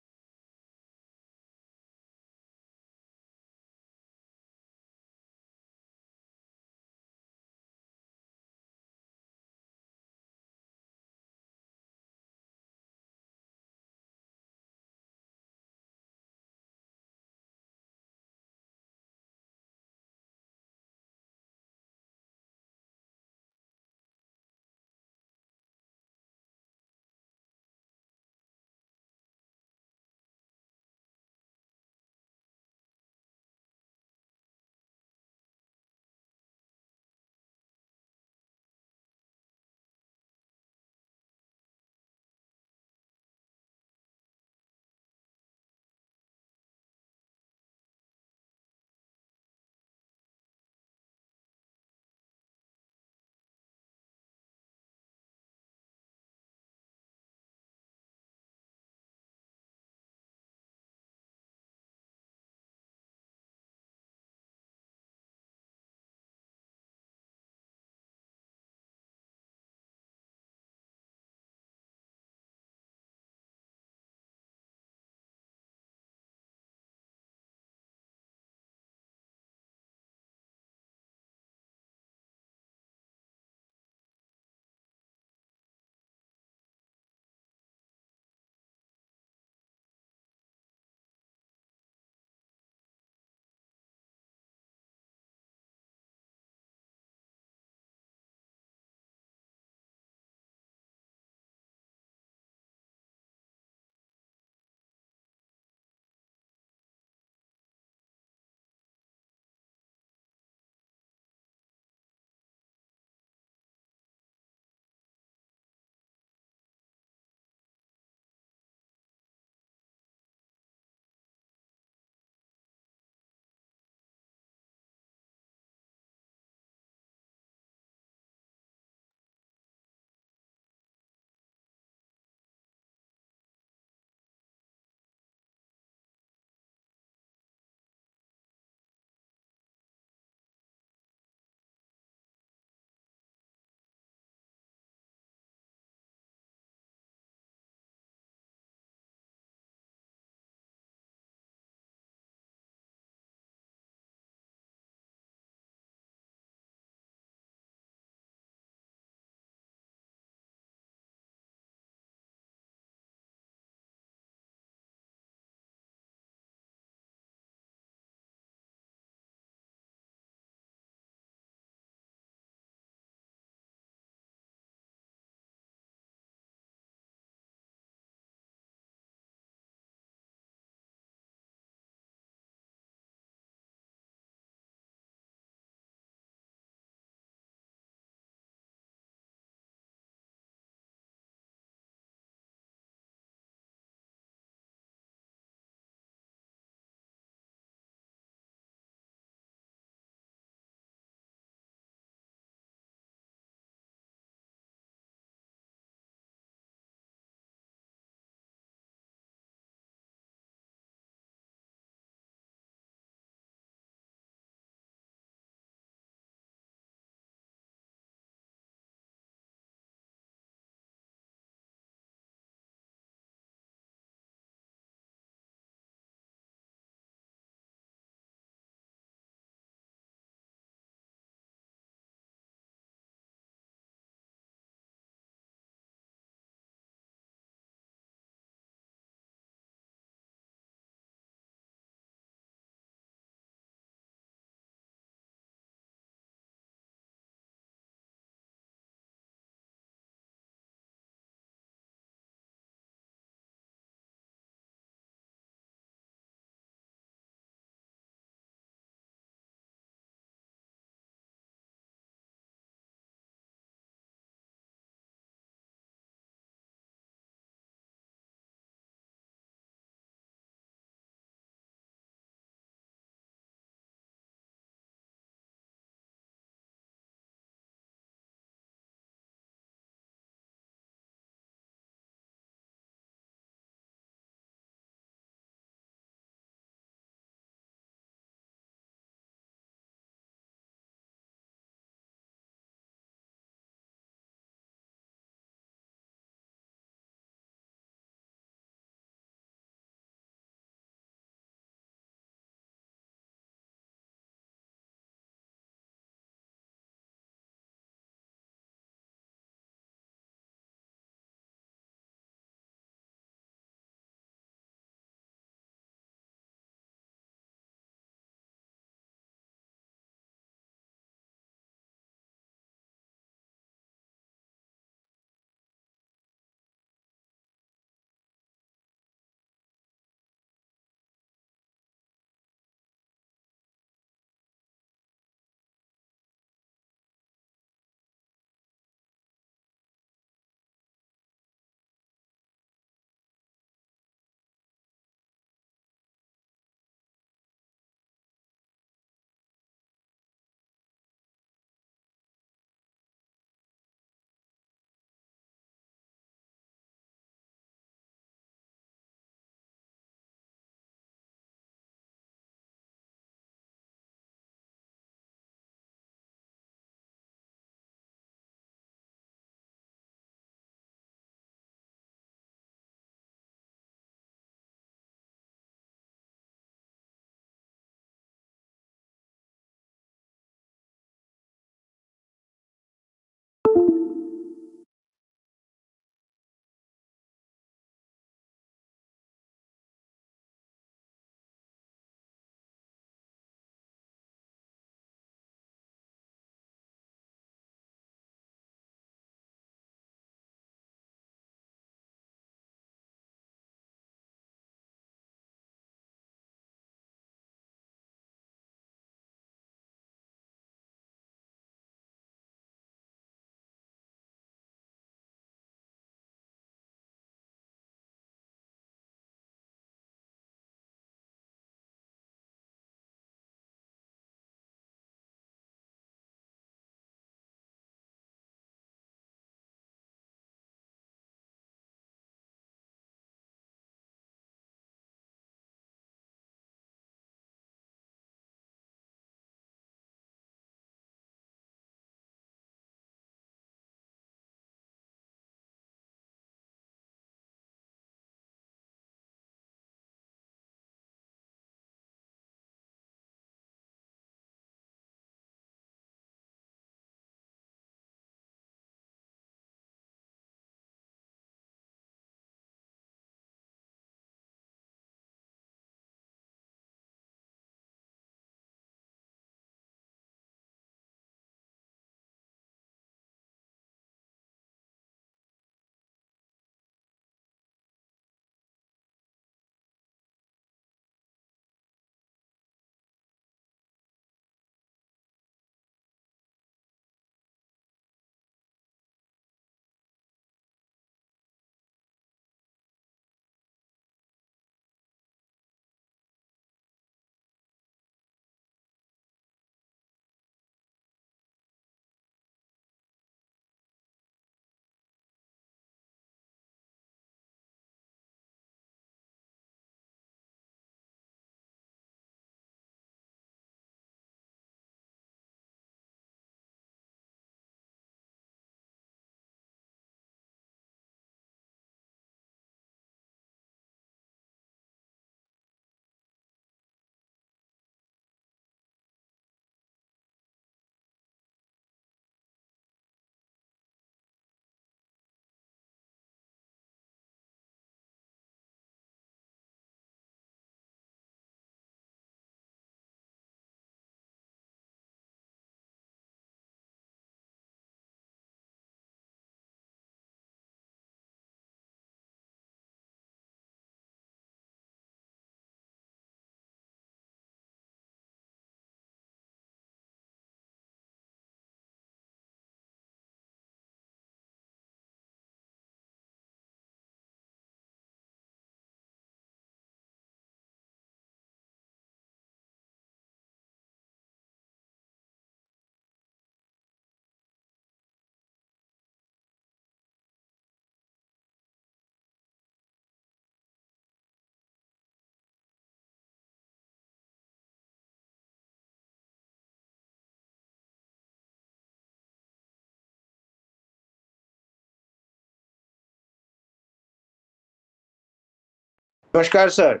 Namaskar, sir.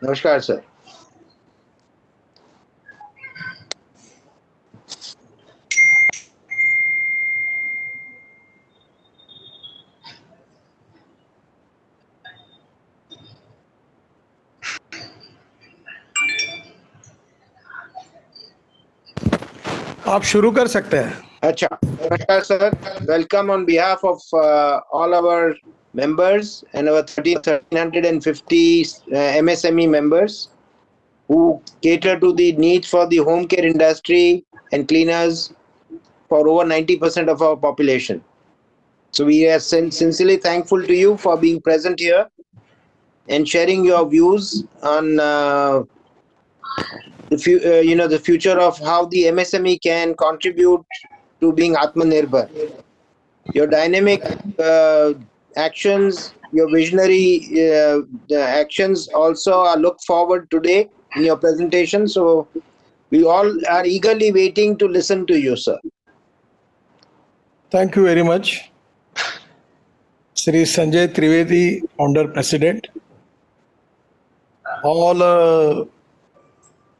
Namaskar, sir. आप शुरू कर सकते हैं. Acha. Namaskar, sir. Welcome on behalf of all our members and our 1350 MSME members who cater to the needs for the home care industry and cleaners for over 90% of our population. So we are sincerely thankful to you for being present here and sharing your views on the future of how the MSME can contribute to being Atmanirbhar. Your dynamic actions, your visionary actions also are looked forward today in your presentation. So we all are eagerly waiting to listen to you, sir. Thank you very much. Sri Sanjay Trivedi, Founder President. All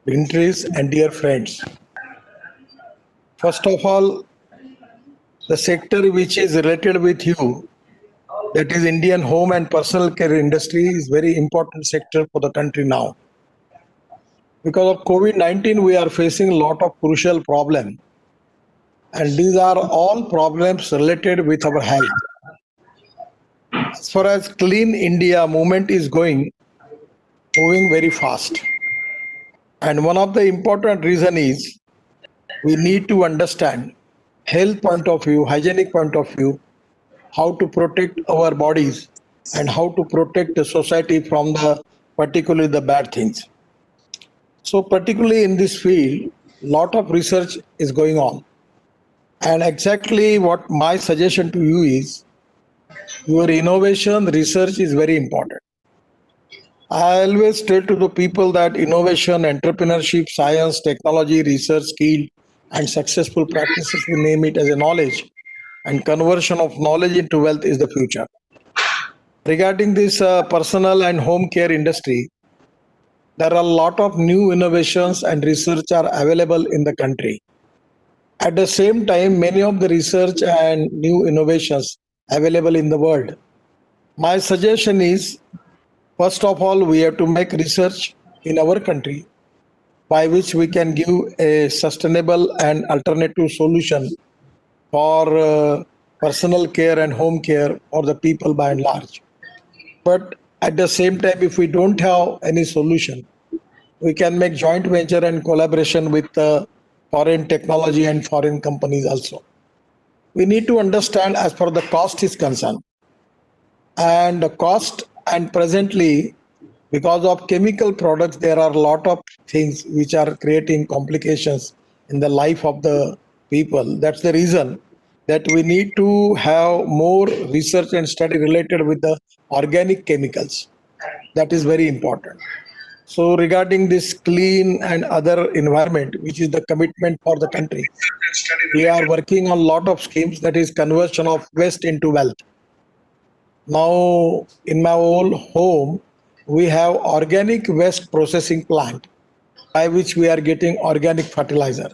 dignitaries and dear friends. First of all, the sector which is related with you, that is Indian home and personal care industry, is very important sector for the country now. Because of COVID-19, we are facing a lot of crucial problems. And these are all problems related with our health. As far as Clean India movement is moving very fast. And one of the important reason is we need to understand health point of view, hygienic point of view, how to protect our bodies and how to protect the society from particularly the bad things. So particularly in this field, lot of research is going on. And exactly what my suggestion to you is, your innovation research is very important. I always tell to the people that innovation, entrepreneurship, science, technology, research, skill, and successful practices, we name it as a knowledge, and conversion of knowledge into wealth is the future. Regarding this personal and home care industry, there are a lot of new innovations and research are available in the country. At the same time, many of the research and new innovations available in the world. My suggestion is, first of all, we have to make research in our country by which we can give a sustainable and alternative solution for personal care and home care for the people by and large. But at the same time, if we don't have any solution, we can make joint venture and collaboration with foreign technology and foreign companies also. We need to understand as far as the cost is concerned. And the cost, and presently, because of chemical products, there are a lot of things which are creating complications in the life of the people. That's the reason that we need to have more research and study related with the organic chemicals. That is very important. So regarding this clean and other environment, which is the commitment for the country, we are working on a lot of schemes, that is conversion of waste into wealth. Now, in my old home, we have organic waste processing plant by which we are getting organic fertilizer.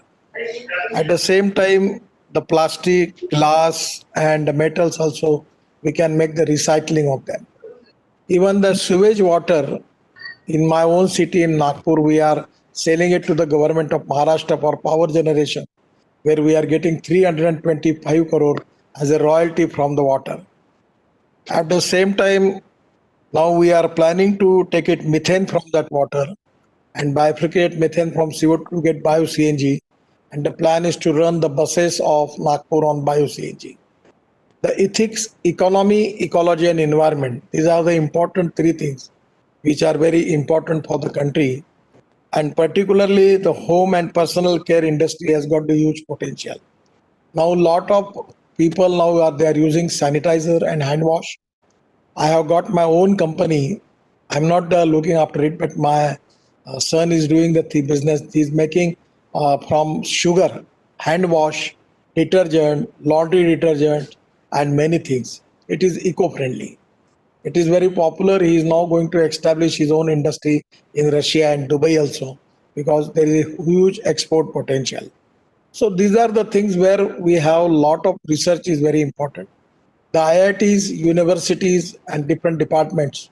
At the same time, the plastic, glass, and the metals also, we can make the recycling of them. Even the sewage water in my own city in Nagpur, we are selling it to the government of Maharashtra for power generation, where we are getting 325 crore as a royalty from the water. At the same time, now we are planning to take it methane from that water and bifurcate methane from CO2 to get bio-CNG. And the plan is to run the buses of Nagpur on bio-CNG. The ethics, economy, ecology, and environment, these are the important three things which are very important for the country. And particularly the home and personal care industry has got a huge potential. Now, a lot of people now they are using sanitizer and hand wash. I have got my own company. I'm not looking after it, but my Son is doing the business. He's making from sugar, hand wash, detergent, laundry detergent, and many things. It is eco-friendly. It is very popular. He is now going to establish his own industry in Russia and Dubai also, because there is a huge export potential. So these are the things where we have a lot of research is very important. The IITs, universities, and different departments,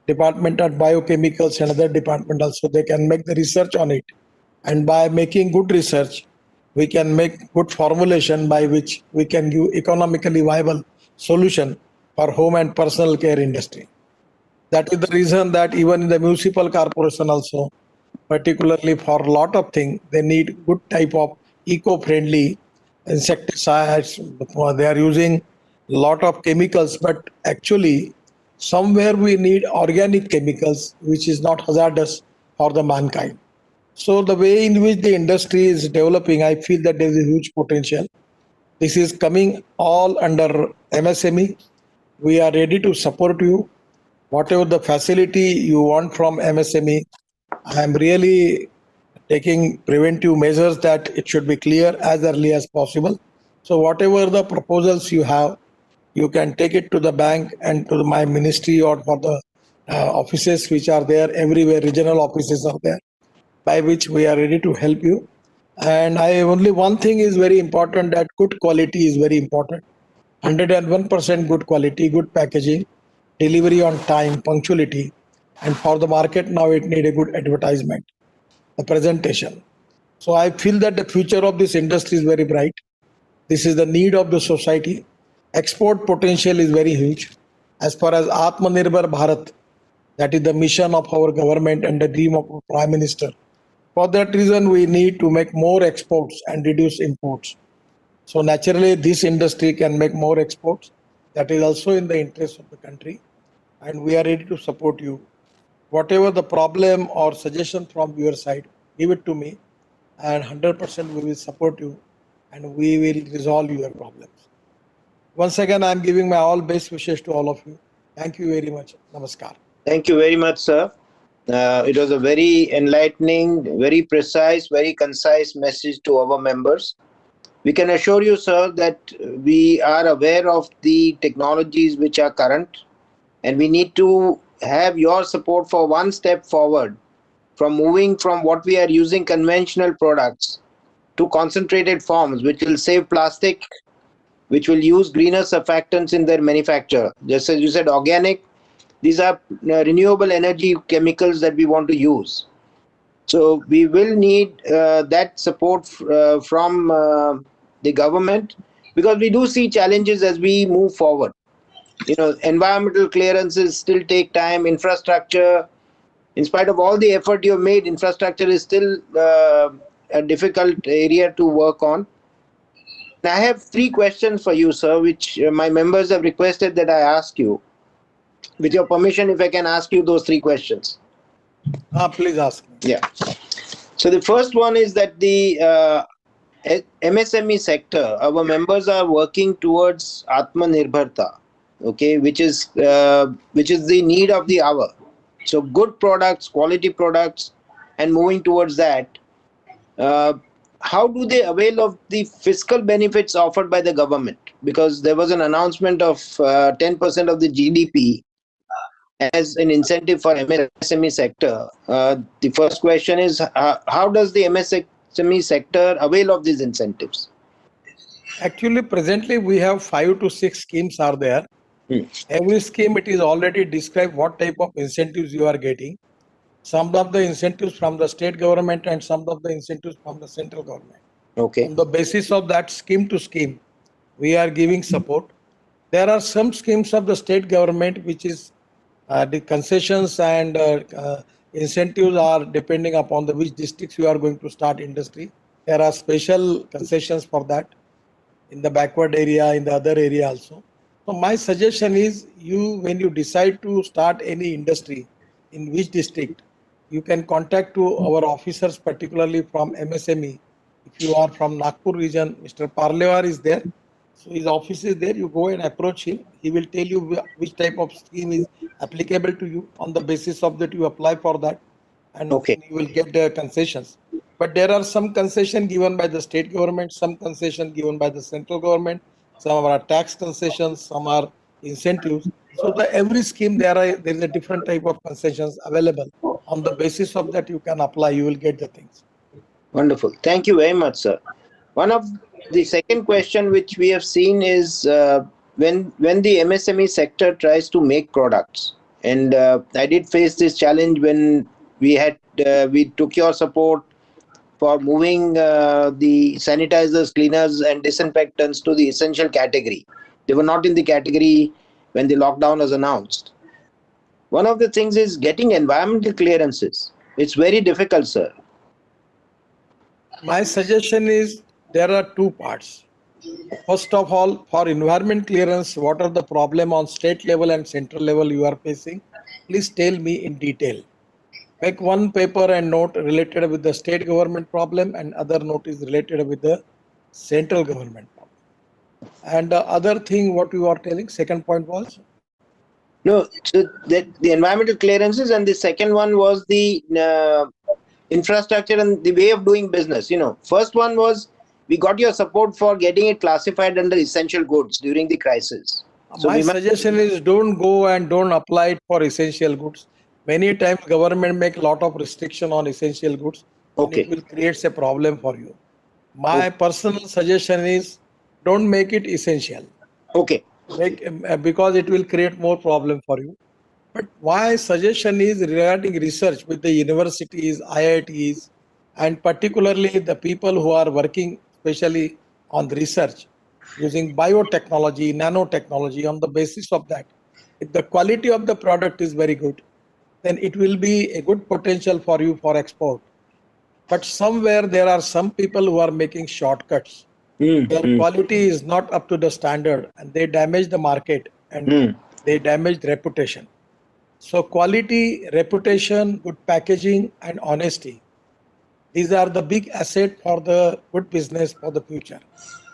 department of biochemicals and other department also, they can make the research on it. And by making good research, we can make good formulation by which we can give economically viable solution for home and personal care industry. That is the reason that even in the municipal corporation also, particularly for a lot of things, they need good type of eco-friendly insecticides. They are using lot of chemicals, but actually somewhere we need organic chemicals, which is not hazardous for the mankind. So the way in which the industry is developing, I feel that there is a huge potential. This is coming all under MSME. We are ready to support you. Whatever the facility you want from MSME, I am really taking preventive measures that it should be clear as early as possible. So whatever the proposals you have, you can take it to the bank and to my ministry or for the offices which are there everywhere, regional offices are there, by which we are ready to help you. And I only one thing is very important, that good quality is very important. 101% good quality, good packaging, delivery on time, punctuality, and for the market now it need a good advertisement, the presentation. So I feel that the future of this industry is very bright. This is the need of the society. Export potential is very huge. As far as Atmanirbhar Bharat, that is the mission of our government and the dream of our Prime Minister. For that reason, we need to make more exports and reduce imports. So naturally, this industry can make more exports. That is also in the interest of the country. And we are ready to support you. Whatever the problem or suggestion from your side, give it to me, and 100% we will support you, and we will resolve your problems. Once again, I am giving my all best wishes to all of you. Thank you very much. Namaskar. Thank you very much, sir. It was a very enlightening, very precise, very concise message to our members. We can assure you, sir, that we are aware of the technologies which are current, and we need to have your support for one step forward from moving from what we are using conventional products to concentrated forms, which will save plastic, which will use greener surfactants in their manufacture. Just as you said, organic, these are renewable energy chemicals that we want to use. So we will need that support from the government, because we do see challenges as we move forward. You know, environmental clearances still take time, infrastructure. In spite of all the effort you've made, infrastructure is still a difficult area to work on. I have 3 questions for you, sir, which my members have requested that I ask you. With your permission, if I can ask you those 3 questions. Please ask. Yeah. So the first one is that the MSME sector, our members are working towards Atmanirbharta, okay, which is the need of the hour. So good products, quality products, and moving towards that. How do they avail of the fiscal benefits offered by the government? Because there was an announcement of 10% of the GDP as an incentive for MSME sector. The first question is, how does the MSME sector avail of these incentives? Actually, presently we have 5 to 6 schemes are there. Every scheme, it is already described what type of incentives you are getting. Some of the incentives from the state government and some of the incentives from the central government. Okay. On the basis of that, scheme to scheme, we are giving support. There are some schemes of the state government which is the concessions and incentives are depending upon the which districts you are going to start industry. There are special concessions for that in the backward area, in the other area also. So my suggestion is, you when you decide to start any industry in which district, you can contact to our officers, particularly from MSME. If you are from Nagpur region, Mr. Parlewar is there. So his office is there. You go and approach him. He will tell you which type of scheme is applicable to you. On the basis of that, you apply for that. and Okay. you will get the concessions. But there are some concession given by the state government, some concession given by the central government, some are tax concessions, some are incentives. So every scheme there is a different type of concessions available. On the basis of that, you can apply, you will get the things. Wonderful. Thank you very much, sir. One of the second question which we have seen is when the MSME sector tries to make products, and I did face this challenge when we took your support for moving the sanitizers, cleaners, and disinfectants to the essential category. They were not in the category when the lockdown was announced. One of the things is getting environmental clearances. It's very difficult, sir. My suggestion is there are two parts. First of all, for environment clearance, what are the problem on state level and central level you are facing? Please tell me in detail. Make one paper and note related with the state government problem, and other note is related with the central government problem. And the other thing, what you are telling, second point was? No, so the environmental clearances, and the second one was the infrastructure and the way of doing business. First one was we got your support for getting it classified under essential goods during the crisis. So my suggestion is don't go and don't apply it for essential goods. Many times government make a lot of restriction on essential goods. Okay. And it will create a problem for you. My personal suggestion is don't make it essential. Okay. Because it will create more problem for you. But my suggestion is regarding research with the universities, IITs, and particularly the people who are working especially on research using biotechnology, nanotechnology. On the basis of that, if the quality of the product is very good, then it will be a good potential for you for export. But somewhere there are some people who are making shortcuts. Their quality is not up to the standard, and they damage the market and they damage reputation. So quality, reputation, good packaging, and honesty. These are the big asset for the good business for the future.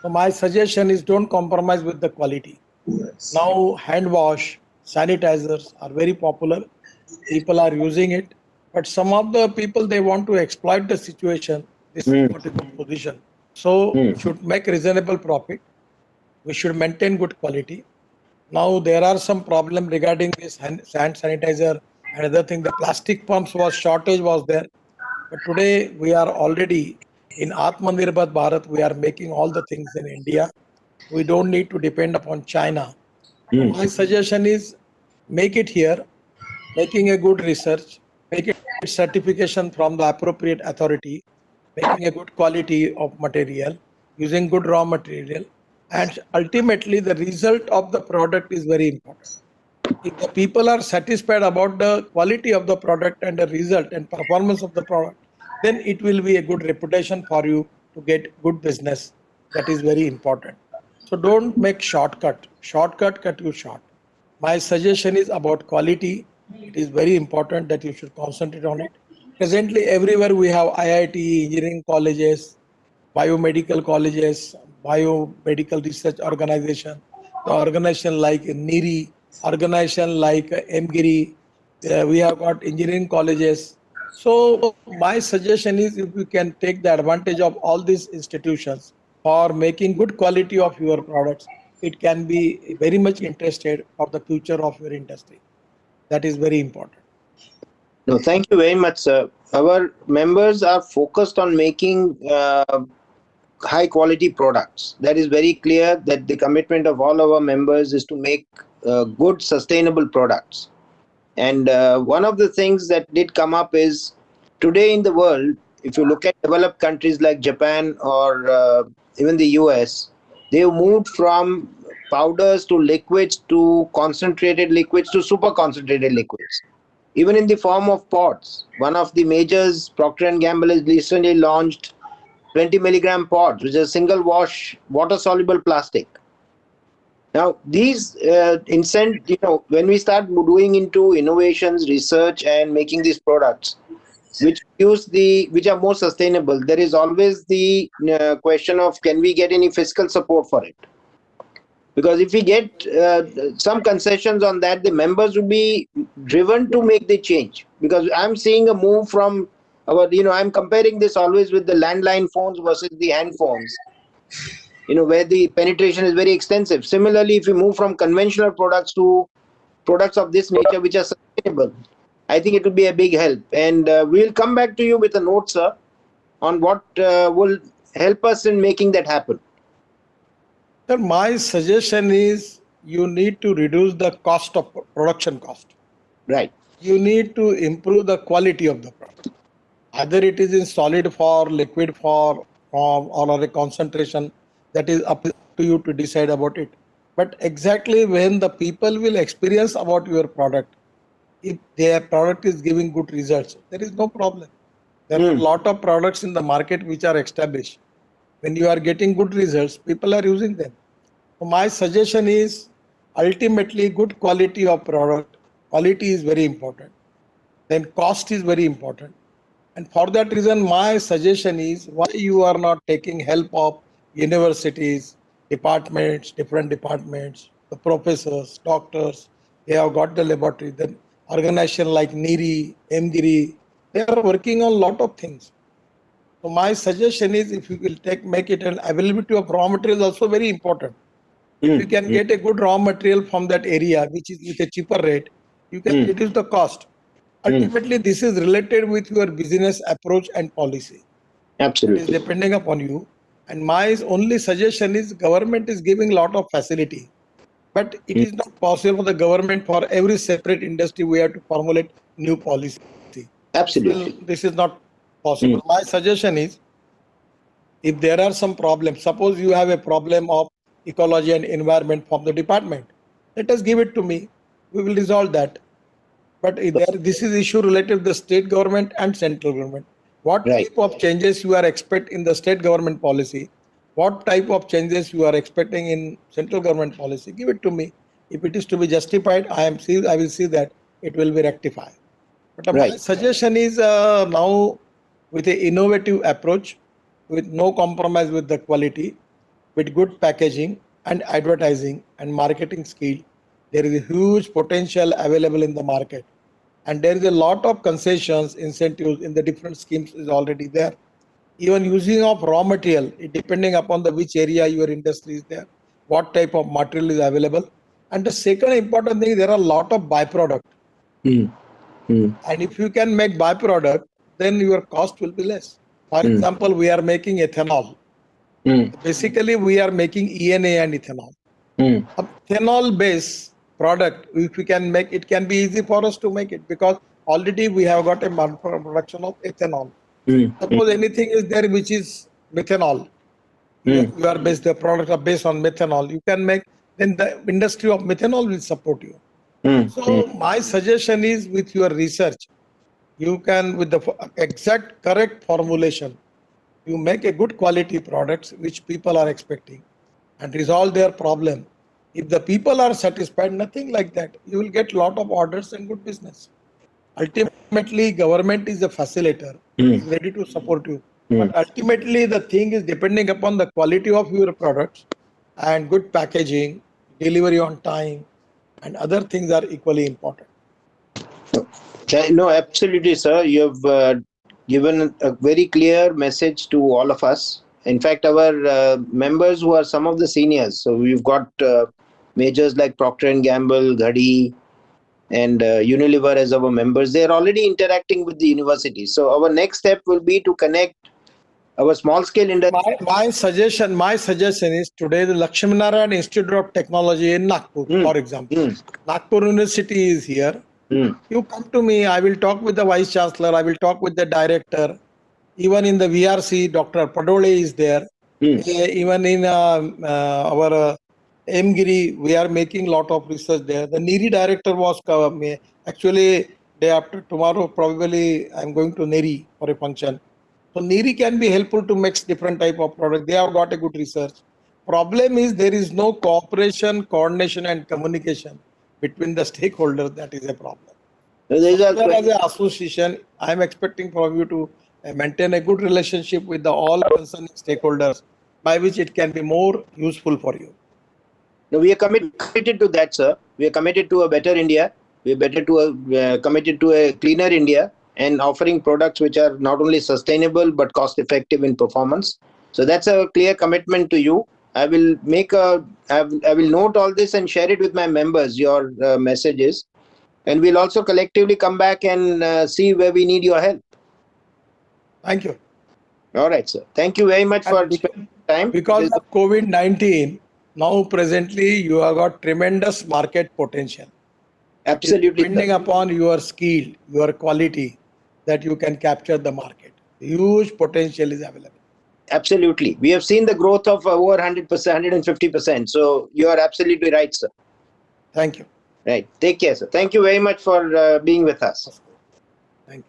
So my suggestion is don't compromise with the quality. Yes. Now hand wash, sanitizers are very popular. People are using it. But some of the people, they want to exploit the situation. This is not a good position. So we should make reasonable profit. We should maintain good quality. Now there are some problem regarding this hand sanitizer and other thing. The plastic pumps was shortage was there. But today we are already in Atmanirbhar Bharat. We are making all the things in India. We don't need to depend upon China. So my suggestion is make it here, making a good research, make it certification from the appropriate authority, making a good quality of material, using good raw material, and ultimately the result of the product is very important. If the people are satisfied about the quality of the product and the result and performance of the product, then it will be a good reputation for you to get good business. That is very important. So don't make shortcut. Shortcut cut you short. My suggestion is about quality. It is very important that you should concentrate on it. Presently, everywhere we have IIT, engineering colleges, biomedical colleges, biomedical research organization, the organization like NIRI, organization like MGIRI, we have got engineering colleges. So my suggestion is if you can take the advantage of all these institutions for making good quality of your products, it can be very much interested for the future of your industry. That is very important. No, thank you very much, sir. Our members are focused on making high quality products. That is very clear that the commitment of all our members is to make good sustainable products. And one of the things that did come up is today in the world, if you look at developed countries like Japan or even the US, they've moved from powders to liquids to concentrated liquids to super concentrated liquids, even in the form of pods. One of the majors, Procter & Gamble, has recently launched 20 milligram pods, which is single wash water soluble plastic. Now, these when we start doing into innovations, research, and making these products, which are more sustainable, there is always the question of can we get any fiscal support for it? Because if we get some concessions on that, the members will be driven to make the change. Because I'm seeing a move from I'm comparing this always with the landline phones versus the hand phones, where the penetration is very extensive. Similarly, if we move from conventional products to products of this nature which are sustainable, I think it will be a big help. And we'll come back to you with a note, sir, on what will help us in making that happen. Sir, my suggestion is you need to reduce the cost of production cost. Right. You need to improve the quality of the product. Either it is in solid form, liquid form, or a concentration, that is up to you to decide about it. But exactly when the people will experience about your product, if their product is giving good results, there is no problem. There are a lot of products in the market which are established. When you are getting good results, people are using them. So my suggestion is ultimately good quality of product. Quality is very important. Then cost is very important. And for that reason, my suggestion is why you are not taking help of universities, departments, different departments, the professors, doctors. They have got the laboratory. Then organization like NIRI, MGIRI, they are working on a lot of things. So my suggestion is if you will make it an availability of raw material is also very important. If you can get a good raw material from that area, which is with a cheaper rate, you can reduce the cost. Ultimately, this is related with your business approach and policy. Absolutely. It is depending upon you. And my only suggestion is government is giving a lot of facility. But it is not possible for the government for every separate industry we have to formulate new policy. Absolutely. This is not possible. My suggestion is if there are some problems, suppose you have a problem of ecology and environment from the department, let us give it to me. We will resolve that. But this is issue related to the state government and central government. What type of changes you are expecting in the state government policy? What type of changes you are expecting in central government policy? Give it to me. If it is to be justified, I will see that it will be rectified. But my suggestion is now with an innovative approach, with no compromise with the quality, with good packaging and advertising and marketing skill, there is a huge potential available in the market. And there is a lot of concessions, incentives in the different schemes is already there. Even using of raw material, depending upon the which area your industry is there, what type of material is available. And the second important thing, there are a lot of byproduct. And if you can make byproduct, then your cost will be less. For example, we are making ethanol. Basically, we are making ENA and ethanol. Ethanol based product, if we can make it, can be easy for us to make it because already we have got a production of ethanol. Suppose anything is there which is methanol, you are based, the products are based on methanol, you can make, then the industry of methanol will support you. So my suggestion is with your research, you can with the exact correct formulation, you make a good quality products which people are expecting and resolve their problem. If the people are satisfied, nothing like that, you will get lot of orders and good business. Ultimately, government is a facilitator, is ready to support you. But ultimately, the thing is depending upon the quality of your products and good packaging, delivery on time, and other things are equally important. No, absolutely, sir. You have given a very clear message to all of us. In fact, our members who are some of the seniors, so we've got majors like Procter and Gamble, Ghadi, and Unilever as our members. They are already interacting with the university. So our next step will be to connect our small scale industry. My suggestion is today the Lakshminarayan Institute of Technology in Nagpur, for example. Nagpur University is here. You come to me, I will talk with the Vice Chancellor, I will talk with the director. Even in the VRC, Dr. Padole is there. Even in our MGIRI, we are making a lot of research there. The NIRI director was actually day after tomorrow, probably I'm going to NIRI for a function. So NIRI can be helpful to mix different type of product. They have got a good research. Problem is there is no cooperation, coordination and communication between the stakeholders. That is a problem. As an association, I am expecting from you to maintain a good relationship with all concerning stakeholders by which it can be more useful for you. No, we are committed to that, sir. We are committed to a better India. We are committed to a cleaner India and offering products which are not only sustainable but cost effective in performance. So that's a clear commitment to you. I will note all this and share it with my members, your messages, and we'll also collectively come back and see where we need your help. Thank you. All right, sir. Thank you very much for spending time. Because of COVID-19, now presently you have got tremendous market potential. Absolutely. Depending upon your skill, your quality, that you can capture the market. Huge potential is available. Absolutely. We have seen the growth of over 100%, 150%. So you are absolutely right, sir. Thank you. Right. Take care, sir. Thank you very much for being with us. Thank you.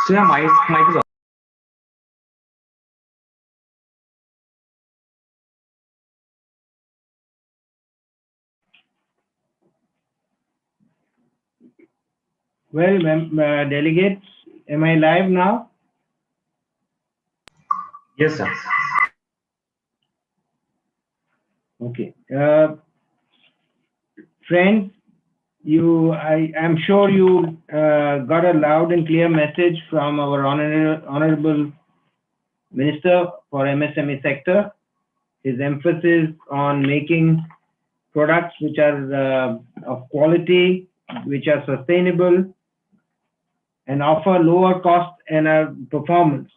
So yeah, mic is on. Well, delegates, am I live now? Yes, sir. Okay. Friends, I'm sure you got a loud and clear message from our Honorable Minister for MSME sector. His emphasis on making products which are of quality, which are sustainable, and offer lower cost and performance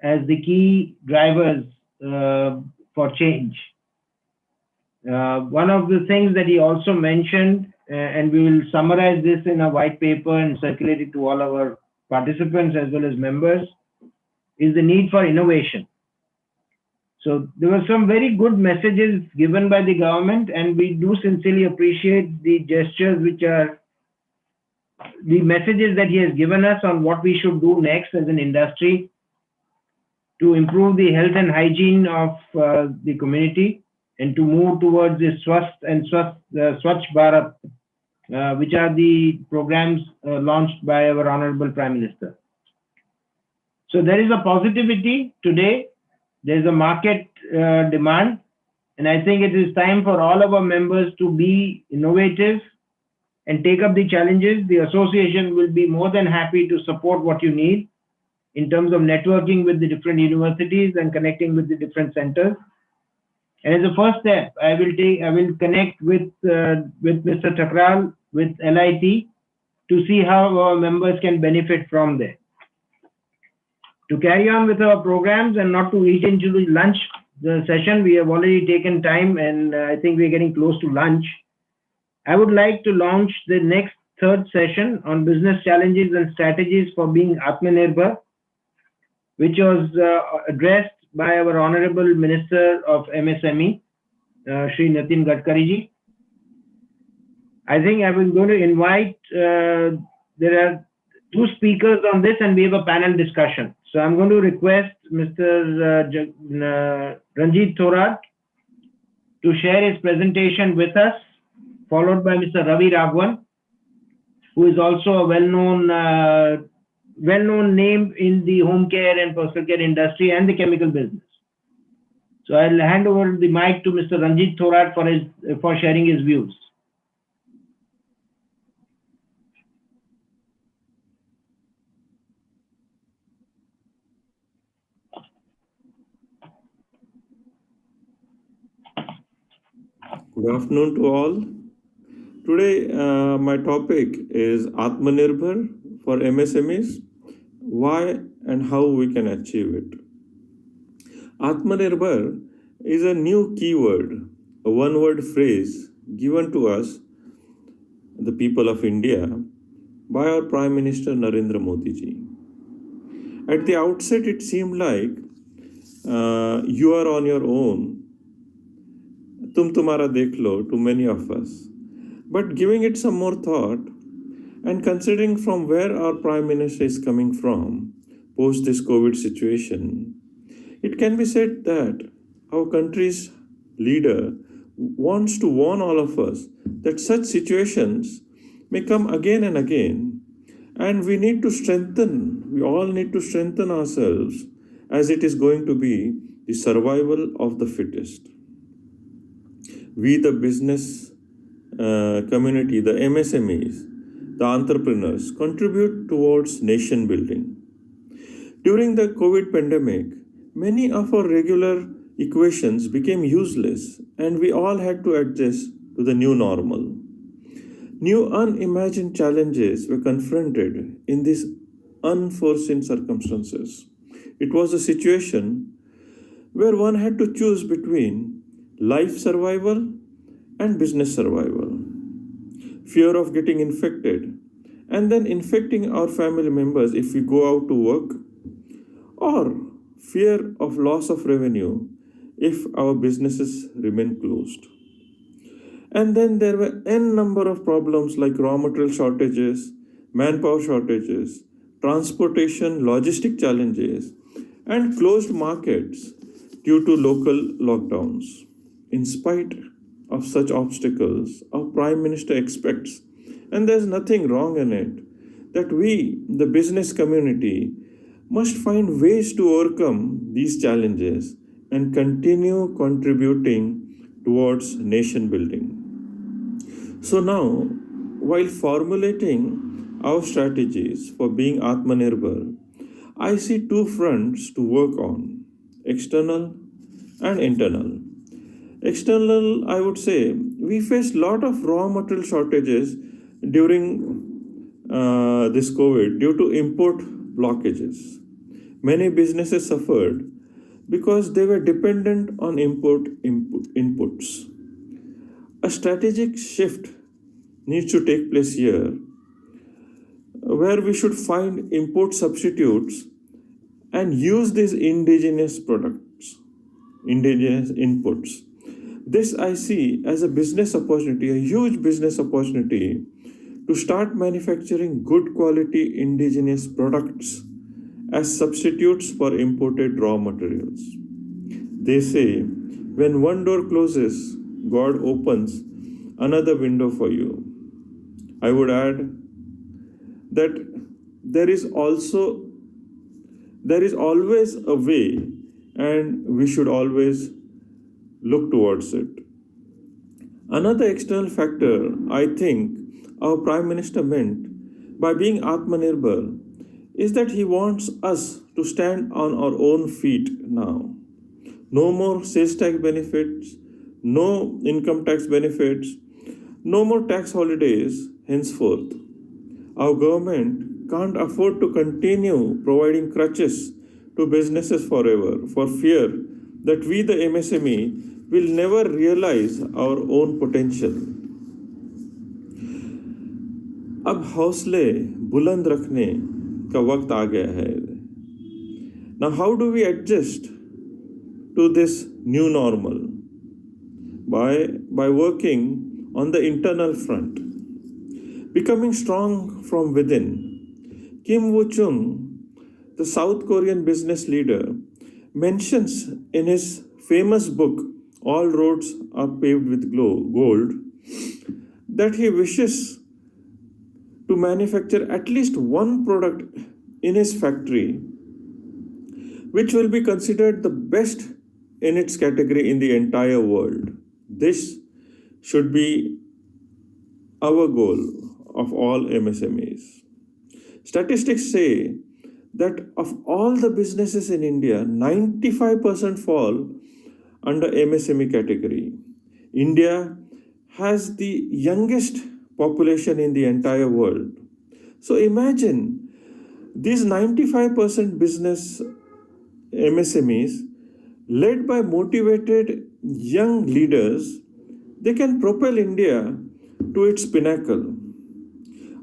as the key drivers for change. One of the things that he also mentioned, and we will summarize this in a white paper and circulate it to all our participants as well as members, is the need for innovation. So there were some very good messages given by the government, and we do sincerely appreciate the gestures which are the messages that he has given us on what we should do next as an industry to improve the health and hygiene of the community and to move towards the Swasth and Swachh Bharat, which are the programs launched by our Honorable Prime Minister. So there is a positivity today. There is a market demand, and I think it is time for all of our members to be innovative and take up the challenges. The association will be more than happy to support what you need in terms of networking with the different universities and connecting with the different centers. And as a first step, I will connect with Mr. Thakral, with LIT, to see how our members can benefit from there. To carry on with our programs and not to eat into the lunch session, we have already taken time, and I think we're getting close to lunch. I would like to launch the next third session on business challenges and strategies for being Atmanirbhar, which was addressed by our Honorable Minister of MSME, Shri Nitin Gadkari ji. I think I was going to invite, there are two speakers on this and we have a panel discussion. So I'm going to request Mr. Ranjit Thorat to share his presentation with us, followed by Mr. Ravi Raghavan, who is also a well-known name in the home care and personal care industry and the chemical business. So I'll hand over the mic to Mr. Ranjit Thorat for sharing his views. Good afternoon to all. Today, my topic is Atmanirbhar for MSMEs, why and how we can achieve it. Atmanirbhar is a new keyword, a one-word phrase given to us, the people of India, by our Prime Minister Narendra Modi ji. At the outset, it seemed like you are on your own, tum tumhara dekh lo, to many of us. But giving it some more thought and considering from where our Prime Minister is coming from post this COVID situation, it can be said that our country's leader wants to warn all of us that such situations may come again and again, and we all need to strengthen ourselves, as it is going to be the survival of the fittest. We, the business community, the MSMEs, the entrepreneurs, contribute towards nation building. During the COVID pandemic, many of our regular equations became useless and we all had to adjust to the new normal. New unimagined challenges were confronted in these unforeseen circumstances. It was a situation where one had to choose between life survival and business survival. Fear of getting infected and then infecting our family members if we go out to work, or fear of loss of revenue if our businesses remain closed. And then there were n number of problems like raw material shortages, manpower shortages, transportation, logistic challenges, and closed markets due to local lockdowns. In spite of such obstacles, our Prime Minister expects, and there's nothing wrong in it, that we, the business community, must find ways to overcome these challenges and continue contributing towards nation building. So now, while formulating our strategies for being Atmanirbhar, I see two fronts to work on, external and internal. External, I would say, we faced a lot of raw material shortages during this COVID due to import blockages. Many businesses suffered because they were dependent on inputs. A strategic shift needs to take place here, where we should find import substitutes and use these indigenous products, indigenous inputs. This I see as a business opportunity, a huge business opportunity to start manufacturing good quality indigenous products as substitutes for imported raw materials. They say, when one door closes, God opens another window for you. I would add that there is always a way, and we should always look towards it. Another external factor I think our Prime Minister meant by being Atmanirbhar is that he wants us to stand on our own feet now. No more sales tax benefits, no income tax benefits, no more tax holidays henceforth. Our government can't afford to continue providing crutches to businesses forever for fear that we, the MSME, will never realize our own potential. अब हौसले बुलंद रखने का वक्त आ गया है. Now, how do we adjust to this new normal? By working on the internal front, becoming strong from within, Kim Woo-chung, the South Korean business leader, mentions in his famous book, All Roads Are Paved with Gold, that he wishes to manufacture at least one product in his factory which will be considered the best in its category in the entire world. This should be our goal of all MSMEs. Statistics say that of all the businesses in India, 95% fall under MSME category. India has the youngest population in the entire world. So imagine these 95% business MSMEs led by motivated young leaders, they can propel India to its pinnacle.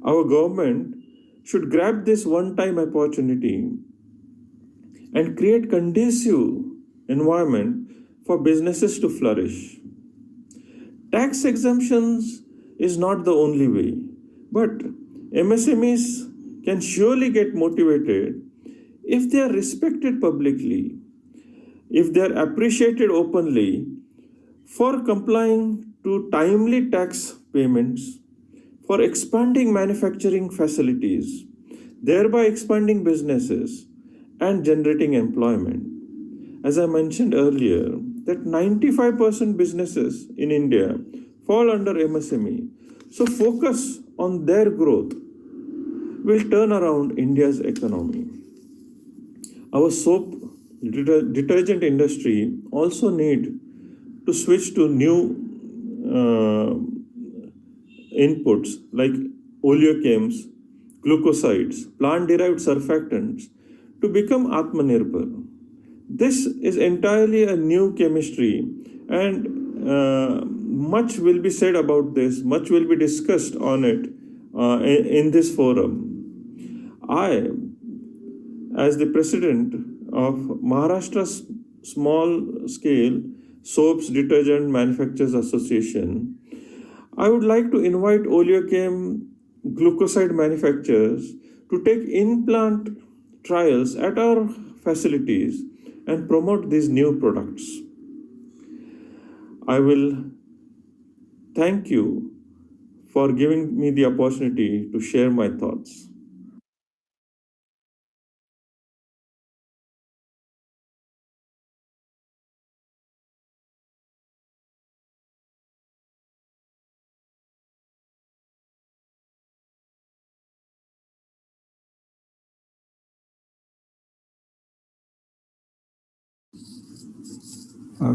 Our government should grab this one-time opportunity and create conducive environment for businesses to flourish. Tax exemptions is not the only way, but MSMEs can surely get motivated if they are respected publicly, if they are appreciated openly for complying to timely tax payments, for expanding manufacturing facilities, thereby expanding businesses and generating employment. As I mentioned earlier, that 95% businesses in India fall under MSME. So focus on their growth will turn around India's economy. Our soap detergent industry also need to switch to new inputs like oleochems, glucosides, plant-derived surfactants to become Atmanirbhar. This is entirely a new chemistry, and much will be said about this, much will be discussed on it in this forum. I, as the president of Maharashtra's Small Scale Soaps Detergent Manufacturers Association, I would like to invite oleochem glucoside manufacturers to take in-plant trials at our facilities and promote these new products. I will thank you for giving me the opportunity to share my thoughts.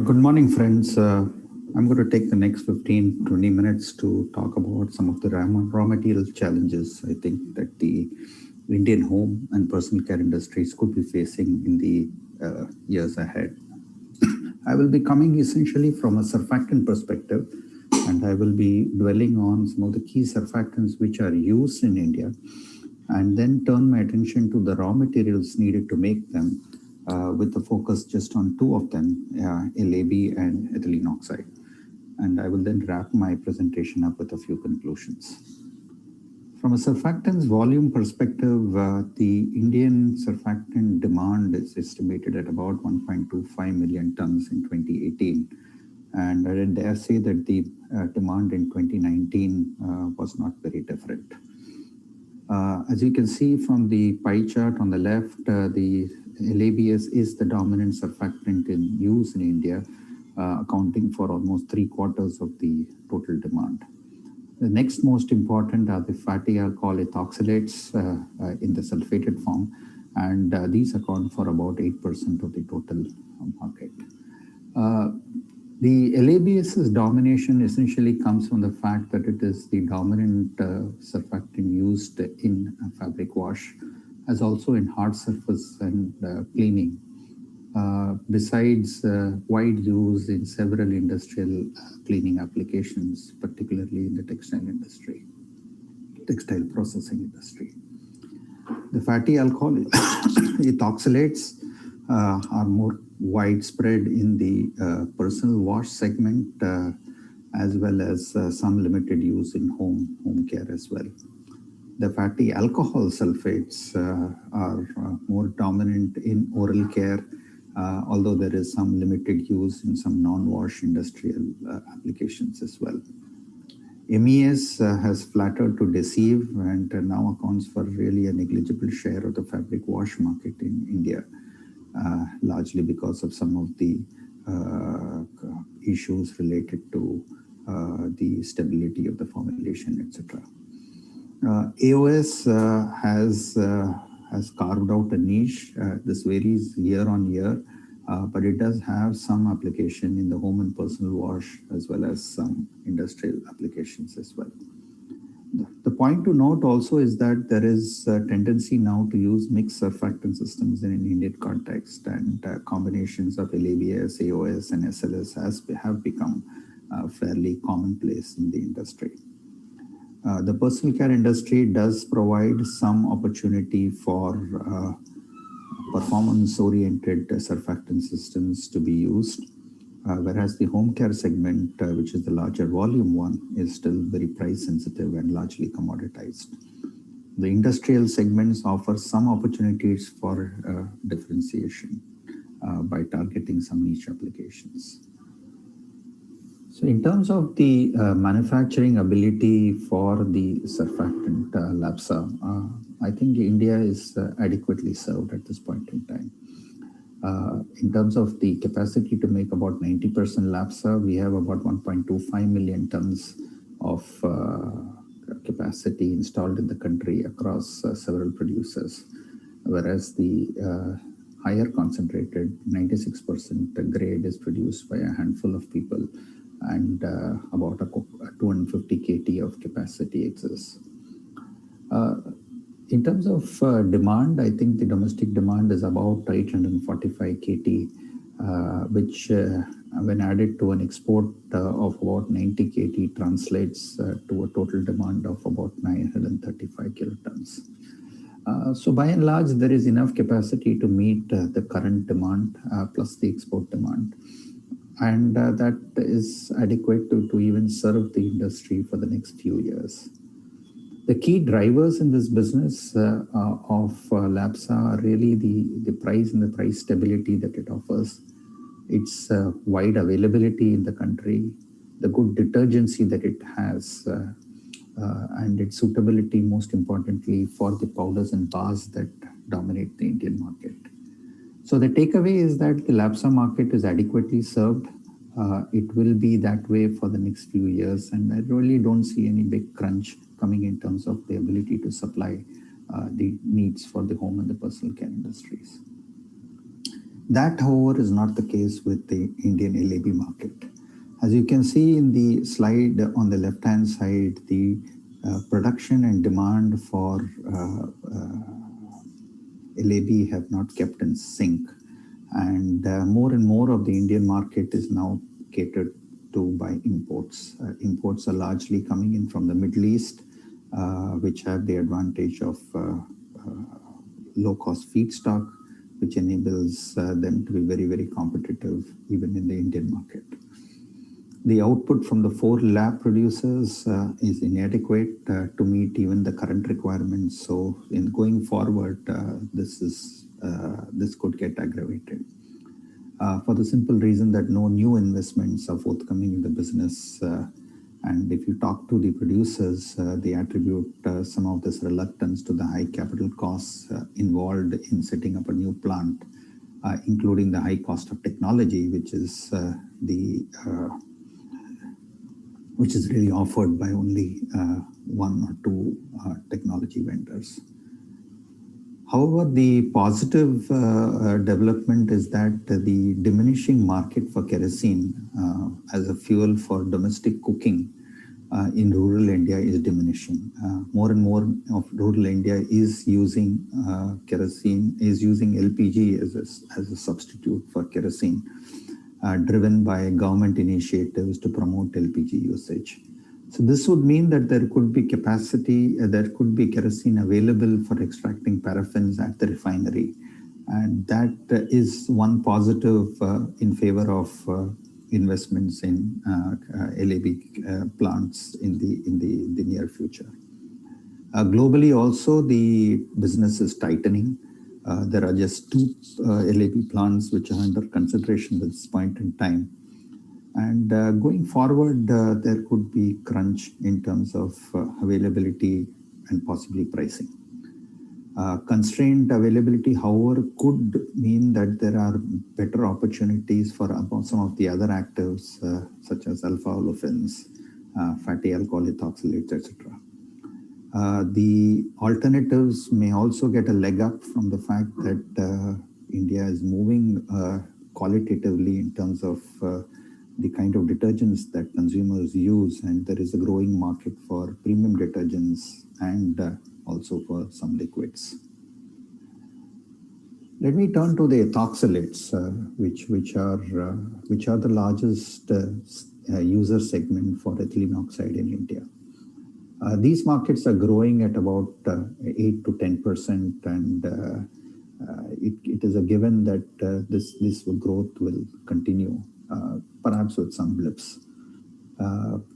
Good morning, friends. I'm going to take the next 15-20 minutes to talk about some of the raw material challenges I think that the Indian home and personal care industries could be facing in the years ahead. I will be coming essentially from a surfactant perspective, and I will be dwelling on some of the key surfactants which are used in India, and then turn my attention to the raw materials needed to make them, with the focus just on two of them, LAB and ethylene oxide. And I will then wrap my presentation up with a few conclusions. From a surfactants volume perspective, the Indian surfactant demand is estimated at about 1.25 million tons in 2018. And I dare say that the demand in 2019 was not very different. As you can see from the pie chart on the left, the LABS is the dominant surfactant in use in India, accounting for almost 3/4 of the total demand. The next most important are the fatty alcohol ethoxylates in the sulfated form, and these account for about 8% of the total market. The LABS's domination essentially comes from the fact that it is the dominant surfactant used in fabric wash, as also in hard surface and cleaning, besides wide use in several industrial cleaning applications, particularly in the textile industry, textile processing industry. The fatty alcohol ethoxylates are more widespread in the personal wash segment, as well as some limited use in home care as well. The fatty alcohol sulfates are more dominant in oral care, although there is some limited use in some non-wash industrial applications as well. MES has flattered to deceive and now accounts for really a negligible share of the fabric wash market in India, largely because of some of the issues related to the stability of the formulation, etc. AOS has carved out a niche. This varies year on year, but it does have some application in the home and personal wash as well as some industrial applications as well. The point to note also is that there is a tendency now to use mixed surfactant systems in an Indian context, and combinations of LABS, AOS, and SLS have become fairly commonplace in the industry. The personal care industry does provide some opportunity for performance-oriented surfactant systems to be used, whereas the home care segment, which is the larger volume one, is still very price sensitive and largely commoditized. The industrial segments offer some opportunities for differentiation by targeting some niche applications. So in terms of the manufacturing ability for the surfactant LABSA, I think India is adequately served at this point in time. In terms of the capacity to make about 90% LABSA, we have about 1.25 million tons of capacity installed in the country across several producers, whereas the higher concentrated 96% grade is produced by a handful of people, and about 250 KT of capacity exists. In terms of demand, I think the domestic demand is about 845 KT, which when added to an export of about 90 KT translates to a total demand of about 935 kilotons. So by and large, there is enough capacity to meet the current demand plus the export demand. And that is adequate to even serve the industry for the next few years. The key drivers in this business of LABSA are really the price and the price stability that it offers, its wide availability in the country, the good detergency that it has, and its suitability, most importantly, for the powders and bars that dominate the Indian market. So the takeaway is that the LABSA market is adequately served. It will be that way for the next few years, and I really don't see any big crunch coming in terms of the ability to supply the needs for the home and the personal care industries. That, however, is not the case with the Indian LAB market. As you can see in the slide on the left-hand side, the production and demand for LAB have not kept in sync. And more of the Indian market is now catered to by imports. Imports are largely coming in from the Middle East, which have the advantage of low-cost feedstock, which enables them to be very, very competitive even in the Indian market. The output from the 4 lab producers is inadequate to meet even the current requirements. So in going forward, this could get aggravated. For the simple reason that no new investments are forthcoming in the business. And if you talk to the producers, they attribute some of this reluctance to the high capital costs involved in setting up a new plant, including the high cost of technology, which is really offered by only 1 or 2 technology vendors. However, the positive development is that the diminishing market for kerosene as a fuel for domestic cooking in rural India is diminishing. More and more of rural India is using kerosene, is using LPG as a substitute for kerosene, driven by government initiatives to promote LPG usage. So this would mean that there could be capacity, there could be kerosene available for extracting paraffins at the refinery. And that is one positive in favor of investments in LAB plants in the near future. Globally also, the business is tightening. There are just two LAB plants which are under consideration at this point in time. And going forward, there could be crunch in terms of availability and possibly pricing. Constrained availability, however, could mean that there are better opportunities for some of the other actives, such as alpha olefins, fatty alcohol ethoxylates, etc. The alternatives may also get a leg up from the fact that India is moving qualitatively in terms of the kind of detergents that consumers use, and there is a growing market for premium detergents and also for some liquids. Let me turn to the ethoxylates, which are the largest user segment for ethylene oxide in India. These markets are growing at about 8 to 10%, and it is a given that this growth will continue, perhaps with some blips.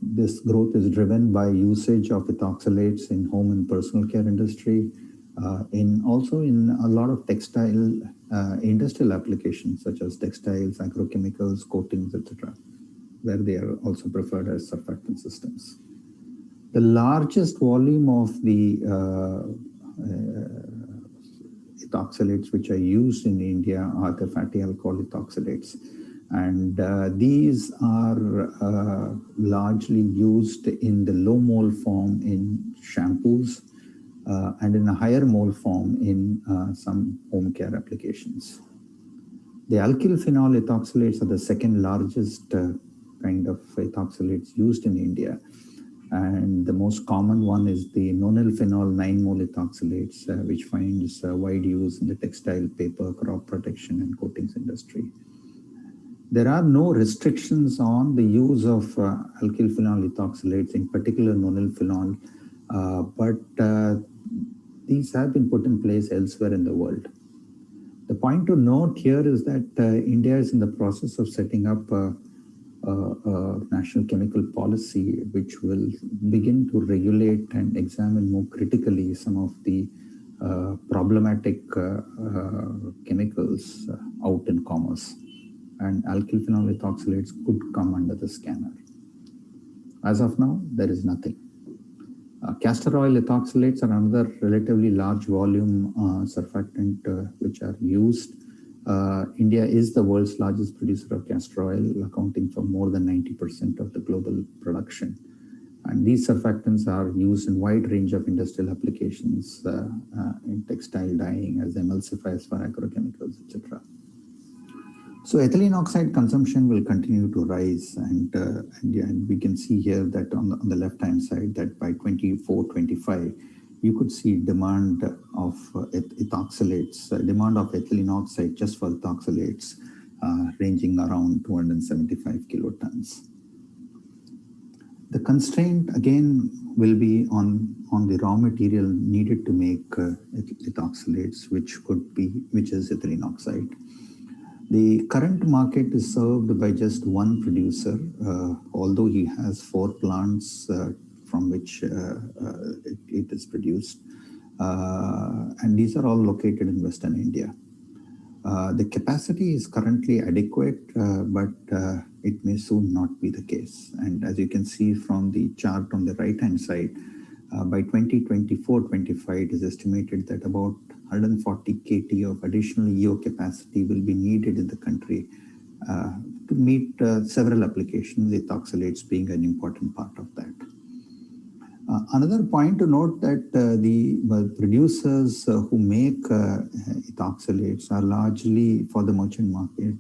This growth is driven by usage of ethoxylates in home and personal care industry, also in a lot of textile industrial applications such as textiles, agrochemicals, coatings, etc., where they are also preferred as surfactant systems. The largest volume of the ethoxylates which are used in India are the fatty alcohol ethoxylates. And these are largely used in the low mole form in shampoos and in a higher mole form in some home care applications. The alkyl phenol ethoxylates are the second largest kind of ethoxylates used in India. And the most common one is the nonyl phenol 9-mole ethoxylates, which finds wide use in the textile, paper, crop protection, and coatings industry. There are no restrictions on the use of alkyl phenol ethoxylates, in particular nonyl phenol, but these have been put in place elsewhere in the world. The point to note here is that India is in the process of setting up a national chemical policy which will begin to regulate and examine more critically some of the problematic chemicals out in commerce. And alkyl phenol ethoxylates could come under the scanner. As of now, there is nothing. Castor oil ethoxylates are another relatively large volume surfactant which are used. India is the world's largest producer of castor oil, accounting for more than 90% of the global production. And these surfactants are used in a wide range of industrial applications in textile dyeing, as emulsifiers for agrochemicals, etc. So ethylene oxide consumption will continue to rise, and we can see here that on the left-hand side that by 24-25, you could see demand of ethoxylates, demand of ethylene oxide just for ethoxylates ranging around 275 kilotons. The constraint again will be on the raw material needed to make ethoxylates, which is ethylene oxide. The current market is served by just one producer, although he has 4 plants from which it is produced. And these are all located in Western India. The capacity is currently adequate, but it may soon not be the case. And as you can see from the chart on the right-hand side, by 2024-25, it is estimated that about 140 KT of additional EO capacity will be needed in the country to meet several applications, ethoxylates being an important part of that. Another point to note that the producers who make ethoxylates are largely, for the merchant market,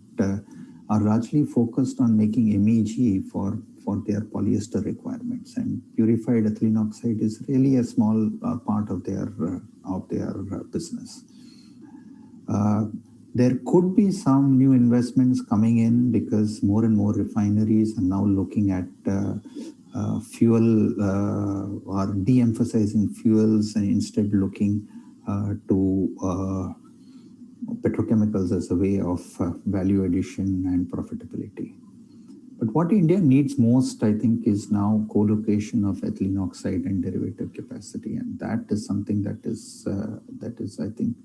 are largely focused on making MEG for their polyester requirements, and purified ethylene oxide is really a small part of their business. There could be some new investments coming in because more and more refineries are now looking at fuel or de-emphasizing fuels and instead looking to petrochemicals as a way of value addition and profitability. But But what India needs most, I think, is now co-location of ethylene oxide and derivative capacity, and that is something that is, I think,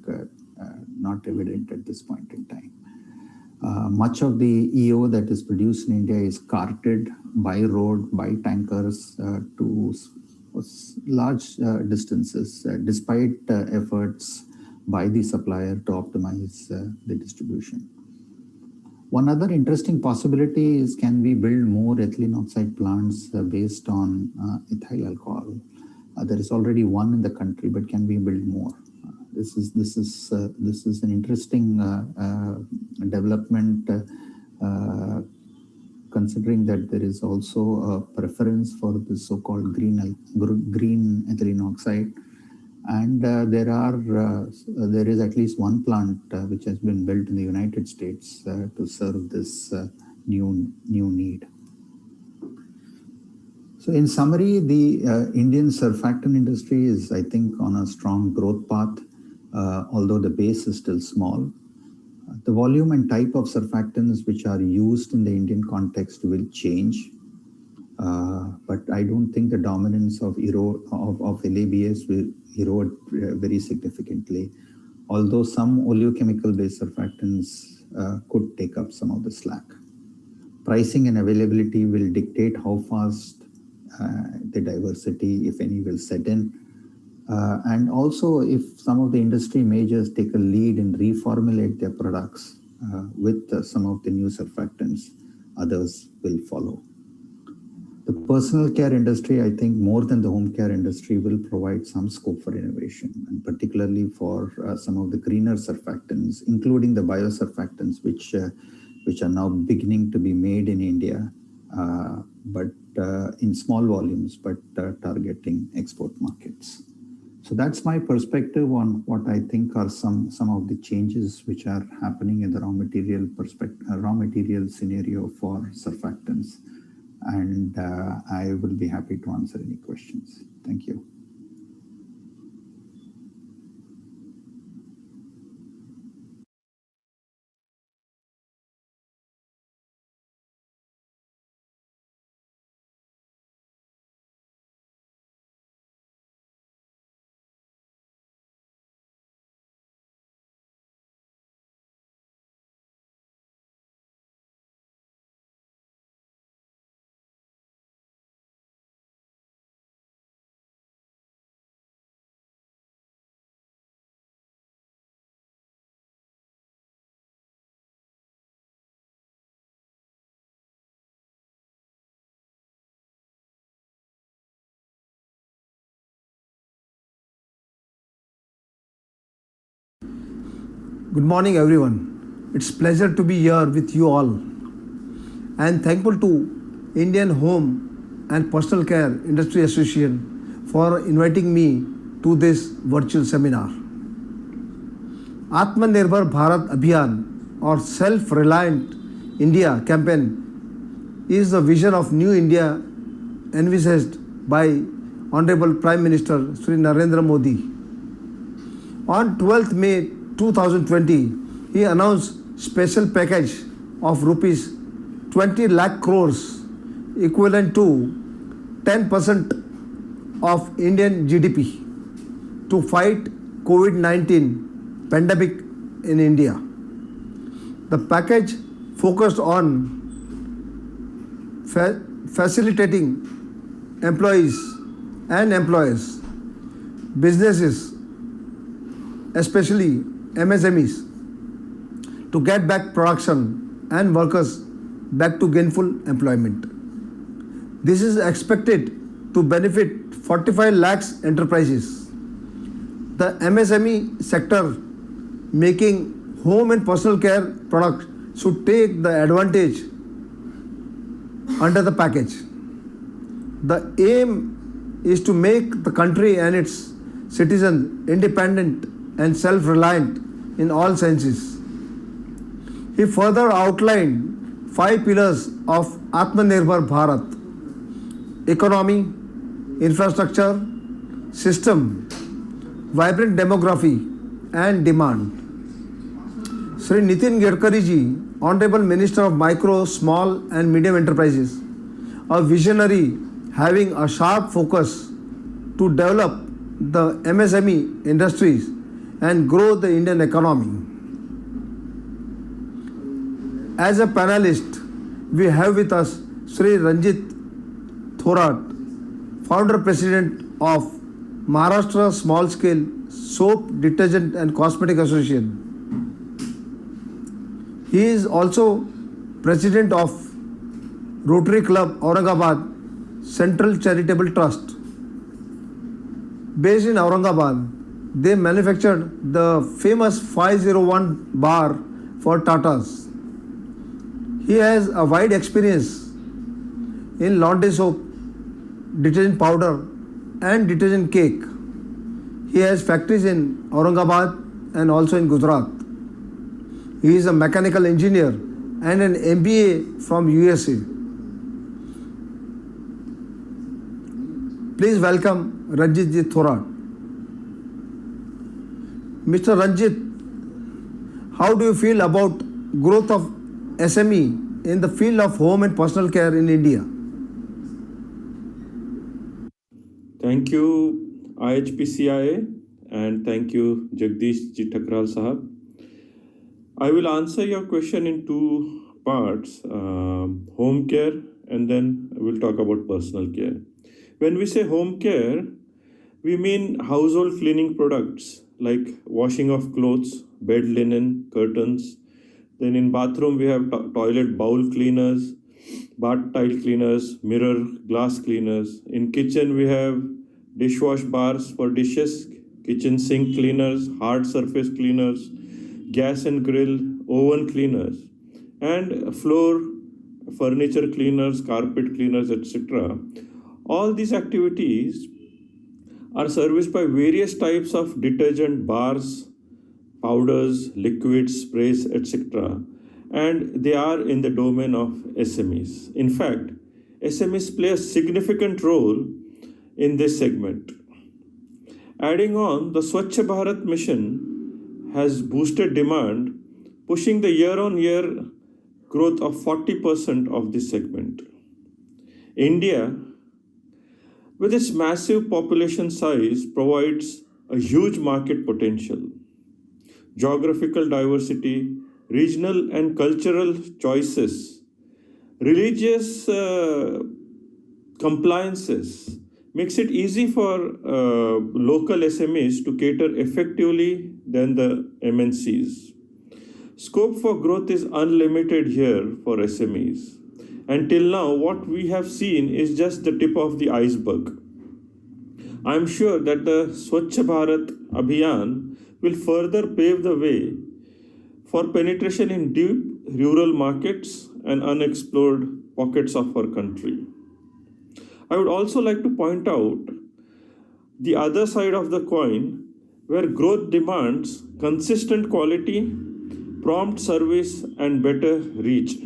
not evident at this point in time. Much of the EO that is produced in India is carted by road, by tankers to large distances, despite efforts by the supplier to optimize the distribution. One other interesting possibility is, can we build more ethylene oxide plants based on ethyl alcohol? There is already one in the country, but can we build more? This is an interesting development, considering that there is also a preference for the so-called green ethylene oxide. And there is at least one plant which has been built in the United States to serve this new need. So in summary, the Indian surfactant industry is, I think, on a strong growth path, although the base is still small. The volume and type of surfactants which are used in the Indian context will change. But I don't think the dominance of LABS will erode very significantly, although some oleochemical-based surfactants could take up some of the slack. Pricing and availability will dictate how fast the diversity, if any, will set in. And also, if some of the industry majors take a lead and reformulate their products with some of the new surfactants, others will follow. The personal care industry, I think, more than the home care industry, will provide some scope for innovation, and particularly for some of the greener surfactants, including the biosurfactants, which are now beginning to be made in India, but in small volumes, but targeting export markets. So that's my perspective on what I think are some of the changes which are happening in the raw material scenario for surfactants. And I will be happy to answer any questions. Thank you. Good morning, everyone. It's a pleasure to be here with you all. I am thankful to Indian Home and Personal Care Industry Association for inviting me to this virtual seminar. Atmanirbhar Bharat Abhiyan, or Self-Reliant India campaign, is the vision of New India envisaged by Honorable Prime Minister Sri Narendra Modi. On 12th May 2020, he announced special package of rupees 20 lakh crores, equivalent to 10% of Indian GDP, to fight COVID-19 pandemic in India. The package focused on facilitating employees and employers, businesses, especially MSMEs, to get back production and workers back to gainful employment. This is expected to benefit 45 lakhs enterprises. The MSME sector making home and personal care products should take the advantage under the package. The aim is to make the country and its citizens independent and self-reliant in all senses. He further outlined 5 pillars of Atmanirbhar Bharat: economy, infrastructure, system, vibrant demography, and demand. Sri Nitin Gadkari ji, Honorable Minister of Micro, Small and Medium Enterprises, a visionary having a sharp focus to develop the MSME industries and grow the Indian economy. As a panelist, we have with us Sri Ranjit Thorat, Founder President of Maharashtra Small Scale Soap, Detergent and Cosmetic Association. He is also President of Rotary Club Aurangabad Central Charitable Trust. Based in Aurangabad, they manufactured the famous 501 bar for Tatas. He has a wide experience in laundry soap, detergent powder and detergent cake. He has factories in Aurangabad and also in Gujarat. He is a mechanical engineer and an MBA from USA. Please welcome Ranjit Ji Thorat. Mr. Ranjit, how do you feel about growth of SME in the field of home and personal care in India? Thank you, IHPCIA, and thank you, Jagdish Ji Thakral Sahab. I will answer your question in two parts, home care, and then we'll talk about personal care. When we say home care, we mean household cleaning products like washing of clothes, bed linen, curtains. Then in bathroom, we have toilet bowl cleaners, bath tile cleaners, mirror glass cleaners. In kitchen, we have dishwash bars for dishes, kitchen sink cleaners, hard surface cleaners, gas and grill, oven cleaners, and floor, furniture cleaners, carpet cleaners, etc. All these activities are serviced by various types of detergent bars, powders, liquids, sprays, etc. And they are in the domain of SMEs. In fact, SMEs play a significant role in this segment. Adding on, the Swachh Bharat mission has boosted demand, pushing the year-on-year growth of 40% of this segment. India, with its massive population size, provides a huge market potential. Geographical diversity, regional and cultural choices, religious compliances makes it easy for local SMEs to cater effectively than the MNCs. Scope for growth is unlimited here for SMEs. Until now, what we have seen is just the tip of the iceberg. I am sure that the Swachh Bharat Abhiyan will further pave the way for penetration in deep rural markets and unexplored pockets of our country. I would also like to point out the other side of the coin, where growth demands consistent quality, prompt service, and better reach.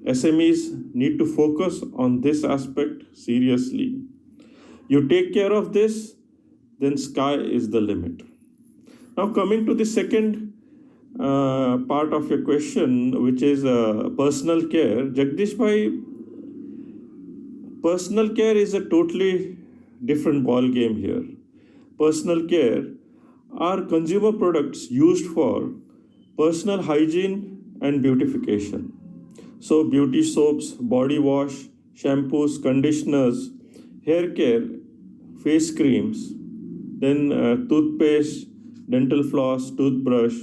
SMEs need to focus on this aspect seriously. You take care of this, then sky is the limit. Now coming to the second part of your question, which is personal care. Jagdish bhai, personal care is a totally different ball game here. Personal care are consumer products used for personal hygiene and beautification. So beauty soaps, body wash, shampoos, conditioners, hair care, face creams, then toothpaste, dental floss, toothbrush,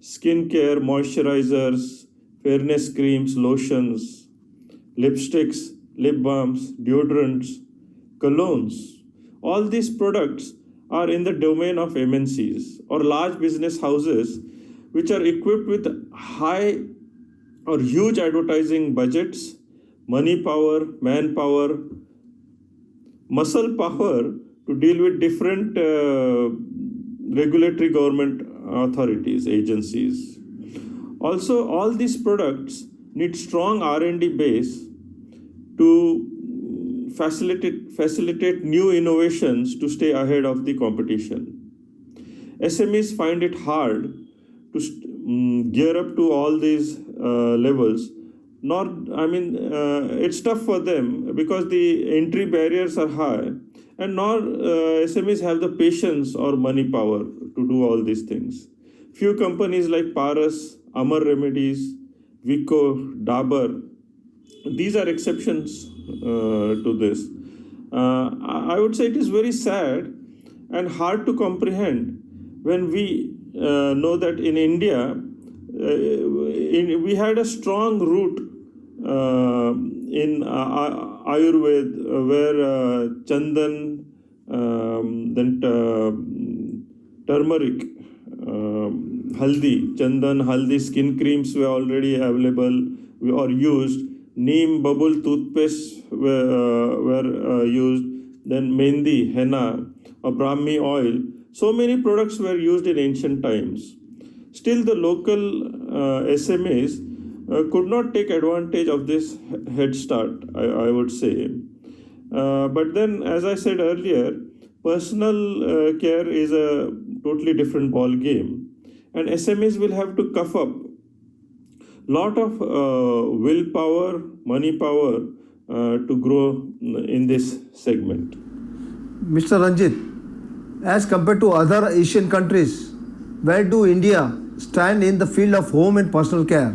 skin care, moisturizers, fairness creams, lotions, lipsticks, lip balms, deodorants, colognes. All these products are in the domain of MNCs or large business houses which are equipped with high or huge advertising budgets, money power, manpower, muscle power to deal with different regulatory government authorities, agencies. Also, all these products need strong R&D base to facilitate new innovations to stay ahead of the competition. SMEs find it hard to gear up to all these levels. Not, I mean, it's tough for them because the entry barriers are high, and nor SMEs have the patience or money power to do all these things. Few companies like Paras, Amar Remedies, Vico, Dabur, these are exceptions to this. I would say it is very sad and hard to comprehend when we know that in India, we had a strong root in Ayurveda, where Chandan, then turmeric, haldi, Chandan, haldi skin creams were already available or used. Neem bubble toothpaste were used. Then mehendi, henna, or Brahmi oil. So many products were used in ancient times. Still, the local SMEs could not take advantage of this head start, I would say. But then, as I said earlier, personal care is a totally different ball game, and SMEs will have to cough up lot of willpower, money power to grow in this segment. Mr. Ranjit, as compared to other Asian countries, where do India stand in the field of home and personal care?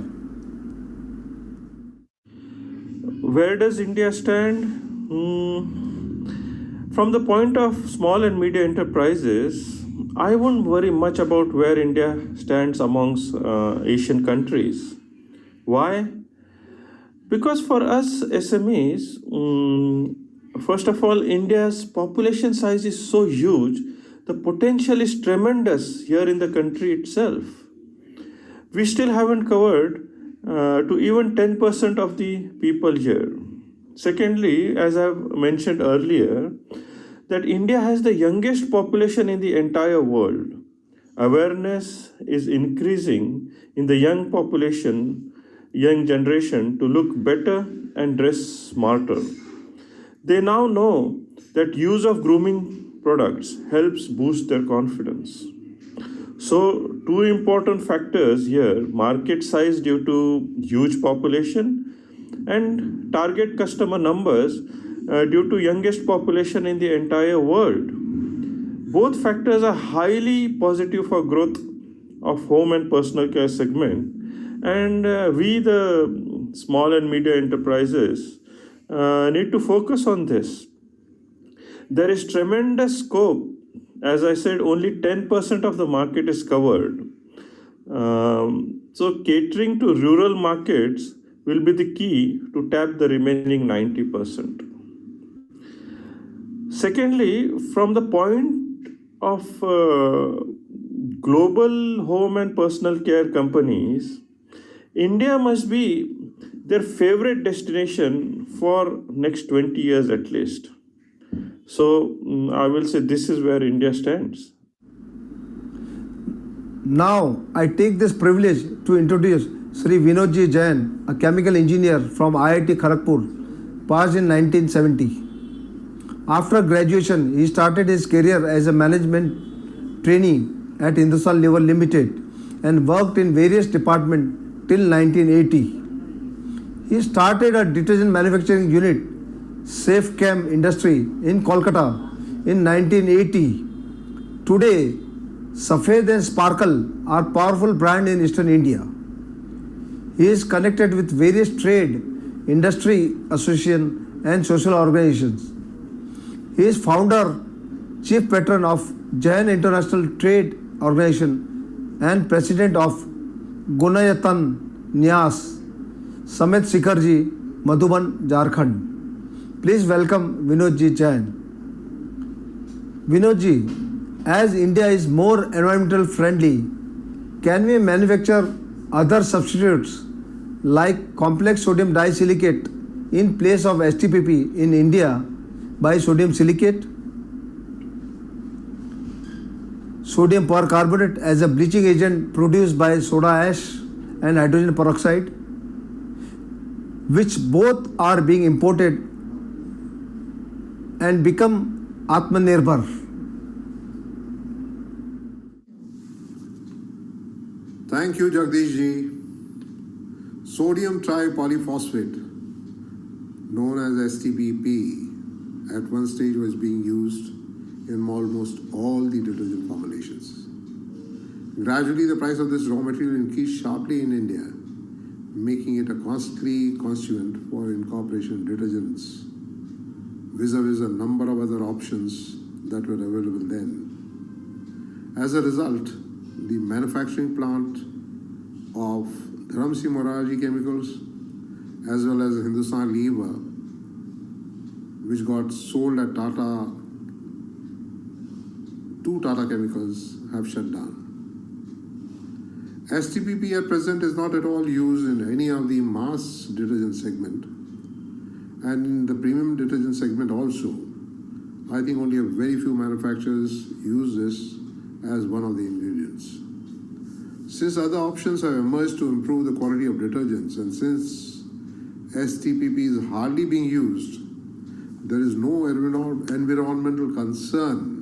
Where does India stand? From the point of small and medium enterprises, I won't worry much about where India stands amongst Asian countries. Why? Because for us SMEs, first of all, India's population size is so huge, the potential is tremendous here in the country itself. We still haven't covered to even 10% of the people here. Secondly, as I've mentioned earlier, that India has the youngest population in the entire world. Awareness is increasing in the young population, young generation, to look better and dress smarter. They now know that use of grooming products helps boost their confidence. So, two important factors here: market size due to huge population, and target customer numbers due to youngest population in the entire world. Both factors are highly positive for growth of home and personal care segment, and we, the small and medium enterprises, need to focus on this. There is tremendous scope. As I said, only 10% of the market is covered. So catering to rural markets will be the key to tap the remaining 90%. Secondly, from the point of global home and personal care companies, India must be their favorite destination for next 20 years at least. So I will say this is where India stands. Now, I take this privilege to introduce Sri Vinodji Jain, a chemical engineer from IIT Kharagpur, passed in 1970. After graduation, he started his career as a management trainee at Hindustan Lever Limited and worked in various departments till 1980. He started a detergent manufacturing unit, Safechem Industry, in Kolkata in 1980. Today, Safed and Sparkle are powerful brands in Eastern India. He is connected with various trade, industry associations and social organizations. He is founder, chief patron of Jain International Trade Organization and president of Gunayatan Nyas, Samet Sikharji, Madhuban, Jharkhand. Please welcome Vinodji Jain. Vinodji, as India is more environmental friendly, can we manufacture other substitutes like complex sodium disilicate in place of STPP in India by sodium silicate? Sodium percarbonate as a bleaching agent produced by soda ash and hydrogen peroxide, which both are being imported and become Atmanirbhar. Thank you, Jagdish ji. Sodium tripolyphosphate, known as STPP, at one stage was being used in almost all the detergent formulations. Gradually, the price of this raw material increased sharply in India, making it a costly constituent for incorporation detergents, vis-a-vis a number of other options that were available then. As a result, the manufacturing plant of Dharamsi Moraji Chemicals as well as Hindustan Lever, which got sold at Tata to Tata Chemicals, have shut down. STPP at present is not at all used in any of the mass detergent segment, and in the premium detergent segment also. I think only a very few manufacturers use this as one of the ingredients. Since other options have emerged to improve the quality of detergents, and since STPP is hardly being used, there is no environmental concern,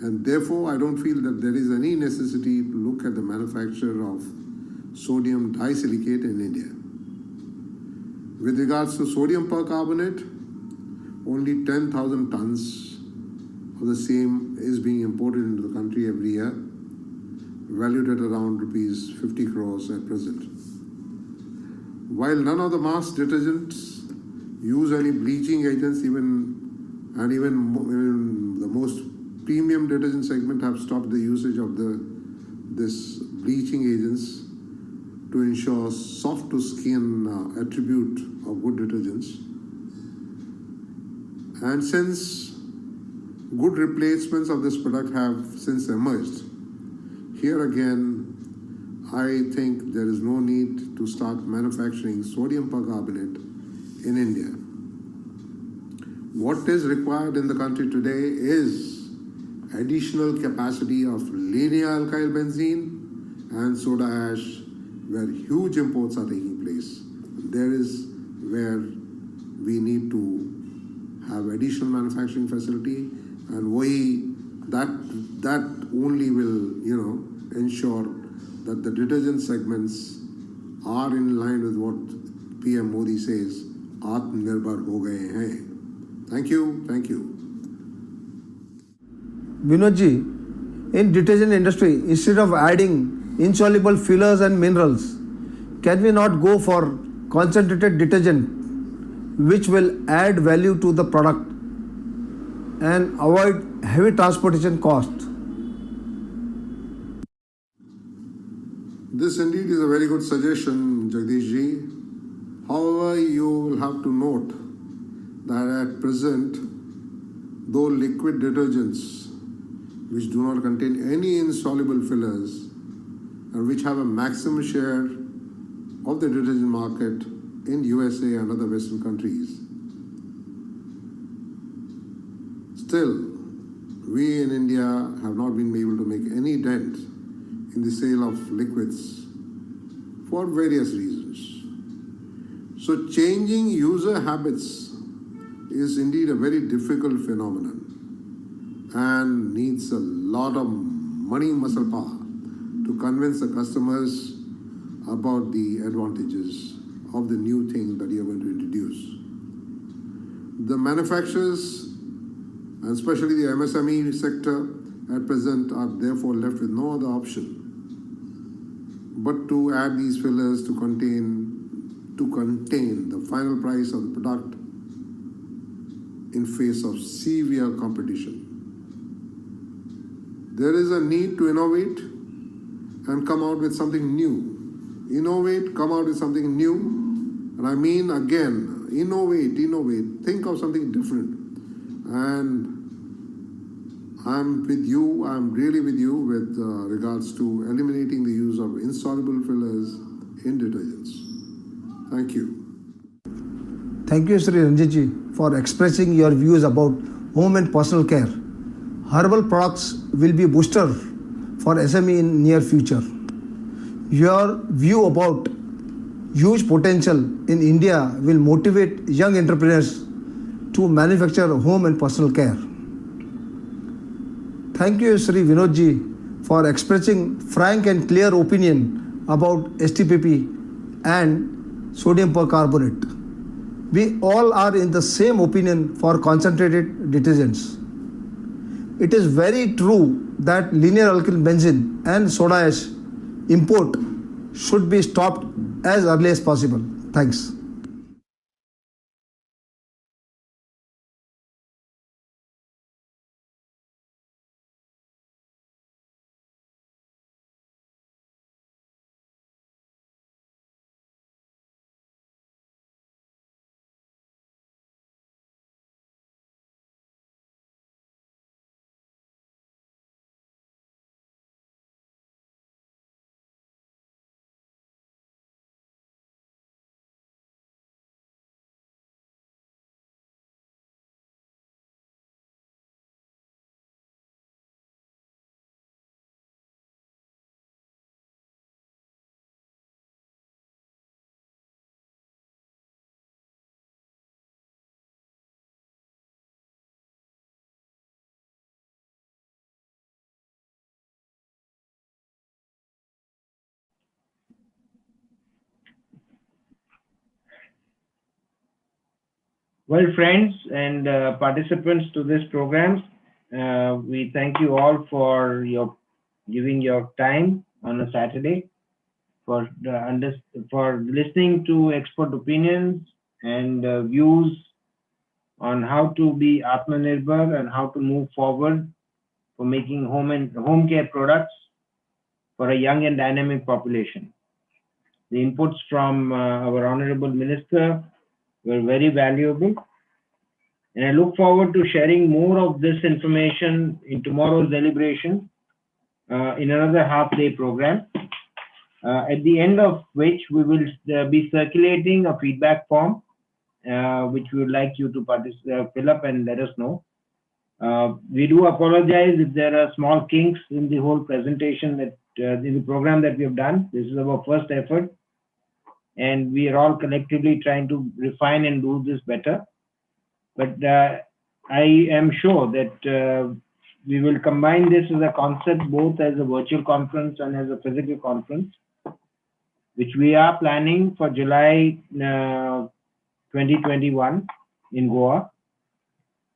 and therefore I don't feel that there is any necessity to look at the manufacture of sodium disilicate in India. With regards to sodium percarbonate, only 10,000 tons of the same is being imported into the country every year, valued at around rupees 50 crores at present. While none of the mass detergents use any bleaching agents, even the most premium detergent segment have stopped the usage of this bleaching agents to ensure soft to skin attribute of good detergents. And since good replacements of this product have since emerged, here again, I think there is no need to start manufacturing sodium percarbonate in India. What is required in the country today is additional capacity of linear alkyl benzene and soda ash, where huge imports are taking place. There is where we need to have additional manufacturing facility, and that only will, ensure that the detergent segments are in line with what PM Modi says, Atmanirbhar ho gaye hain. Thank you. Thank you. Vinodji, in detergent industry, instead of adding insoluble fillers and minerals, can we not go for concentrated detergent which will add value to the product and avoid heavy transportation cost? This indeed is a very good suggestion, Jagdish ji. However, you will have to note that at present, though liquid detergents which do not contain any insoluble fillers and which have a maximum share of the detergent market in USA and other Western countries, still, we in India have not been able to make any dent in the sale of liquids for various reasons. So changing user habits is indeed a very difficult phenomenon and needs a lot of money muscle power to convince the customers about the advantages of the new thing that you are going to introduce. The manufacturers, and especially the MSME sector at present, are therefore left with no other option but to add these fillers to contain the final price of the product in face of severe competition. There is a need to innovate and come out with something new. Innovate, come out with something new. And I mean, again, innovate, think of something different. And I'm with you, I'm really with you with regards to eliminating the use of insoluble fillers in detergents. Thank you. Thank you, Sri Ranjitji, for expressing your views about home and personal care. Herbal products will be a booster for SME in near future. Your view about huge potential in India will motivate young entrepreneurs to manufacture home and personal care. Thank you, Sri Vinodji, for expressing frank and clear opinion about STPP and sodium percarbonate. We all are in the same opinion for concentrated detergents. It is very true that linear alkyl benzene and soda ash import should be stopped as early as possible. Thanks. Well, friends and participants to this program, we thank you all for giving your time on a Saturday, for listening to expert opinions and views on how to be Atmanirbhar and how to move forward for making home care products for a young and dynamic population. The inputs from our Honorable Minister were very valuable. And I look forward to sharing more of this information in tomorrow's deliberation in another half-day program, at the end of which we will be circulating a feedback form, which we would like you to fill up and let us know. We do apologize if there are small kinks in the whole presentation in the program that we have done. This is our first effort, and we are all collectively trying to refine and do this better. But I am sure that we will combine this as a concept both as a virtual conference and as a physical conference, which we are planning for July 2021 in Goa.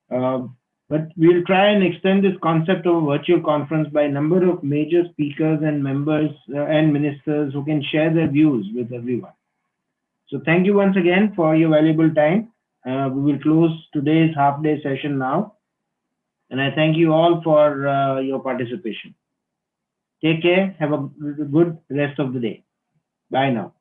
But we'll try and extend this concept of a virtual conference by a number of major speakers and members and ministers who can share their views with everyone. So thank you once again for your valuable time. We will close today's half-day session now. And I thank you all for your participation. Take care. Have a good rest of the day. Bye now.